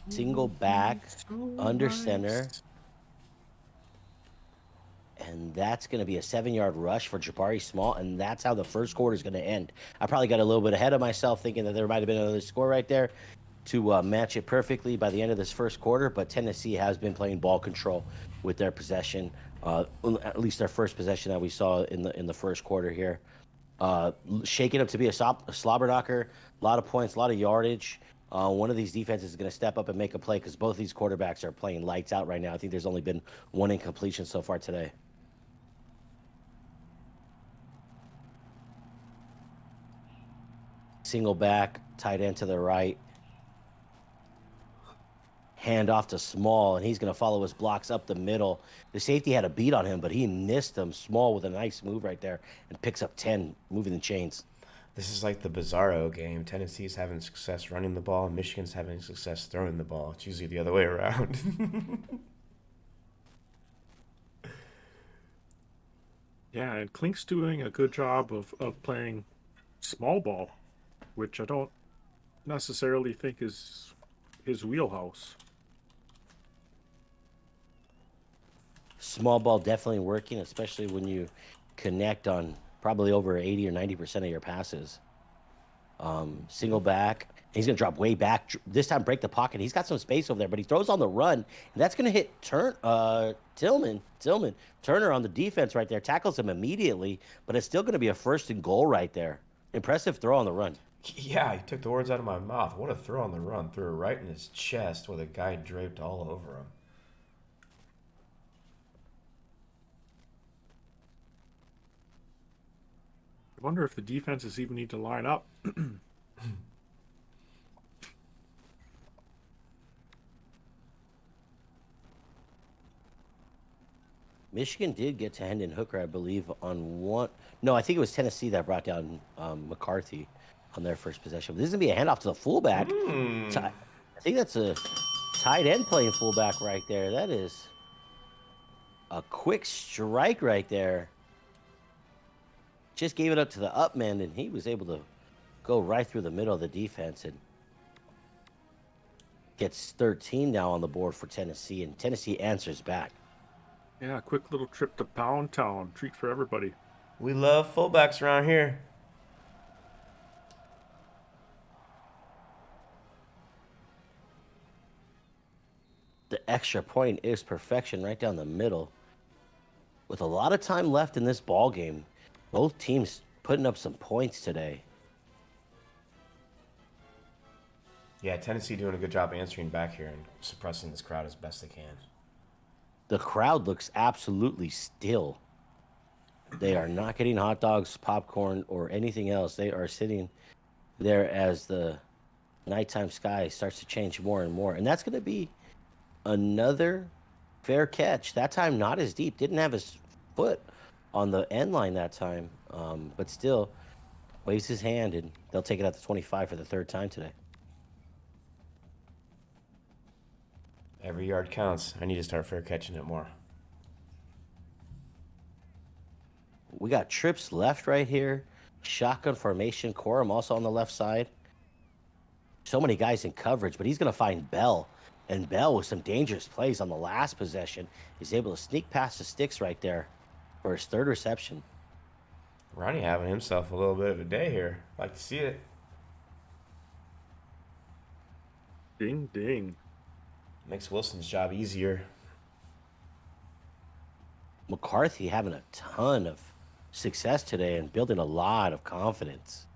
Single back,
So
under
nice.
center. And that's going to be a 7-yard rush for Jabari Small, and that's how the first quarter is going to end. I probably got a little bit ahead of myself thinking that there might have been another score right there to match it perfectly by the end of this first quarter, but Tennessee has been playing ball control with their possession, at least their first possession that we saw in the first quarter here. Shaking up to be a slobber knocker, a lot of points, a lot of yardage. One of these defenses is going to step up and make a play because both these quarterbacks are playing lights out right now. I think there's only been 1 incompletion so far today. Single back, tight end to the right. Hand off to Small, and he's going to follow his blocks up the middle. The safety had a beat on him, but he missed him. Small with a nice move right there and picks up 10, moving the chains.
This is like the Bizarro game. Tennessee's having success running the ball. Michigan's having success throwing the ball. It's usually the other way around.
Yeah, and Klink's doing a good job of playing small ball, which I don't necessarily think is his wheelhouse.
Small ball definitely working, especially when you connect on probably over 80 or 90% of your passes. Single back. He's going to drop way back. This time break the pocket. He's got some space over there, but he throws on the run. And that's going to hit Tillman. Turner on the defense right there. Tackles him immediately, but it's still going to be a 1st and goal right there. Impressive throw on the run.
Yeah, he took the words out of my mouth. What a throw on the run. Threw it right in his chest with a guy draped all over him.
I wonder if the defenses even need to line up.
Michigan did get to Hendon Hooker, I believe, on one. No, I think it was Tennessee that brought down McCarthy on their first possession. This is going to be a handoff to the fullback. I think that's a tight end playing fullback right there. That is a quick strike right there. Just gave it up to the up man, and he was able to go right through the middle of the defense and gets 13 now on the board for Tennessee, and Tennessee answers back.
Yeah, quick little trip to Pound Town. Treat for everybody.
We love fullbacks around here.
The extra point is perfection right down the middle. With a lot of time left in this ball game, both teams putting up some points today.
Yeah, Tennessee doing a good job answering back here and suppressing this crowd as best they can.
The crowd looks absolutely still. They are not getting hot dogs, popcorn, or anything else. They are sitting there as the nighttime sky starts to change more and more. And that's going to be another fair catch. That time, not as deep. Didn't have his foot on the end line that time, but still waves his hand, and they'll take it out to 25 for the third time today.
Every yard counts. I need to start fair catching it more.
We got trips left right here. Shotgun formation. Corum also on the left side. So many guys in coverage, but he's going to find Bell. And Bell, with some dangerous plays on the last possession, is able to sneak past the sticks right there for his third reception.
Ronnie having himself a little bit of a day here. Like to see it.
Ding, ding.
Makes Wilson's job easier.
McCarthy having a ton of success today and building a lot of confidence.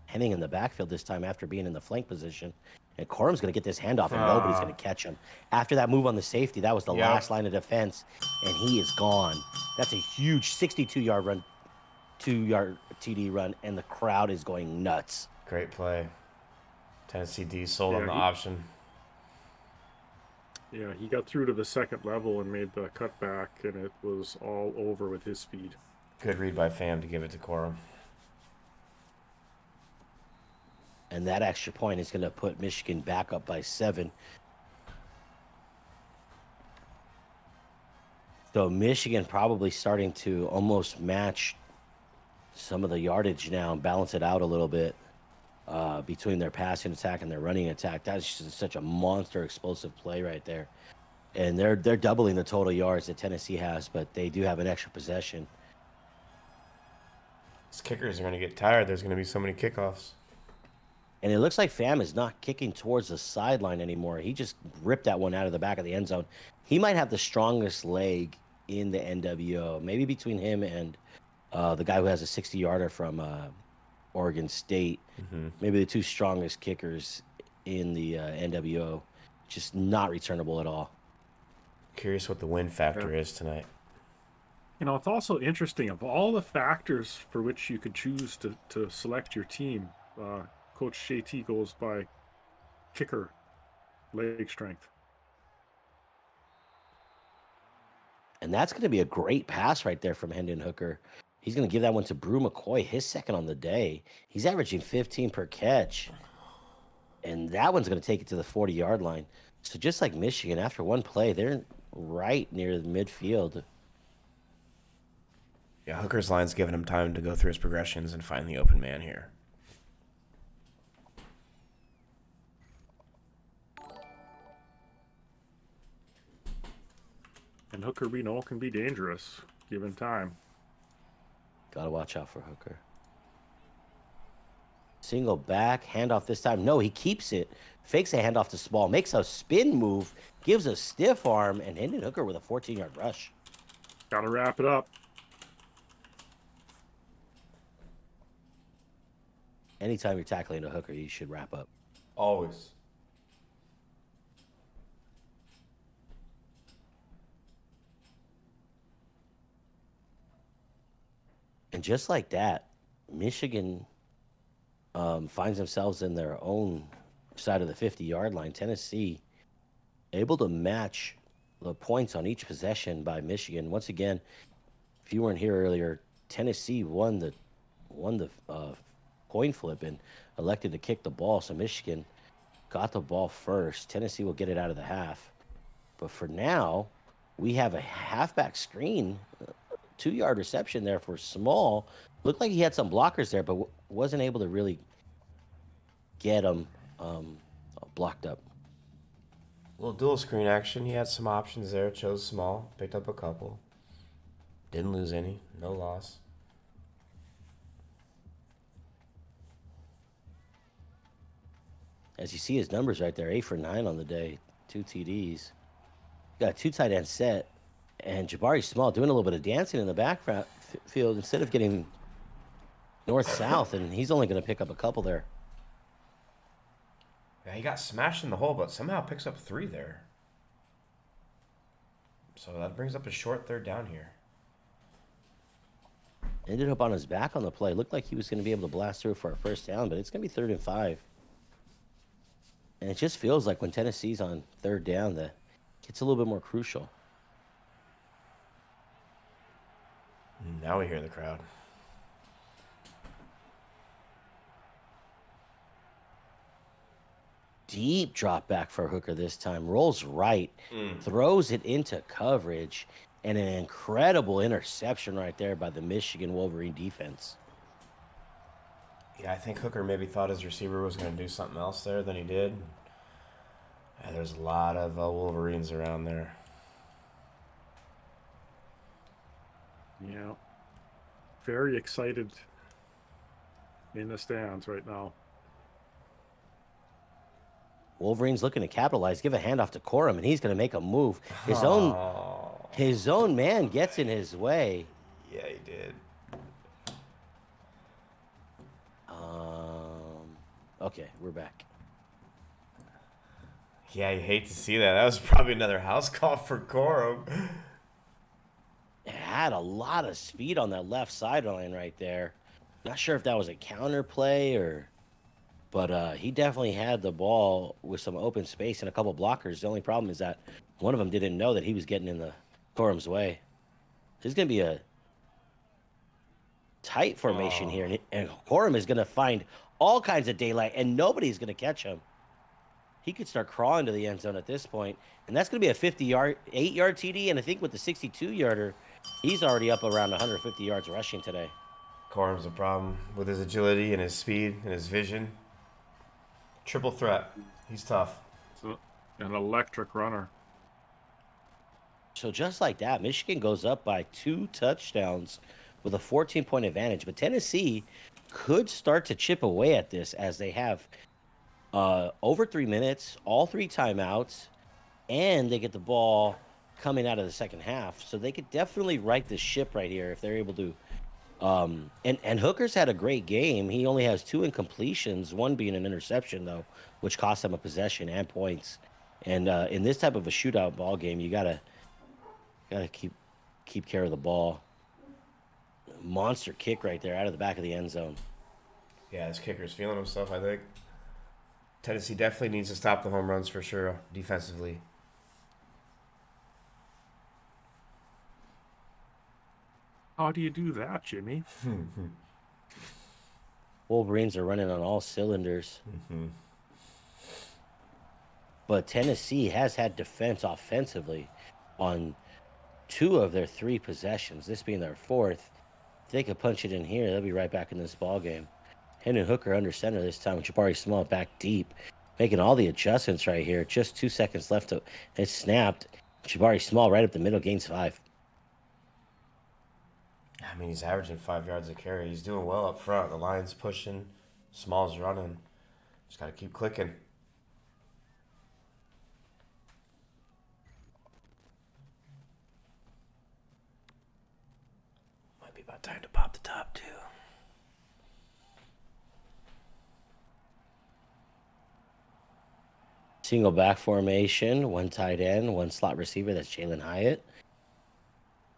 Heading in the backfield this time after being in the flank position. And Corum's going to get this handoff, and nobody's going to catch him. After that move on the safety, that was the last line of defense, and he is gone. That's a huge 62-yard run, 2-yard TD run, and the crowd is going nuts.
Great play. Tennessee D sold
Yeah,
on the
he-
option.
Yeah, he got through to the second level and made the cutback, and it was all over with his speed.
Good read by Fam to give it to Corum.
And that extra point is going to put Michigan back up by 7. So Michigan probably starting to almost match some of the yardage now and balance it out a little bit between their passing attack and their running attack. That's just such a monster explosive play right there. And they're doubling the total yards that Tennessee has, but they do have an extra possession.
These kickers are going to get tired. There's going to be so many kickoffs.
And it looks like Fam is not kicking towards the sideline anymore. He just ripped that one out of the back of the end zone. He might have the strongest leg in the NWO, maybe between him and the guy who has a 60-yarder from Oregon State. Maybe the two strongest kickers in the NWO. Just not returnable at all.
Curious what the win factor is tonight.
You know, it's also interesting, of all the factors for which you could choose to select your team, Coach JT goes by kicker leg strength.
And that's going to be a great pass right there from Hendon Hooker. He's going to give that one to Brew McCoy, his second on the day. He's averaging 15 per catch. And that one's going to take it to the 40-yard line. So just like Michigan, after one play, they're right near the midfield.
Yeah, Hooker's line's giving him time to go through his progressions and find the open man here.
And Hooker, we know, can be dangerous given time.
Got to watch out for Hooker. Single back, handoff this time. No, he keeps it. Fakes a handoff to Small, makes a spin move, gives a stiff arm, and Hendon Hooker with a 14-yard rush.
Got to wrap it up.
Anytime you're tackling a hooker, you should wrap up.
Always.
And just like that, Michigan finds themselves in their own side of the 50-yard line. Tennessee able to match the points on each possession by Michigan. Once again, if you weren't here earlier, Tennessee won the coin flip and elected to kick the ball. So Michigan got the ball first. Tennessee will get it out of the half. But for now, we have a halfback screen, 2-yard reception there for Small. Looked like he had some blockers there, but wasn't able to really get him blocked up.
Little dual screen action. He had some options there. Chose Small. Picked up a couple. Didn't lose any. No loss.
As you see his numbers right there, 8 for 9 on the day, 2 TDs. Got a 2 tight end set, and Jabari Small doing a little bit of dancing in the backfield instead of getting north-south, and he's only going to pick up a couple there.
Yeah, he got smashed in the hole, but somehow picks up 3 there. So that brings up a short third down here.
Ended up on his back on the play. Looked like he was going to be able to blast through for a first down, but it's going to be 3rd and 5. And it just feels like when Tennessee's on 3rd down, that gets a little bit more crucial.
Now we hear the crowd.
Deep drop back for Hooker this time. Rolls right, throws it into coverage, and an incredible interception right there by the Michigan Wolverine defense.
Yeah, I think Hooker maybe thought his receiver was going to do something else there than he did. Yeah, there's a lot of Wolverines around there.
Yeah. Very excited in the stands right now.
Wolverines looking to capitalize, give a handoff to Corum, and he's going to make a move. His own man gets in his way.
Yeah, he did.
Okay, we're back.
Yeah, you hate to see that. That was probably another house call for Corum.
It had a lot of speed on that left sideline right there. Not sure if that was a counter play but he definitely had the ball with some open space and a couple blockers. The only problem is that one of them didn't know that he was getting in the Corum's way. This is going to be a tight formation here, and Corum is going to find all kinds of daylight, and nobody's going to catch him. He could start crawling to the end zone at this point, and that's going to be a 8-yard TD, and I think with the 62-yarder, he's already up around 150 yards rushing today.
Corum's a problem with his agility and his speed and his vision. Triple threat. He's tough.
So, an electric runner.
So just like that, Michigan goes up by 2 touchdowns with a 14-point advantage. But Tennessee could start to chip away at this as they have over 3 minutes, all 3 timeouts, and they get the ball coming out of the second half. So they could definitely right the ship right here if they're able to. And Hooker's had a great game. He only has 2 incompletions, 1 being an interception, though, which cost him a possession and points. And in this type of a shootout ball game, you gotta keep care of the ball. Monster kick right there out of the back of the end zone.
Yeah, this kicker's feeling himself, I think. Tennessee definitely needs to stop the home runs for sure defensively.
How do you do that, Jimmy?
Wolverines are running on all cylinders. But Tennessee has had defense offensively on 2 of their 3 possessions, this being their 4th. If they could punch it in here, they'll be right back in this ball game. Hendon Hooker under center this time. Jabari Small back deep, making all the adjustments right here. Just 2 seconds left. It snapped. Jabari Small right up the middle, gains 5.
I mean, he's averaging 5 yards a carry. He's doing well up front. The line's pushing. Small's running. Just got to keep clicking. Might be about time to pop the top, too.
Single back formation, 1 tight end, 1 slot receiver. That's Jalen Hyatt.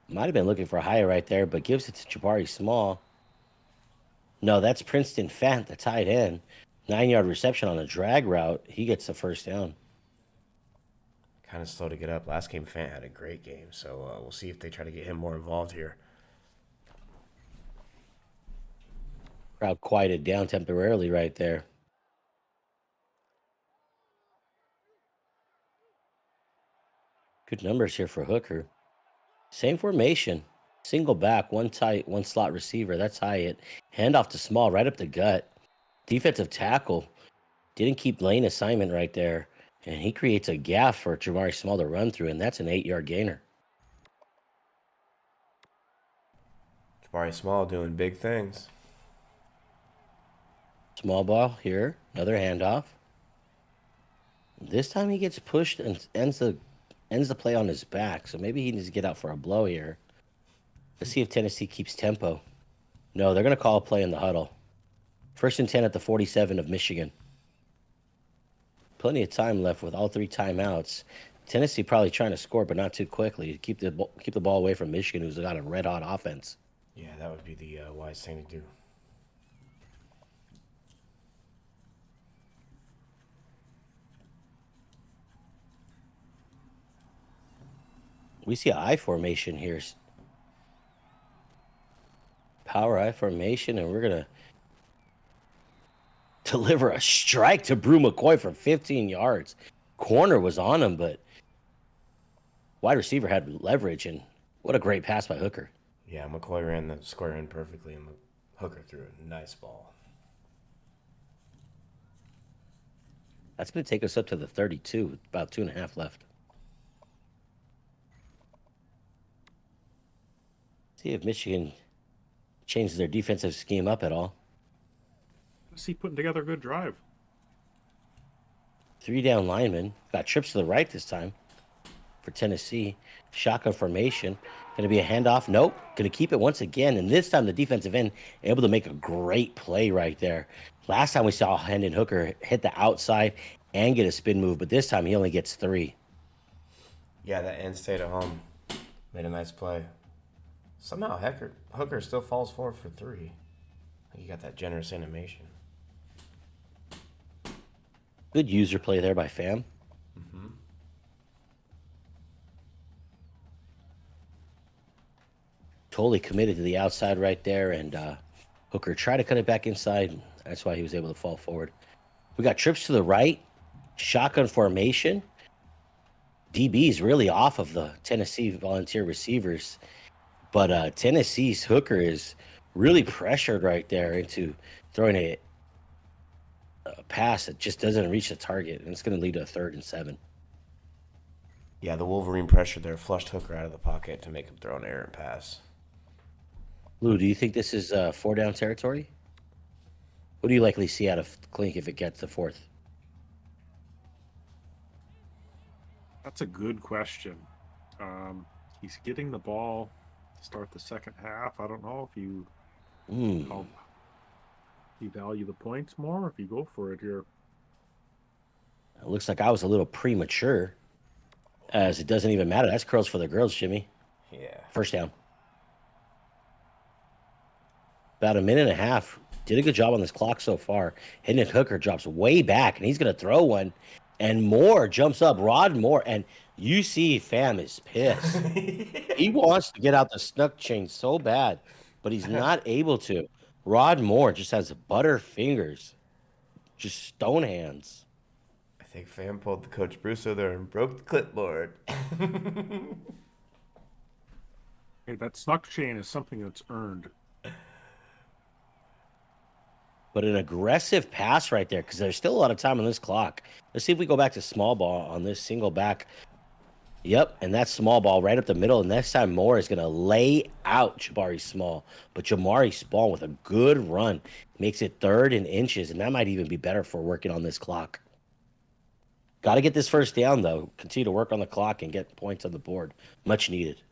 Might have been looking for Hyatt right there, but gives it to Jabari Small. No, that's Princeton Fant, the tight end. 9-yard reception on a drag route. He gets the first down.
Kind of slow to get up. Last game, Fant had a great game, so we'll see if they try to get him more involved here.
Crowd quieted down temporarily right there. Good numbers here for Hooker. Same formation. Single back, 1 tight, 1 slot receiver. That's Hyatt. Handoff to Small, right up the gut. Defensive tackle. Didn't keep lane assignment right there. And he creates a gap for Jabari Small to run through, and that's an 8-yard gainer.
Jabari Small doing big things.
Small ball here. Another handoff. This time he gets pushed and ends the play on his back. So maybe he needs to get out for a blow here. Let's see if Tennessee keeps tempo. No, they're going to call a play in the huddle. 1st and 10 at the 47 of Michigan. plenty of time left with all 3 timeouts. Tennessee probably trying to score, but not too quickly. Keep the ball away from Michigan, who's got a red hot offense.
Yeah, that would be the wise thing to do.
We see an I formation here. Power I formation, and we're gonna deliver a strike to Brew McCoy for 15 yards. Corner was on him, but wide receiver had leverage, and what a great pass by Hooker.
Yeah, McCoy ran the square in perfectly, and Hooker threw a nice ball.
That's going to take us up to the 32, with about 2.5 left. See if Michigan changes their defensive scheme up at all.
Tennessee putting together a good drive.
3 down linemen. Got trips to the right this time for Tennessee. Shotgun formation. Going to be a handoff. Nope. Going to keep it once again. And this time the defensive end able to make a great play right there. Last time we saw Hendon Hooker hit the outside and get a spin move, but this time he only gets 3.
Yeah, that end stayed at home. Made a nice play. Somehow Hooker still falls forward for 3. I think he got that generous animation.
Good user play there by Fam.
Mm-hmm.
Totally committed to the outside right there, and Hooker tried to cut it back inside. That's why he was able to fall forward. We got trips to the right, shotgun formation. DB's really off of the Tennessee Volunteer receivers, but Tennessee's Hooker is really pressured right there into throwing a pass that just doesn't reach the target, and it's going to lead to a 3rd and 7.
Yeah, the Wolverine pressure there flushed Hooker out of the pocket to make him throw an errant pass.
Lou, do you think this is 4 down territory? What do you likely see out of Clink if it gets to 4th?
That's a good question. He's getting the ball to start the second half. I don't know if you you value the points more, if you go for it here.
It looks like I was a little premature, as it doesn't even matter. That's curls for the girls, Jimmy.
Yeah.
1st down. About a minute and a half. Did a good job on this clock so far. Hendon Hooker drops way back, and he's going to throw one. And Moore jumps up. Rod Moore. And you see Fam is pissed. He wants to get out the snuck chain so bad, but he's not able to. Rod Moore just has butter fingers. Just stone hands.
I think Fam pulled the Coach Brusso there and broke the clipboard.
Hey, that snuck chain is something that's earned.
But an aggressive pass right there, because there's still a lot of time on this clock. Let's see if we go back to small ball on this single back. Yep, and that's small ball right up the middle. And next time Moore is going to lay out Jabari Small. But Jamari Small with a good run makes it 3rd and inches, and that might even be better for working on this clock. Got to get this 1st down, though. Continue to work on the clock and get points on the board. Much needed.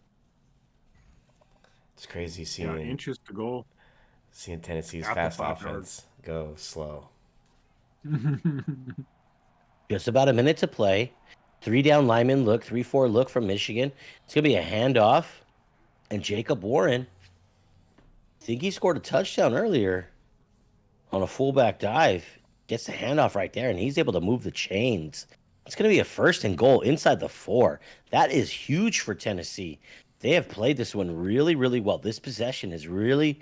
It's crazy
Yeah, inches to go.
seeing Tennessee's
At the
fast
5
offense go slow.
Just about a minute to play. 3 down lineman look, 3-4 look from Michigan. It's going to be a handoff. And Jacob Warren, I think he scored a touchdown earlier on a fullback dive. Gets the handoff right there, and he's able to move the chains. It's going to be a 1st and goal inside the 4. That is huge for Tennessee. They have played this one really, really well. This possession has really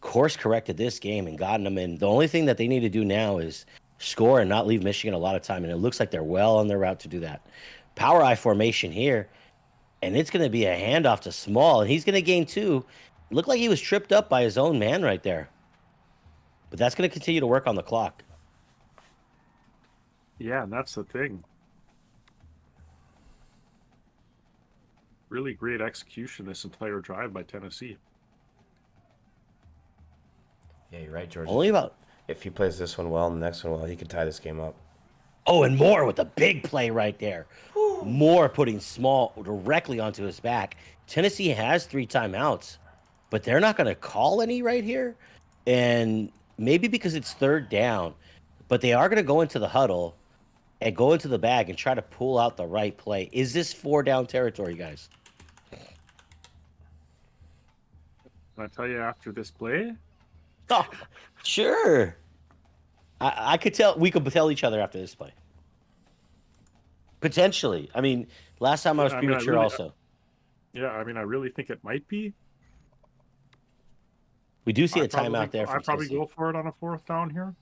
course-corrected this game and gotten them in. The only thing that they need to do now is score and not leave Michigan a lot of time, and it looks like they're well on their route to do that. Power I formation here, and it's going to be a handoff to Small, and he's going to gain 2. Looked like he was tripped up by his own man right there. But that's going to continue to work on the clock.
Yeah, and that's the thing. Really great execution this entire drive by Tennessee.
Yeah, you're right, George.
Only about...
If he plays this one well and the next one well, he could tie this game up.
Oh, and Moore with a big play right there. Moore putting Small directly onto his back. Tennessee has 3 timeouts, but they're not going to call any right here. And maybe because it's 3rd down, but they are going to go into the huddle. and go into the bag and try to pull out the right play. Is this 4-down territory, guys?
Can I tell you after this play?
Oh, sure. I could tell. We could tell each other after this play. Potentially. I mean, last time I was
Yeah, I mean, I
premature
really-
also.
Yeah, I mean, I really think it might be.
We do see a
I'd probably-
timeout there
I'd
from
probably
Tennessee.
go for it on a 4th down here.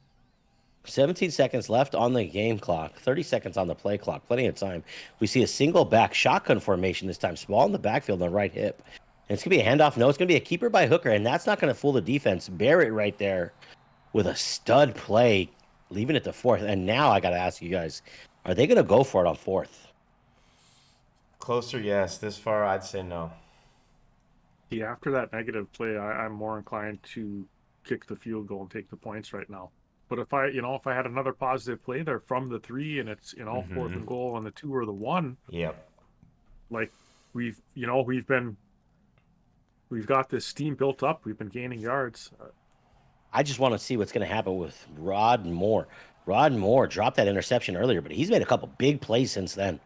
17 seconds left on the game clock, 30 seconds on the play clock, plenty of time. We see a single back shotgun formation this time, small in the backfield on the right hip. And it's going to be a handoff. No, it's going to be a keeper by Hooker, and that's not going to fool the defense. Barrett right there with a stud play, leaving it to 4th. And now I got to ask you guys, are they going to go for it on 4th?
Closer, yes. This far, I'd say no.
Yeah, after that negative play, I'm more inclined to kick the field goal and take the points right now. But if I had another positive play there from the 3 and it's, 4th and goal on the 2 or the 1,
Yep.
like we've got this steam built up. We've been gaining yards.
I just want to see what's going to happen with Rod Moore. Rod Moore dropped that interception earlier, but he's made a couple big plays since then.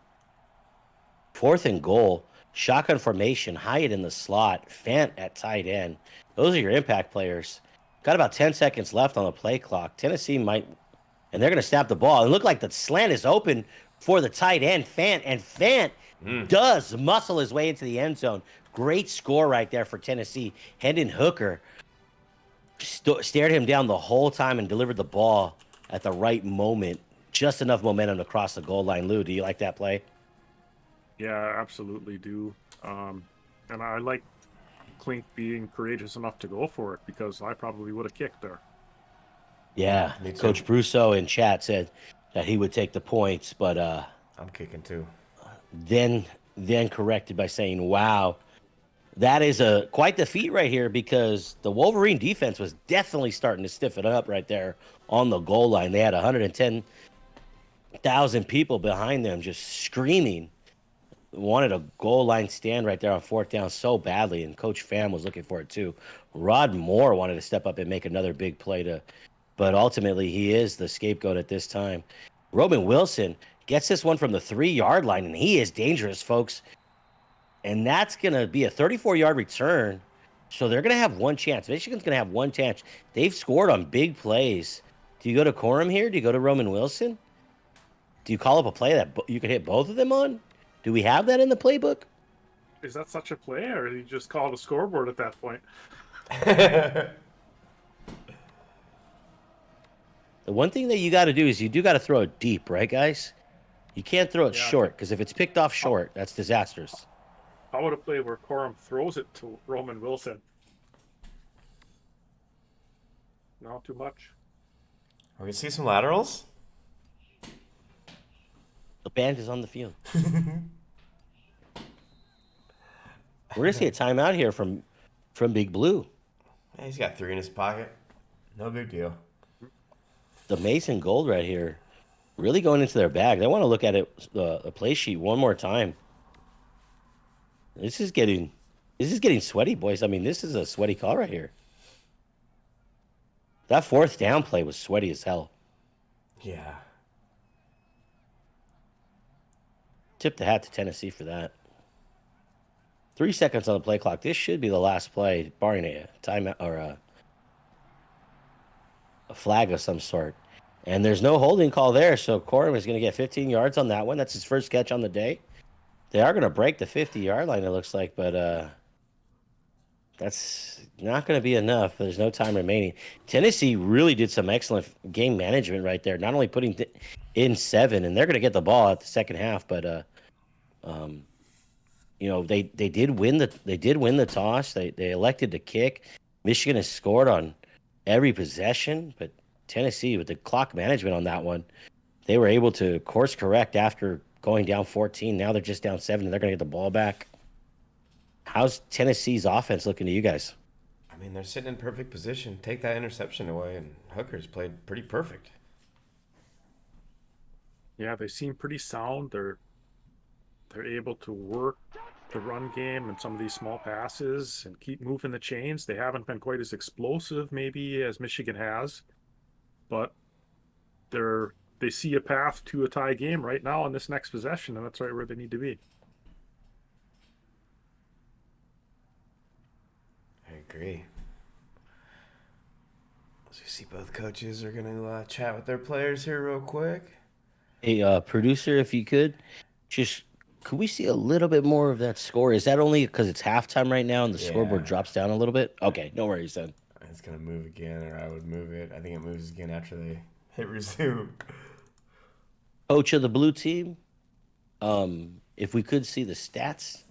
4th and goal, shotgun formation, Hyatt in the slot, Fant at tight end. Those are your impact players. Got about 10 seconds left on the play clock. Tennessee might, and they're going to snap the ball. It looked like the slant is open for the tight end, Fant, and Fant does muscle his way into the end zone. Great score right there for Tennessee. Hendon Hooker stared him down the whole time and delivered the ball at the right moment. Just enough momentum to cross the goal line. Lou, do you like that play?
Yeah, I absolutely do. And I like Klink being courageous enough to go for it because I probably would have kicked there.
Yeah,
Me too.
Coach Brusso in chat said that he would take the points, but
I'm kicking too.
then corrected by saying, "Wow, that is quite the feat right here," because the Wolverine defense was definitely starting to stiffen up right there on the goal line. They had 110,000 people behind them just screaming. Wanted a goal line stand right there on 4th down so badly, and Coach Pham was looking for it too. Rod Moore wanted to step up and make another big play but ultimately he is the scapegoat at this time. Roman Wilson gets this one from the 3-yard line, and he is dangerous, folks. And that's going to be a 34-yard return. So they're going to have one chance. Michigan's going to have one chance. They've scored on big plays. Do you go to Corum here? Do you go to Roman Wilson? Do you call up a play that you could hit both of them on? Do we have that in the playbook?
Is that such a play, or did you just call it a scoreboard at that point?
The one thing that you got to do is you do got to throw it deep, right, guys? You can't throw it
Yeah.
short, because if it's picked off short, that's disastrous.
How about a play where Corum throws it to Roman Wilson? No, too much.
We can see some laterals.
The band is on the field. We're gonna see a timeout here from Big Blue.
Yeah, he's got 3 in his pocket. No big deal.
The Mason Gold right here, really going into their bag. They want to look at it, the play sheet one more time. This is getting sweaty, boys. I mean, this is a sweaty call right here. That 4th down play was sweaty as hell.
Yeah.
Tip the hat to Tennessee for that. 3 seconds on the play clock. This should be the last play, barring a timeout or a flag of some sort. And there's no holding call there, so Corum is going to get 15 yards on that one. That's his first catch on the day. They are going to break the 50-yard line, it looks like, but that's not going to be enough. There's no time remaining. Tennessee really did some excellent game management right there, not only putting in 7, and they're going to get the ball at the second half, but they did win the toss. They elected to kick. Michigan has scored on every possession, but Tennessee, with the clock management on that one, they were able to course correct after going down 14. Now they're just down 7, and they're going to get the ball back. How's Tennessee's offense looking to you guys?
I mean, they're sitting in perfect position. Take that interception away, and Hooker's played pretty perfect.
Yeah, they seem pretty sound. They're able to work the run game and some of these small passes and keep moving the chains. They haven't been quite as explosive maybe as Michigan has, but they they see a path to a tie game right now on this next possession, and that's right where they need to be.
I agree. As we see, both coaches are going to chat with their players here real quick.
Hey, producer, if you could we see a little bit more of that score? Is that only because it's halftime right now and the scoreboard
Yeah.
drops down a little bit? Okay, no worries then.
It's going to move again, or I would move it. I think it moves again after they hit resume.
Coach of the blue team, if we could see the stats.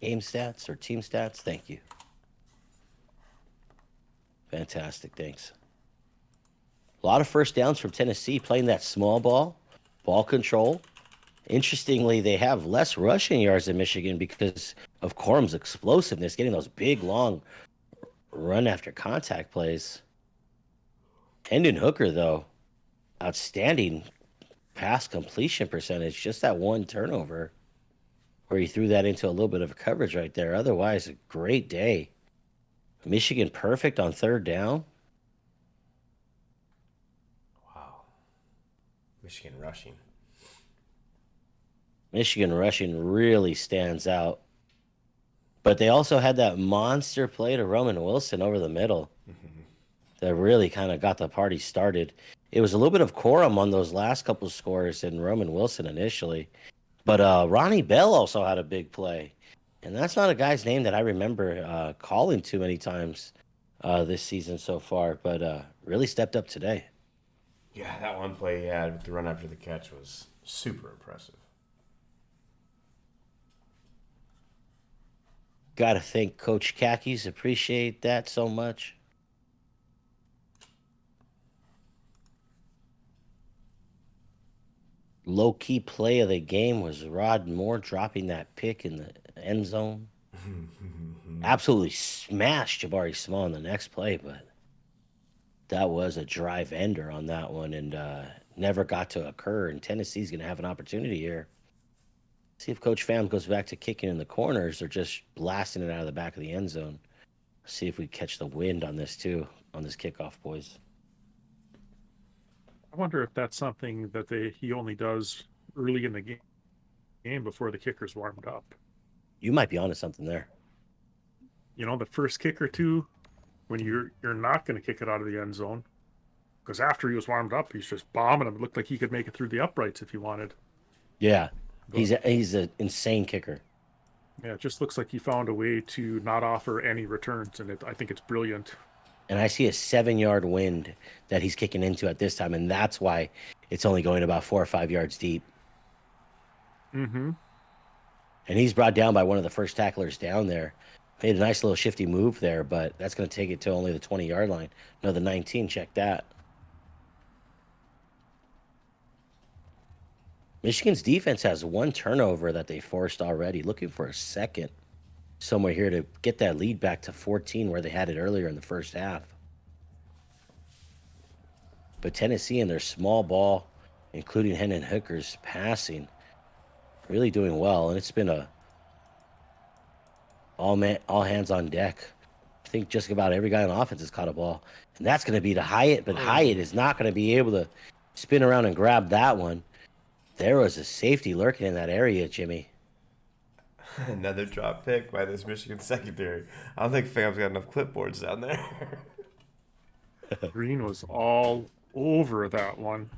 Game stats or team stats? Thank you. Fantastic, thanks. A lot of first downs from Tennessee playing that small ball control. Interestingly, they have less rushing yards than Michigan because of Corum's explosiveness, getting those big, long run after contact plays. Hendon Hooker, though, outstanding pass completion percentage. Just that one turnover where he threw that into a little bit of coverage right there. Otherwise, a great day. Michigan perfect on third down.
Wow. Michigan rushing.
Michigan rushing really stands out. But they also had that monster play to Roman Wilson over the middle that really kind of got the party started. It was a little bit of Corum on those last couple scores and Roman Wilson initially. But Ronnie Bell also had a big play. And that's not a guy's name that I remember calling too many times this season so far, but really stepped up today.
Yeah, that one play he had with the run after the catch was super impressive.
Got to thank Coach Khakis. Appreciate that so much. Low-key play of the game was Rod Moore dropping that pick in the end zone. Absolutely smashed Jabari Small in the next play, but that was a drive ender on that one and never got to occur. And Tennessee's going to have an opportunity here. See if Coach Pham goes back to kicking in the corners or just blasting it out of the back of the end zone. See if we catch the wind on this too, on this kickoff, boys.
I wonder if that's something that he only does early in the game before the kicker's warmed up.
You might be onto something there.
You know, the first kick or two, when you're not going to kick it out of the end zone, because after he was warmed up, he's just bombing him. It looked like he could make it through the uprights if he wanted.
Yeah, he's an insane kicker.
Yeah, it just looks like he found a way to not offer any returns, and I think it's brilliant.
And I see a 7-yard wind that he's kicking into at this time, and that's why it's only going about 4 or 5 yards deep.
Mm-hmm.
And he's brought down by one of the first tacklers down there. Made a nice little shifty move there, but that's going to take it to only the 20-yard line. Another 19, check that. Michigan's defense has one turnover that they forced already, looking for a second somewhere here to get that lead back to 14 where they had it earlier in the first half. But Tennessee and their small ball, including Hendon Hooker's passing, really doing well. And it's been a all hands on deck. I think just about every guy on offense has caught a ball. And that's going to be to Hyatt, but Hyatt is not going to be able to spin around and grab that one. There was a safety lurking in that area, Jimmy.
Another drop pick by this Michigan secondary. I don't think Pham's got enough clipboards down there.
Green was all over that one.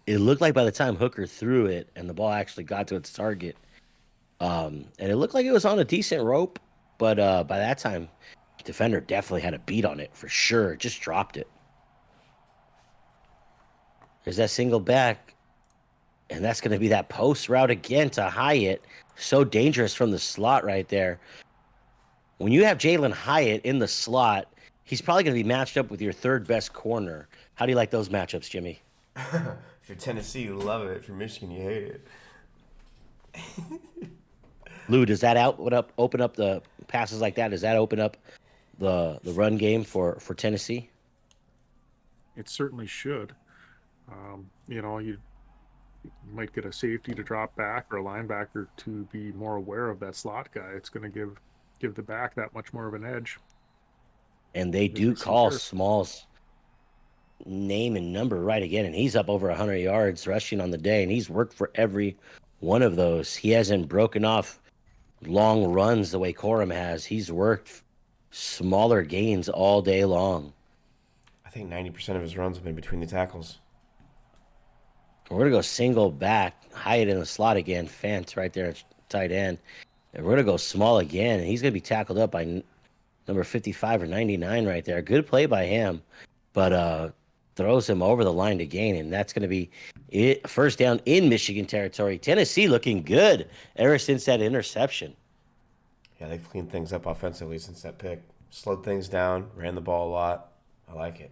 It looked like by the time Hooker threw it and the ball actually got to its target, and it looked like it was on a decent rope, but by that time, defender definitely had a beat on it for sure. Just dropped it. There's that single back, and that's going to be that post route again to Hyatt. So dangerous from the slot right there. When you have Jalen Hyatt in the slot, he's probably going to be matched up with your third best corner. How do you like those matchups, Jimmy?
If you're Tennessee, you love it. If you're Michigan, you hate it.
Lou, does that open up the passes like that? Does that open up the run game for Tennessee?
It certainly should. You know, you might get a safety to drop back or a linebacker to be more aware of that slot guy. It's going to give the back that much more of an edge.
and they
His
do call
receiver.
Small's name and number right again, and he's up over 100 yards rushing on the day, and he's worked for every one of those. He hasn't broken off long runs the way Corum has. He's worked smaller gains all day long.
I think 90% of his runs have been between the tackles.
We're going to go single back, Hyatt in the slot again, Fant right there at tight end. And we're going to go small again, and he's going to be tackled up by number 55 or 99 right there. Good play by him, but throws him over the line to gain, and that's going to be it. First down in Michigan territory. Tennessee looking good ever since that interception.
Yeah, they've cleaned things up offensively since that pick. Slowed things down, ran the ball a lot. I like it.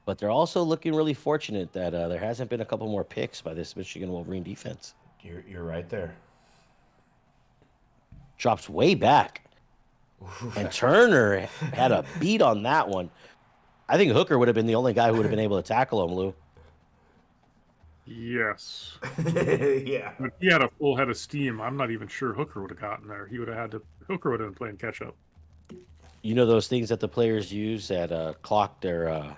But they're also looking really fortunate that there hasn't been a couple more picks by this Michigan Wolverine defense.
You're right there.
Drops way back. And Turner had a beat on that one. I think Hooker would have been the only guy who would have been able to tackle him, Lou.
Yes.
Yeah.
If he had a full head of steam, I'm not even sure Hooker would have gotten there. Hooker would have been playing catch up.
You know those things that the players use that clock their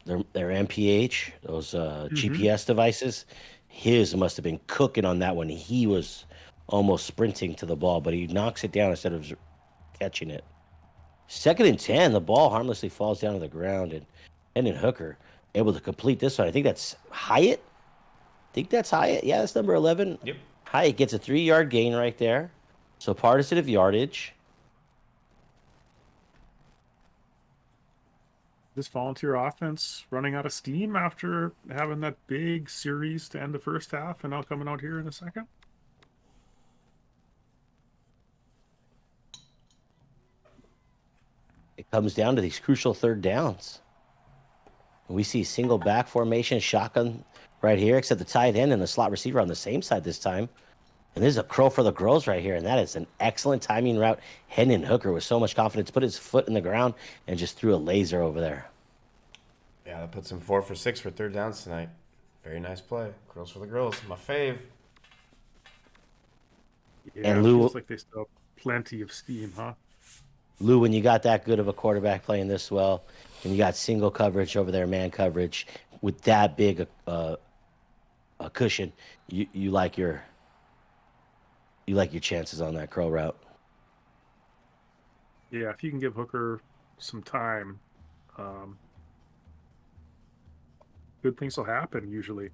MPH, those GPS devices? His must have been cooking on that one. He was almost sprinting to the ball, but he knocks it down instead of catching it. 2nd and 10, the ball harmlessly falls down to the ground, and Hendon Hooker able to complete this one. I think that's Hyatt. Yeah, that's number 11.
Yep.
Hyatt gets a 3-yard gain right there. So partisan of yardage.
This Volunteer offense running out of steam after having that big series to end the first half and now coming out here in the second.
It comes down to these crucial 3rd downs. We see single back formation, shotgun right here, except the tight end and the slot receiver on the same side this time. And this is a crow for the girls right here, and that is an excellent timing route. Hendon Hooker with so much confidence put his foot in the ground and just threw a laser over there.
Yeah, that puts him 4 for 6 for 3rd downs tonight. Very nice play. Girls for the girls. My fave.
Yeah,
And
it
Lou-
feels like they still have plenty of steam, huh?
Lou, when you got that good of a quarterback playing this well, and you got single coverage over there, man coverage, with that big a cushion, you like your chances on that curl route.
Yeah, if you can give Hooker some time, good things will happen usually.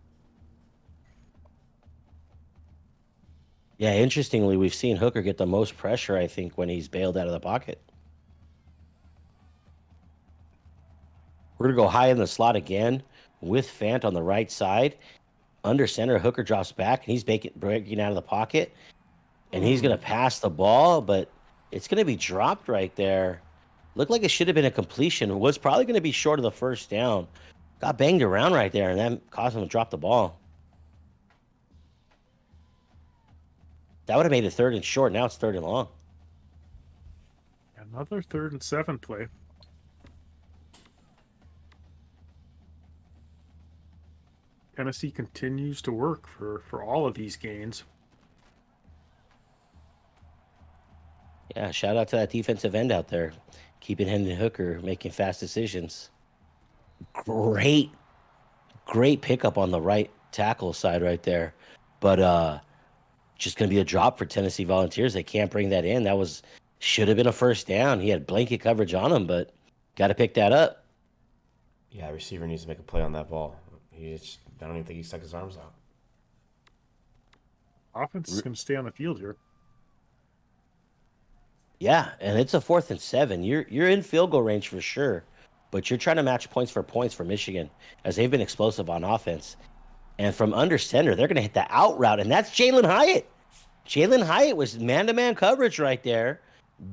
Yeah, interestingly, we've seen Hooker get the most pressure, I think, when he's bailed out of the pocket. We're going to go high in the slot again with Fant on the right side. Under center, Hooker drops back, and he's breaking out of the pocket. And he's going to pass the ball, but it's going to be dropped right there. Looked like it should have been a completion. It was probably going to be short of the first down. Got banged around right there, and that caused him to drop the ball. That would have made it 3rd and short. Now it's 3rd and long.
Another 3rd and 7 play. Tennessee continues to work for all of these gains.
Yeah, shout out to that defensive end out there, keeping Hendon Hooker making fast decisions. Great pickup on the right tackle side right there, but just going to be a drop for Tennessee Volunteers. They can't bring that in. That should have been a first down. He had blanket coverage on him, but got to pick that up.
Yeah, receiver needs to make a play on that ball. I don't even think he stuck his arms out.
Offense is going to stay on the field here.
Yeah, and it's a 4th and 7. You're in field goal range for sure, but you're trying to match points for Michigan as they've been explosive on offense. And from under center, they're going to hit the out route, and that's Jalen Hyatt. Jalen Hyatt was man-to-man coverage right there,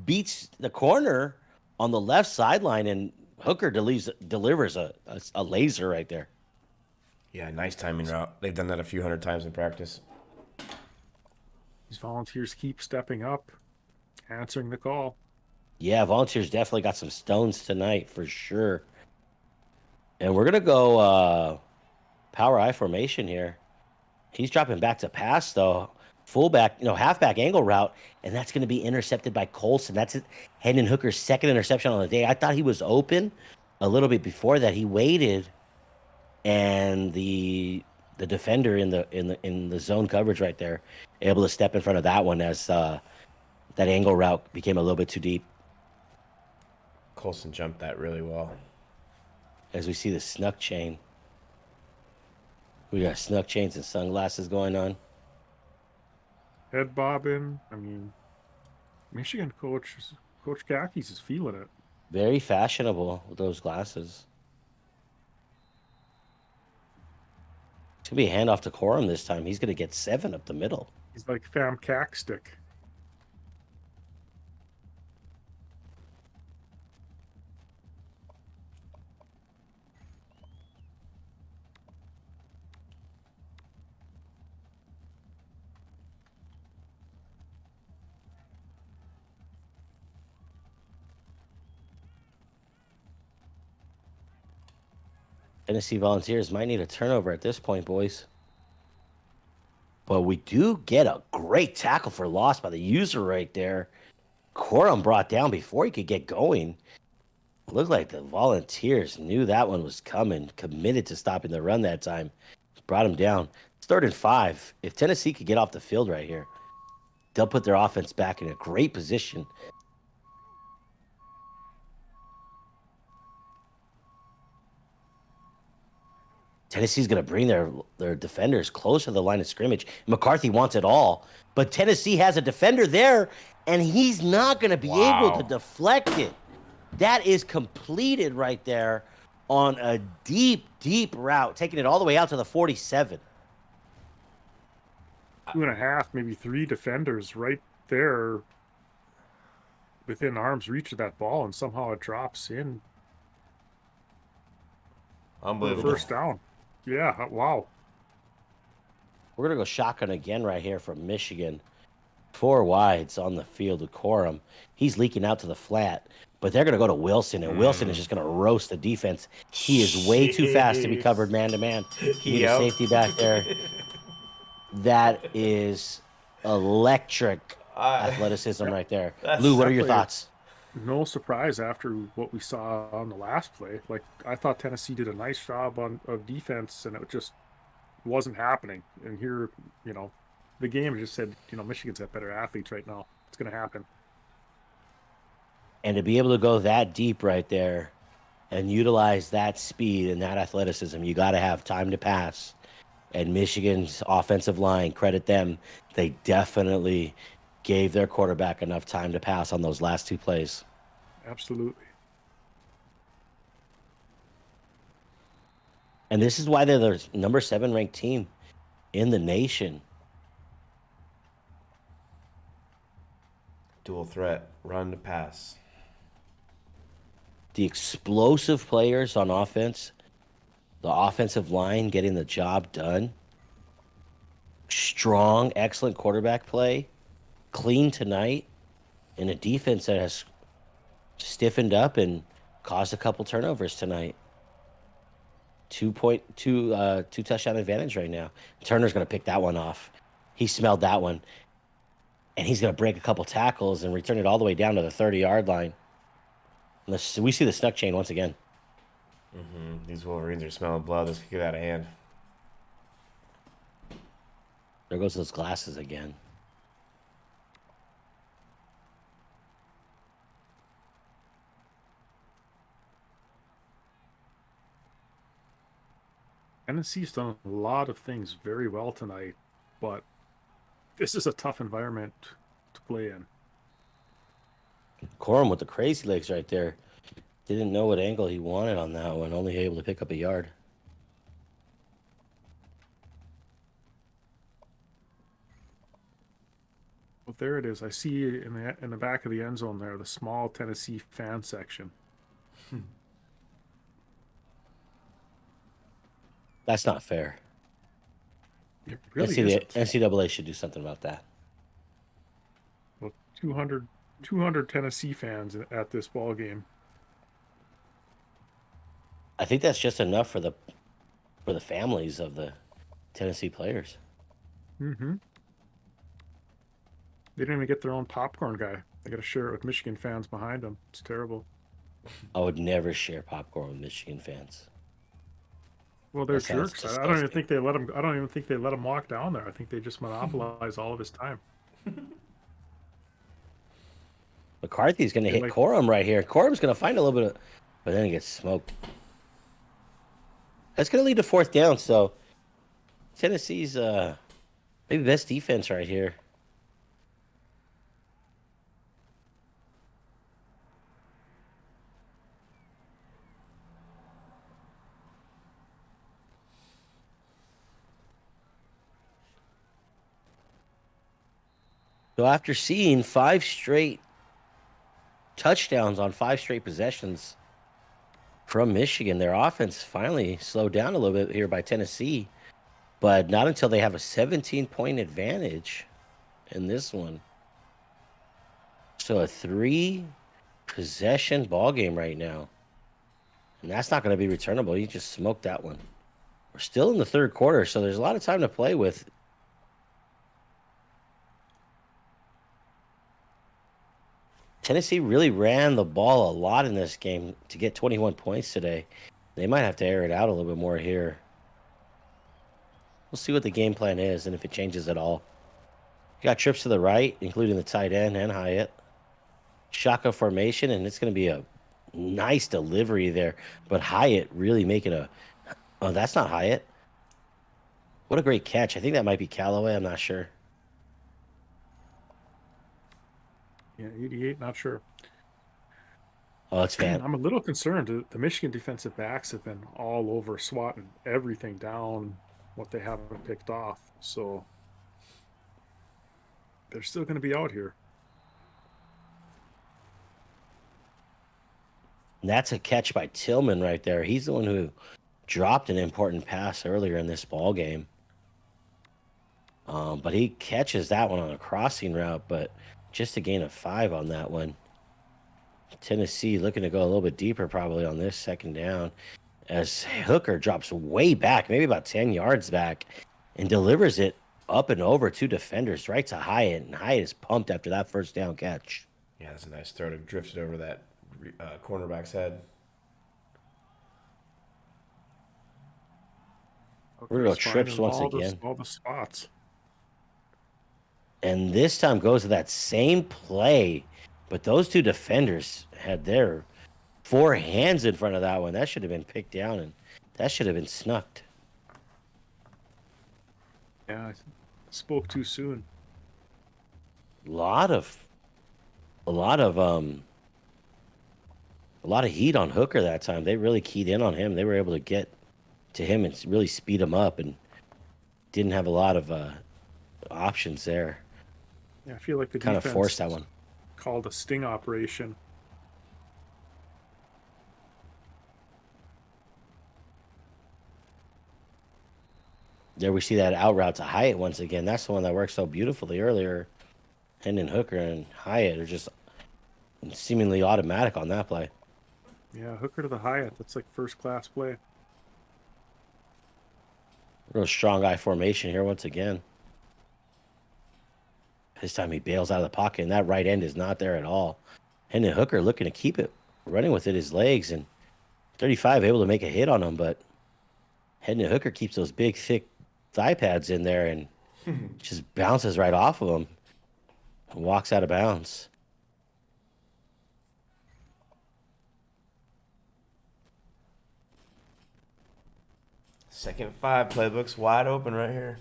beats the corner on the left sideline, and Hooker delivers a laser right there.
Yeah, nice timing route. They've done that a few hundred times in practice.
These Volunteers keep stepping up, answering the call.
Yeah, Volunteers definitely got some stones tonight for sure. And we're going to go power I formation here. He's dropping back to pass, though. Fullback, halfback angle route, and that's going to be intercepted by Colson. Hendon Hooker's second interception on the day. I thought he was open a little bit before that. He waited, and the defender in the zone coverage right there, able to step in front of that one as that angle route became a little bit too deep.
Colson jumped that really well.
As we see the snuck chain. We got snuck chains and sunglasses going on.
Head bobbing. I mean, Michigan Coach Kakis is feeling it.
Very fashionable with those glasses. It's going to be a handoff to Corum this time. He's going to get 7 up the middle.
He's like Fam Cackstick.
Tennessee Volunteers might need a turnover at this point, boys. But we do get a great tackle for loss by the user right there. Corum brought down before he could get going. Looked like the Volunteers knew that one was coming, committed to stopping the run that time. Brought him down. It's 3rd and 5. If Tennessee could get off the field right here, they'll put their offense back in a great position. Tennessee's going to bring their defenders closer to the line of scrimmage. McCarthy wants it all, but Tennessee has a defender there, and he's not going to be able to deflect it. That is completed right there on a deep, deep route, taking it all the way out to the 47.
2.5, maybe 3 defenders right there within arm's reach of that ball, and somehow it drops in for
Unbelievable.
first down. Yeah, wow.
We're going to go shotgun again right here from Michigan. 4 wides on the field with Corum. He's leaking out to the flat, but they're going to go to Wilson, and Wilson is just going to roast the defense. He is way too fast to be covered man-to-man. Need a safety back there. That is electric athleticism right there. Lou, what are your
definitely-
thoughts?
No surprise after what we saw on the last play. Like, I thought Tennessee did a nice job of defense, and it just wasn't happening. And here, the game just said, Michigan's got better athletes right now. It's going to happen.
And to be able to go that deep right there and utilize that speed and that athleticism, you got to have time to pass. And Michigan's offensive line, credit them, they definitely gave their quarterback enough time to pass on those last 2 plays.
Absolutely.
And this is why they're the number 7 ranked team in the nation.
Dual threat, run to pass.
The explosive players on offense, the offensive line getting the job done, strong, excellent quarterback play, clean tonight, and a defense that has stiffened up and caused a couple turnovers tonight. 2 touchdown advantage right now. Turner's going to pick that one off. He smelled that one, and he's going to break a couple tackles and return it all the way down to the 30-yard line. We see the snuck chain once again.
These Wolverines are smelling blood. This could get out of hand.
There goes those glasses again.
Tennessee's done a lot of things very well tonight, but this is a tough environment to play in.
Corum with the crazy legs right there. Didn't know what angle he wanted on that one. Only able to pick up a yard.
Well, there it is. I see in the back of the end zone there, the small Tennessee fan section.
That's not fair.
It really
NCAA,
isn't.
NCAA should do something about that.
Well, 200 Tennessee fans at this ball game.
I think that's just enough for the families of the Tennessee players.
Mm-hmm. They didn't even get their own popcorn guy. I got to share it with Michigan fans behind them. It's terrible.
I would never share popcorn with Michigan fans.
Well, they're
That sounds
jerks. I don't even
disgusting.
think they let him. I don't even think they let him walk down there. I think they just monopolize all of his time.
McCarthy's going to
They
hit
like-
Corum right here. Corum's going to find a little bit of, but then he gets smoked. That's going to lead to 4th down. So Tennessee's maybe best defense right here. So after seeing 5 straight touchdowns on 5 straight possessions from Michigan, their offense finally slowed down a little bit here by Tennessee, but not until they have a 17-point advantage in this one. So a 3-possession ball game right now. And that's not going to be returnable. You just smoked that one. We're still in the 3rd quarter, so there's a lot of time to play with. Tennessee really ran the ball a lot in this game to get 21 points today. They might have to air it out a little bit more here. We'll see what the game plan is and if it changes at all. You got trips to the right, including the tight end and Hyatt. Shotgun formation, and it's going to be a nice delivery there. But Hyatt really making a... Oh, that's not Hyatt. What a great catch. I think that might be Callaway. I'm not sure.
Yeah, 88. Not sure.
Oh, it's Van.
I'm a little concerned. The Michigan defensive backs have been all over, swatting everything down, what they haven't picked off. So they're still going to be out here.
And that's a catch by Tillman right there. He's the one who dropped an important pass earlier in this ball game. But he catches that one on a crossing route, but just a gain of 5 on that one. Tennessee looking to go a little bit deeper probably on this 2nd down as Hooker drops way back, maybe about 10 yards back, and delivers it up and over 2 defenders right to Hyatt. And Hyatt is pumped after that 1st down catch.
Yeah, that's a nice throw to drift it over that cornerback's head.
We're gonna go
Hooker's
trips
finding
once again.
all the spots.
And this time goes to that same play, but those 2 defenders had their 4 hands in front of that one. That should have been picked down, and that should have been snuffed.
Yeah, I spoke too soon.
A lot of heat on Hooker that time. They really keyed in on him. They were able to get to him and really speed him up, and didn't have a lot of options there.
Yeah, I feel like the
Kind of
defense
forced that one.
called a sting operation.
There we see that out route to Hyatt once again. That's the one that worked so beautifully earlier. Hendon Hooker and Hyatt are just seemingly automatic on that play.
Yeah, Hooker to the Hyatt. That's like 1st class play.
Real strong eye formation here once again. This time he bails out of the pocket, and that right end is not there at all. Hendon Hooker looking to keep it, running with it, his legs, and 35 able to make a hit on him, but Hendon Hooker keeps those big, thick thigh pads in there and just bounces right off of him and walks out of bounds.
Second 5 playbook's wide open right here.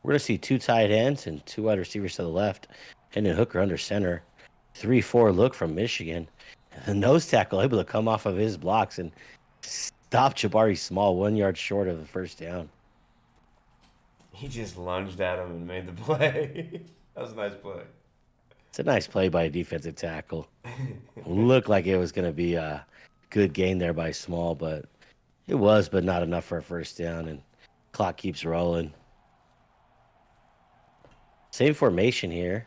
We're going to see 2 tight ends and 2 wide receivers to the left. Hendon Hooker under center. 3-4 look from Michigan. The nose tackle able to come off of his blocks and stop Jabari Small 1 yard short of the 1st down.
He just lunged at him and made the play. That was a nice play.
It's a nice play by a defensive tackle. Looked like it was going to be a good gain there by Small, but it was, but not enough for a 1st down, and clock keeps rolling. Same formation here.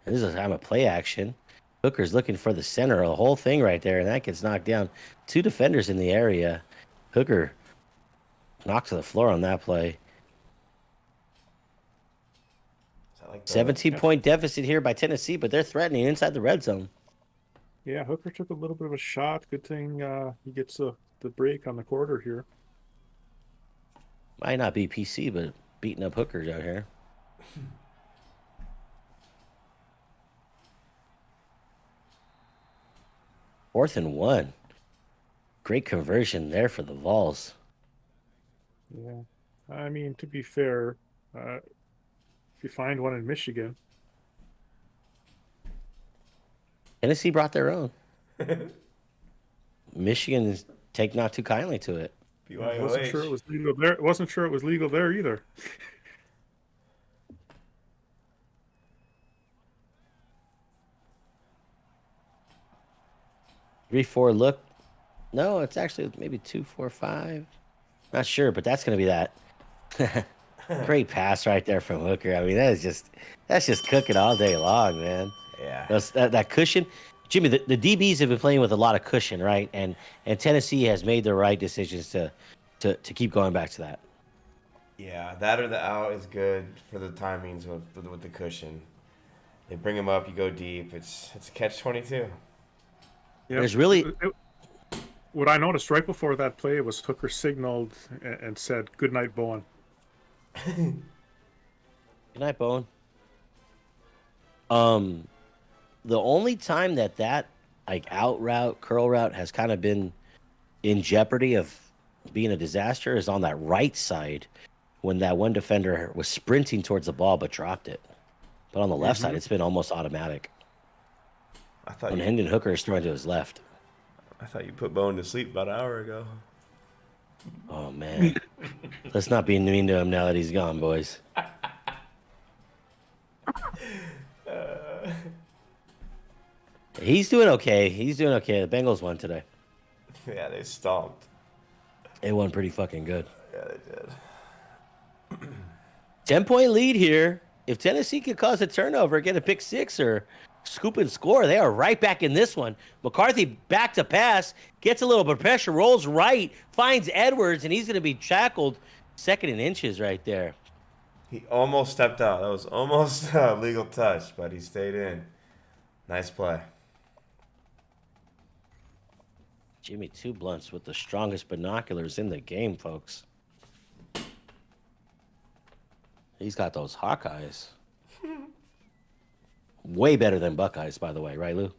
And this is a time of play action. Hooker's looking for the center of the whole thing right there, and that gets knocked down. 2 defenders in the area. Hooker knocked to the floor on that play.
I like the
17-point deficit here by Tennessee, but they're threatening inside the red zone.
Yeah, Hooker took a little bit of a shot. Good thing he gets the break on the quarter here.
Might not be PC, but beating up hookers out here. Fourth and 1. Great conversion there for the Vols.
Yeah, I mean, to be fair, if you find one in Michigan,
Tennessee brought their own. Michigan take not too kindly to it.
I wasn't sure it was legal there. Wasn't sure it was legal there either.
Three, four look. No, it's actually maybe 2, 4, 5. Not sure, but that's gonna be that. Great pass right there from Hooker. I mean, that's just cooking all day long, man.
Yeah.
That cushion, Jimmy. The DBs have been playing with a lot of cushion, right? And Tennessee has made the right decisions to keep going back to that.
Yeah, that or the out is good for the timings with the cushion. They bring him up, you go deep. It's a catch-22.
Yeah,
There's really
what I noticed right before that play was Hooker signaled and said, "Good night, Bowen."
Good night, Bowen. The only time that like out route, curl route has kind of been in jeopardy of being a disaster is on that right side when that one defender was sprinting towards the ball but dropped it. But on the left side, it's been almost automatic.
I thought
When
you,
Hendon Hooker is throwing to his left.
I thought you put Bowen to sleep about an hour ago.
Oh man, let's not be mean to him now that he's gone, boys. He's doing okay. He's doing okay. The Bengals won today.
Yeah, they stomped.
They won pretty fucking good.
Yeah, they did.
10-point lead here. If Tennessee could cause a turnover, get a pick six, or scoop and score, they are right back in this one. McCarthy back to pass, gets a little bit of pressure, rolls right, finds Edwards, and he's going to be shackled. 2nd and inches right there.
He almost stepped out. That was almost a legal touch, but he stayed in. Nice play.
Jimmy Two Blunts with the strongest binoculars in the game, folks. He's got those Hawkeyes. Way better than Buckeyes, by the way, right, Lou?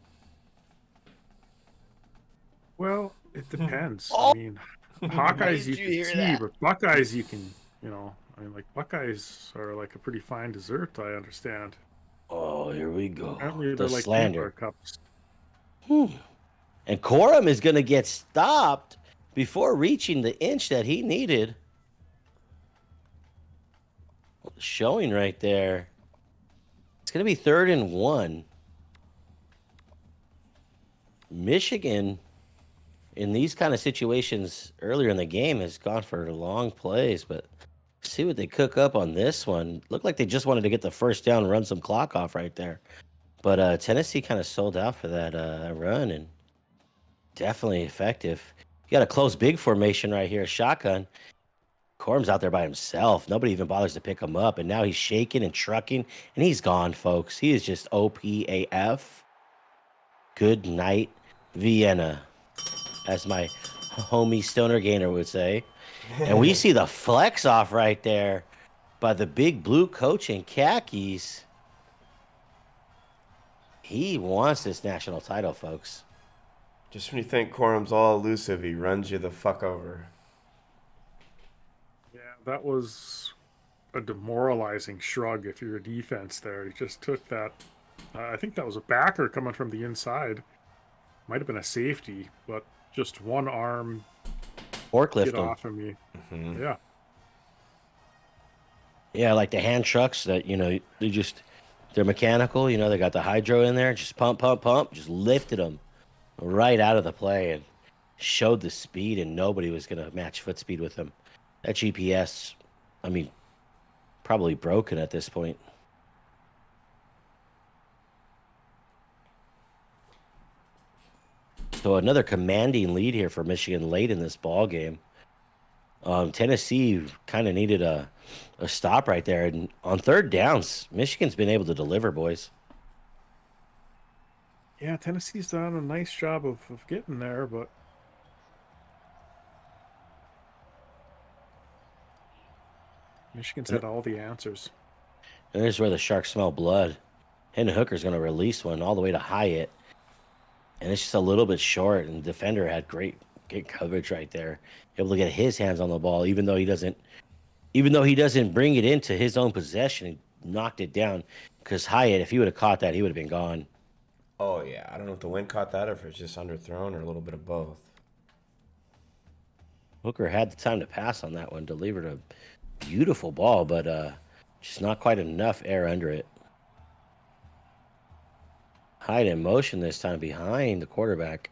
Well, it depends.
Oh!
I mean, Hawkeyes
Did
you
you hear
can see,
that?
but Buckeyes you can, I mean, like Buckeyes are like a pretty fine dessert. I understand.
Oh, here we go.
Apparently,
The
they're like
slander.
peanut cups.
And Corum is going to get stopped before reaching the inch that he needed. Showing right there. It's going to be 3rd and 1. Michigan, in these kind of situations earlier in the game, has gone for long plays, but see what they cook up on this one. Looked like they just wanted to get the first down and run some clock off right there. But Tennessee kind of sold out for that run, and definitely effective. You got a close big formation right here, shotgun. Corum's out there by himself. Nobody even bothers to pick him up, and now he's shaking and trucking, and he's gone, folks. He is just OPAF. Good night, Vienna, as my homie Stoner Gainer would say. And we see the flex off right there by the big blue coach in khakis. He wants this national title, folks.
Just when you think Corum's all elusive, he runs you the fuck over.
Yeah, that was a demoralizing shrug if you're a defense there. He just took that. I think that was a backer coming from the inside. Might have been a safety, but just one arm
Forklift
get
him.
off of me.
Mhm.
Yeah.
Yeah, like the hand trucks that, they're mechanical. They got the hydro in there. Just pump, pump, pump. Just lifted them right out of the play and showed the speed, and nobody was going to match foot speed with him. That GPS, I mean, probably broken at this point. So another commanding lead here for Michigan late in this ball game. Tennessee kind of needed a stop right there. And on third downs, Michigan's been able to deliver, boys.
Yeah, Tennessee's done a nice job of getting there, but Michigan's had all the answers.
And there's where the Sharks smell blood. Hendon Hooker's going to release one all the way to Hyatt. And it's just a little bit short. And the defender had great coverage right there. Able to get his hands on the ball, even though he doesn't bring it into his own possession and knocked it down. Because Hyatt, if he would have caught that, he would have been gone.
Oh yeah, I don't know if the wind caught that or if it's just underthrown or a little bit of both.
Hooker had the time to pass on that one, delivered a beautiful ball, but just not quite enough air under it. Hyatt in motion this time behind the quarterback.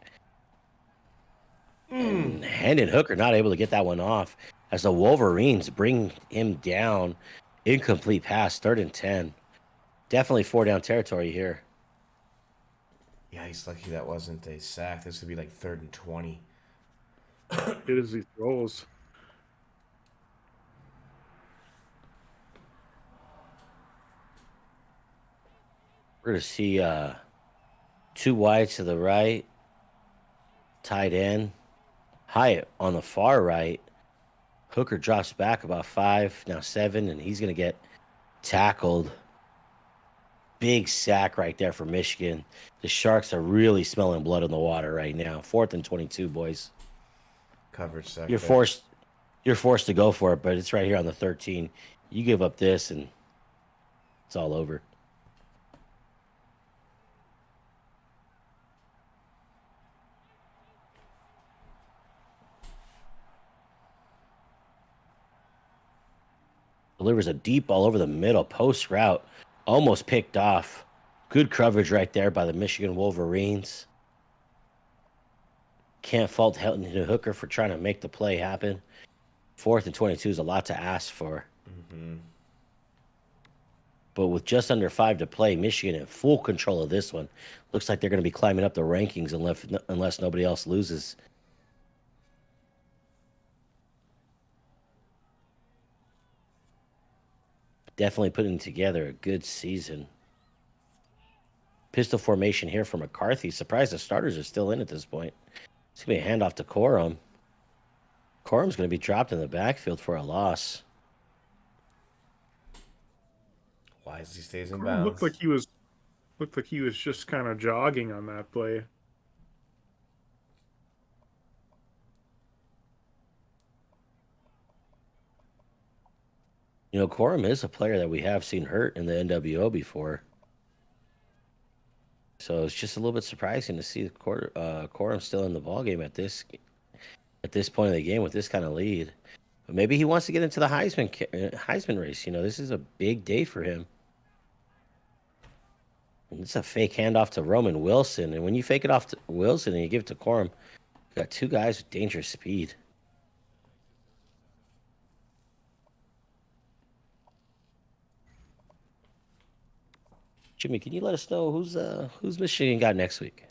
And Hendon Hooker not able to get that one off as the Wolverines bring him down. Incomplete pass, 3rd and 10. Definitely 4-down territory here.
Yeah, he's lucky that wasn't a sack. This would be like 3rd and 20.
It is he throws.
We're going to see 2 wide to the right. Tight end. Hyatt on the far right. Hooker drops back about 5, now 7, and he's going to get tackled. Big sack right there for Michigan. The Sharks are really smelling blood in the water right now. 4th and 22, boys.
Coverage sack.
You're forced to go for it, but it's right here on the 13. You give up this and it's all over. Delivers a deep ball over the middle, post route, almost picked off. Good coverage right there by the Michigan Wolverines. Can't fault Hendon Hooker for trying to make the play happen. 4th and 22 is a lot to ask for. But with just under 5 to play, Michigan in full control of this one. Looks like they're going to be climbing up the rankings unless nobody else loses. Definitely putting together a good season. Pistol formation here for McCarthy. Surprised the starters are still in at this point. It's going to be a handoff to Corum. Corum's going to be dropped in the backfield for a loss.
Wisely stays in
Corum
bounds.
looked like he was just kind of jogging on that play.
You know, Corum is a player that we have seen hurt in the NWO before. So it's just a little bit surprising to see Corum still in the ballgame at this point of the game with this kind of lead. But maybe he wants to get into the Heisman race. You know, this is a big day for him. And it's a fake handoff to Roman Wilson. And when you fake it off to Wilson and you give it to Corum, you got 2 guys with dangerous speed. Jimmy, can you let us know who's Michigan got next week?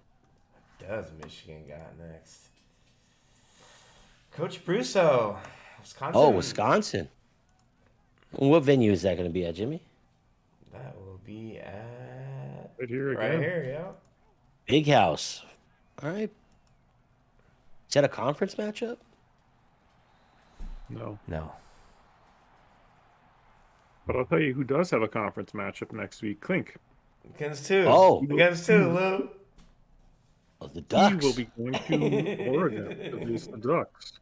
Does Michigan got next? Coach Brusso, Wisconsin.
Oh, Wisconsin. What venue is that going to be at, Jimmy?
That will be at
Right here again.
right here. Yeah.
Big House. All right. Is that a conference matchup?
No.
No.
But I'll tell you who does have a conference matchup next week. Clink.
Against 2.
Oh.
Against 2, Lou.
Oh, the Ducks.
He will be going to Oregon to face the Ducks.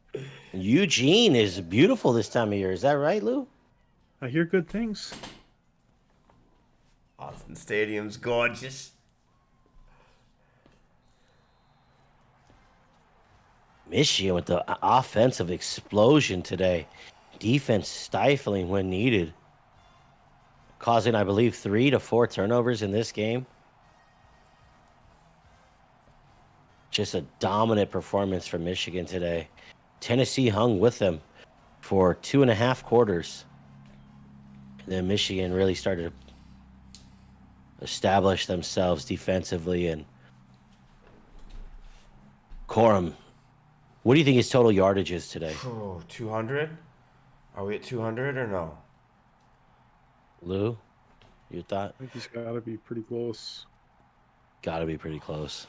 Eugene is beautiful this time of year. Is that right, Lou?
I hear good things.
Austin Stadium's gorgeous.
Michigan with the offensive explosion today. Defense stifling when needed. Causing, I believe, 3 to 4 turnovers in this game. Just a dominant performance from Michigan today. Tennessee hung with them for 2.5 quarters. And then Michigan really started to establish themselves defensively, and Corum What do you think his total yardage is today?
200? Are we at 200 or no?
Lou, you thought?
I think he's got to be pretty close.
Got to be pretty close.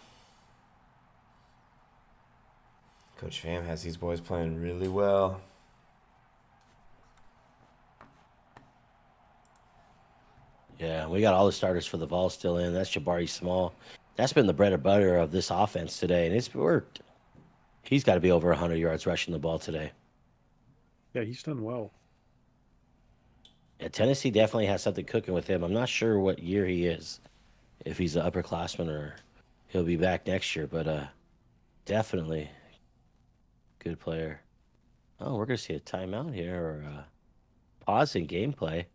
Coach Fam has these boys playing really well.
Yeah, we got all the starters for the Vol still in. That's Jabari Small. That's been the bread and butter of this offense today, and it's worked. He's got to be over 100 yards rushing the ball today.
Yeah, he's done well.
Yeah, Tennessee definitely has something cooking with him. I'm not sure what year he is, if he's an upperclassman or he'll be back next year, but definitely good player. Oh, we're going to see a timeout here or a pause in gameplay.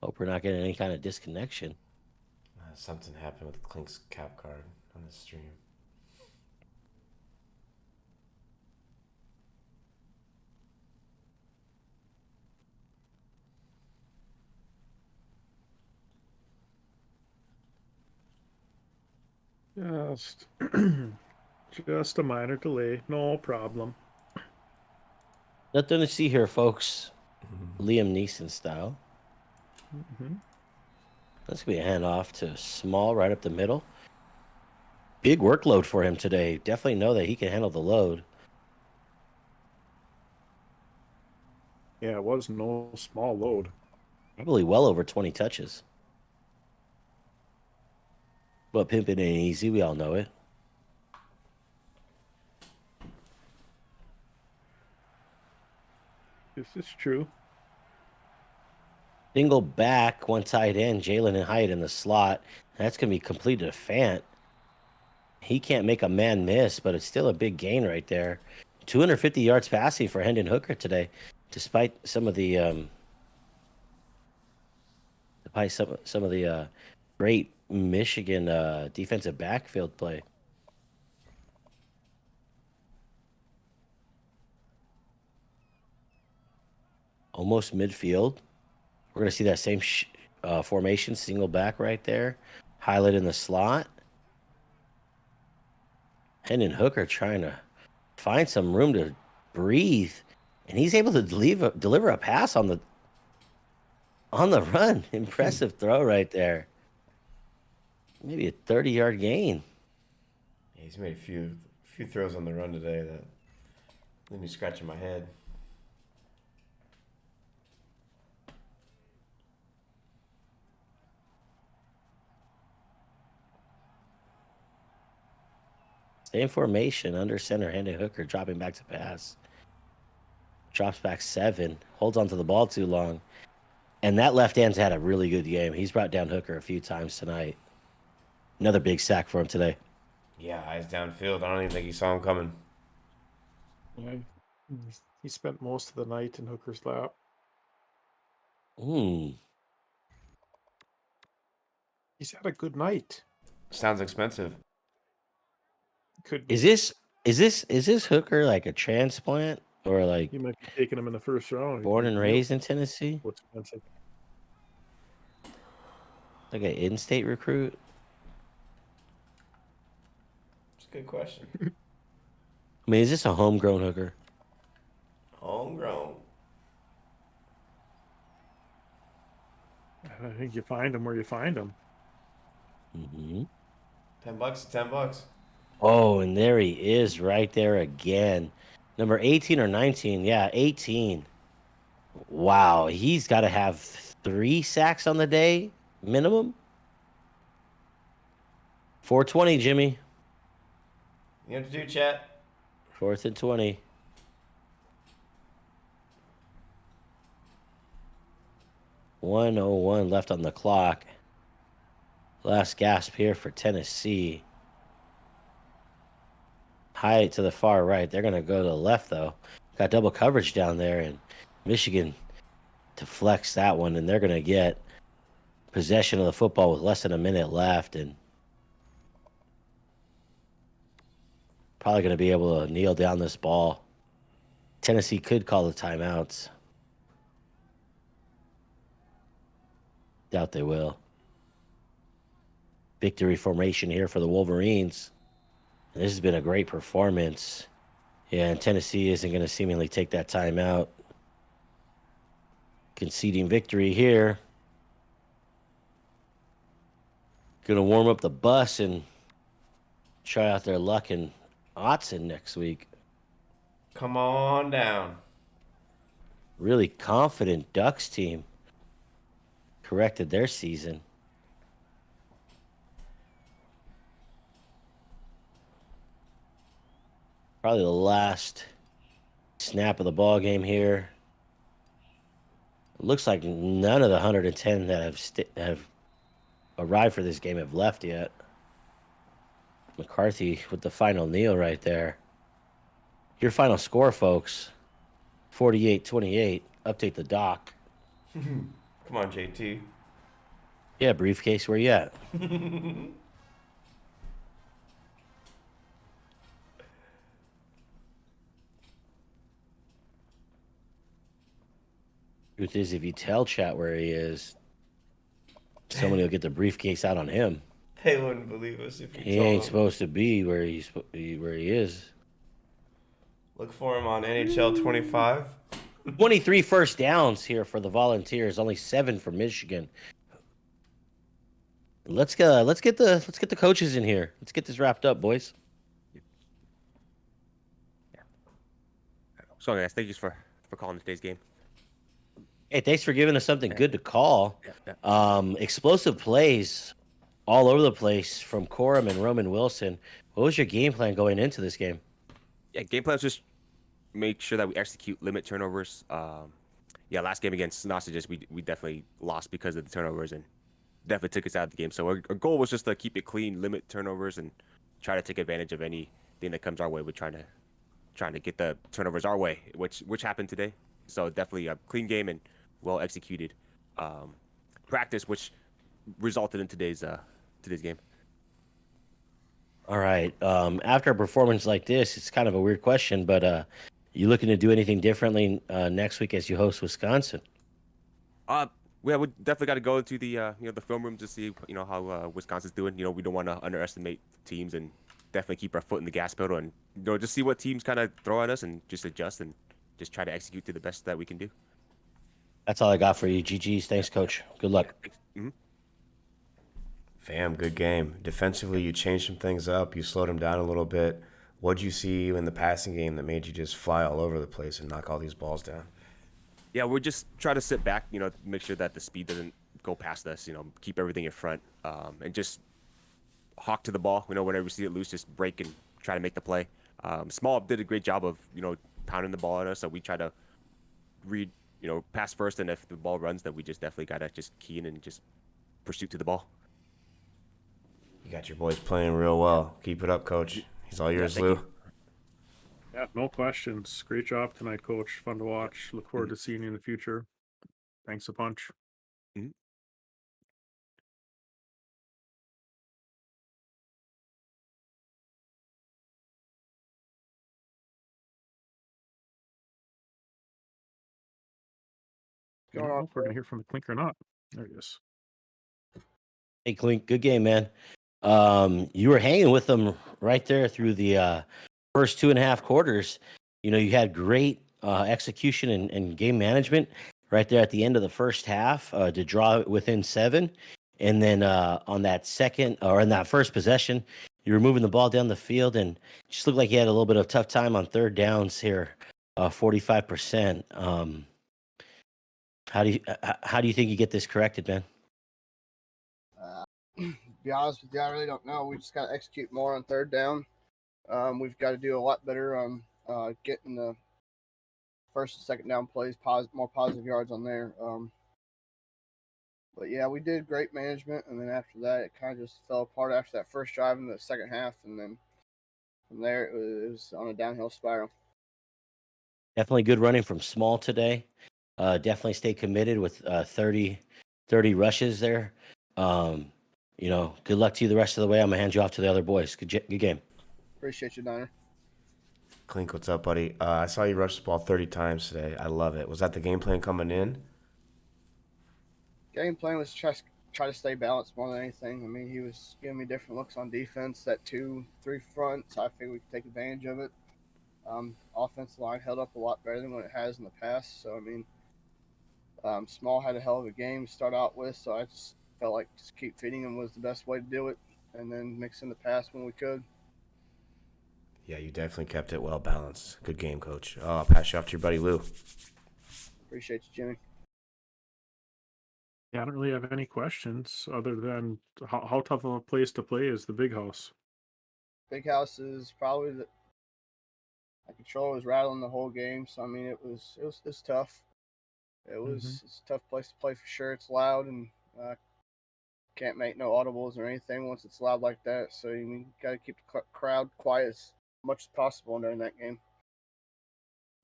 Hope we're not getting any kind of disconnection.
Something happened with Clink's cap card on the stream.
Just, just a minor delay. No problem.
Nothing to see here, folks. Liam Neeson style. That's going to be a handoff to Small right up the middle. Big workload for him today. Definitely know that he can handle the load.
Yeah, it was no small load.
Probably well over 20 touches. But pimping ain't easy. We all know it.
This is true.
Single back, one tight end, Jalen and Hyatt in the slot. That's going to be completed to Fant. He can't make a man miss, but it's still a big gain right there. 250 yards passing for Hendon Hooker today, despite some of the great Michigan defensive backfield play. Almost midfield. We're going to see that same formation, single back right there. Highlight in the slot. Hendon Hooker trying to find some room to breathe. And he's able to deliver a pass on the run. Impressive throw right there. Maybe a 30-yard gain.
Yeah, he's made a few throws on the run today that leave me scratching my head.
Same formation under center, Hendon Hooker dropping back to pass. Drops back 7, holds onto the ball too long. And that left hand's had a really good game. He's brought down Hooker a few times tonight. Another big sack for him today.
Yeah, eyes downfield. I don't even think he saw him coming.
Yeah, he spent most of the night in Hooker's lap. He's had a good night.
Sounds expensive.
Could be.
Is this Hooker like a transplant or like
You might be taking him in the first round.
born and raised in Tennessee?
What's expensive?
Like an in-state recruit?
It's a good question.
I mean, is this a homegrown Hooker?
Homegrown.
I think you find him where you find him.
Mm-hmm.
$10. $10.
Oh, and there he is right there again. Number 18 or 19. Yeah, 18. Wow, he's got to have 3 sacks on the day minimum. 420, Jimmy.
You have to do, chat.
4th and 20. $1:01 left on the clock. Last gasp here for Tennessee. High to the far right. They're going to go to the left, though. Got double coverage down there, and Michigan to flex that one, and they're going to get possession of the football with less than a minute left, and probably going to be able to kneel down this ball. Tennessee could call the timeouts. Doubt they will. Victory formation here for the Wolverines. This has been a great performance. Yeah, and Tennessee isn't going to seemingly take that time out. Conceding victory here. Going to warm up the bus and try out their luck in Autzen next week.
Come on down.
Really confident Ducks team. Corrected their season. Probably the last snap of the ball game here. It looks like none of the 110 that have arrived for this game have left yet. McCarthy with the final kneel right there. Your final score, folks. 48-28. Update the doc.
Come on, JT.
Yeah, briefcase, where you at? Truth is, if you tell chat where he is, somebody will get the briefcase out on him.
They wouldn't believe us if you
He
told
ain't
them.
supposed to be where he is.
Look for him on NHL 25.
23 first downs here for the Volunteers, only 7 for Michigan. Let's get the coaches in here. Let's get this wrapped up, boys.
So guys, thank you for calling today's game.
Hey, thanks for giving us something good to call.
Yeah.
Explosive plays all over the place from Corum and Roman Wilson. What was your game plan going into this game?
Yeah, game plan was just make sure that we execute, limit turnovers. Last game against Sausages, we definitely lost because of the turnovers and definitely took us out of the game. So our goal was just to keep it clean, limit turnovers, and try to take advantage of anything that comes our way. We're trying to get the turnovers our way, which happened today. So definitely a clean game and well executed practice, which resulted in today's game.
All right. After a performance like this, it's kind of a weird question, but you looking to do anything differently next week as you host Wisconsin?
We definitely got to go into the the film room to see how Wisconsin's doing. We don't want to underestimate teams and definitely keep our foot in the gas pedal and just see what teams kind of throw at us and just adjust and just try to execute to the best that we can do.
That's all I got for you. GG's. Thanks, Coach. Good luck.
Mm-hmm.
Fam, good game. Defensively, you changed some things up. You slowed him down a little bit. What'd you see in the passing game that made you just fly all over the place and knock all these balls down?
Yeah, we're just trying to sit back, make sure that the speed doesn't go past us, keep everything in front, and just hawk to the ball. Whenever we see it loose, just break and try to make the play. Small did a great job of, pounding the ball on us, so we try to read, pass first, and if the ball runs, then we just definitely got to just key in and just pursue to the ball.
You got your boys playing real well. Keep it up, Coach. He's all yours,
thank
Lou.
you.
Yeah, no questions. Great job tonight, Coach. Fun to watch. Look forward to seeing you in the future. Thanks a bunch.
Mhm.
I don't know if we're going to hear from the Clink or not. There he is.
Hey, Clink, good game, man. You were hanging with them right there through the first 2.5 quarters. You had great execution and game management right there at the end of the first half to draw it within 7. And then on that second or in that first possession, you were moving the ball down the field and just looked like you had a little bit of tough time on third downs here, 45%. How do you think you get this corrected, man?
Be honest with you, I really don't know. We just got to execute more on third down. We've got to do a lot better on getting the first and second down plays, more positive yards on there. But yeah, we did great management, and then after that, it kind of just fell apart after that first drive in the second half, and then from there, it was on a downhill spiral.
Definitely good running from Small today. Definitely stay committed with 30 rushes there. Good luck to you the rest of the way. I'm going to hand you off to the other boys. Good game.
Appreciate you, Diner.
Clink, what's up, buddy? I saw you rush the ball 30 times today. I love it. Was that the game plan coming in?
Game plan was try try to stay balanced more than anything. I mean, he was giving me different looks on defense, that 2-3 front, so I figured we could take advantage of it. Offensive line held up a lot better than what it has in the past. So I mean, Small had a hell of a game to start out with, so I just felt like just keep feeding him was the best way to do it, and then mix in the pass when we could.
Yeah, you definitely kept it well balanced. Good game, Coach. Oh, I'll pass you off to your buddy Lou.
Appreciate you, Jimmy.
Yeah, I don't really have any questions other than how tough of a place to play is the Big House.
Big House is probably the controller was rattling the whole game, so I mean it was tough. It's a tough place to play for sure. It's loud and can't make no audibles or anything once it's loud like that. So you got to keep the crowd quiet as much as possible during that game.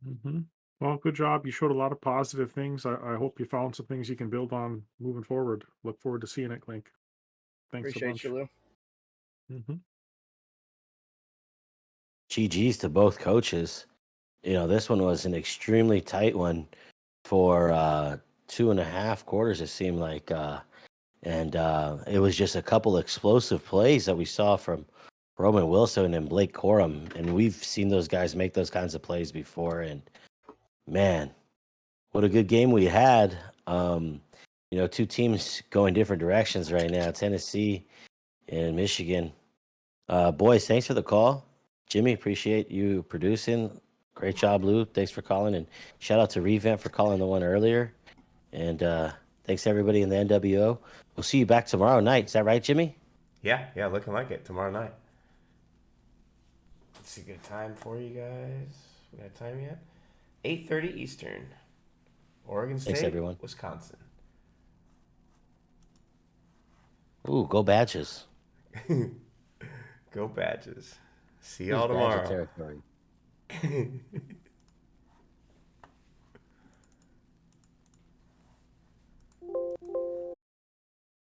Mm-hmm. Well, good job. You showed a lot of positive things. I hope you found some things you can build on moving forward. Look forward to seeing it, Clink. Thanks
Appreciate
a bunch.
you, Lou.
Mm-hmm.
GG's to both coaches. You know, this one was an extremely tight one for 2.5 quarters, it seemed like. And it was just a couple explosive plays that we saw from Roman Wilson and Blake Corum. And we've seen those guys make those kinds of plays before. And man, what a good game we had. You know, two teams going different directions right now, Tennessee and Michigan. Boys, thanks for the call. Jimmy, appreciate you producing. Great job, Lou. Thanks for calling. And shout out to Revamp for calling the one earlier. And thanks to everybody in the NWO. We'll see you back tomorrow night. Is that right, Jimmy?
Yeah, looking like it tomorrow night. Let's see, good time for you guys. We got time yet? 8:30 Eastern. Oregon State,
Thanks, everyone.
Wisconsin.
Ooh, go Badges.
Go Badges. See
Who's
y'all
Badger
tomorrow.
territory?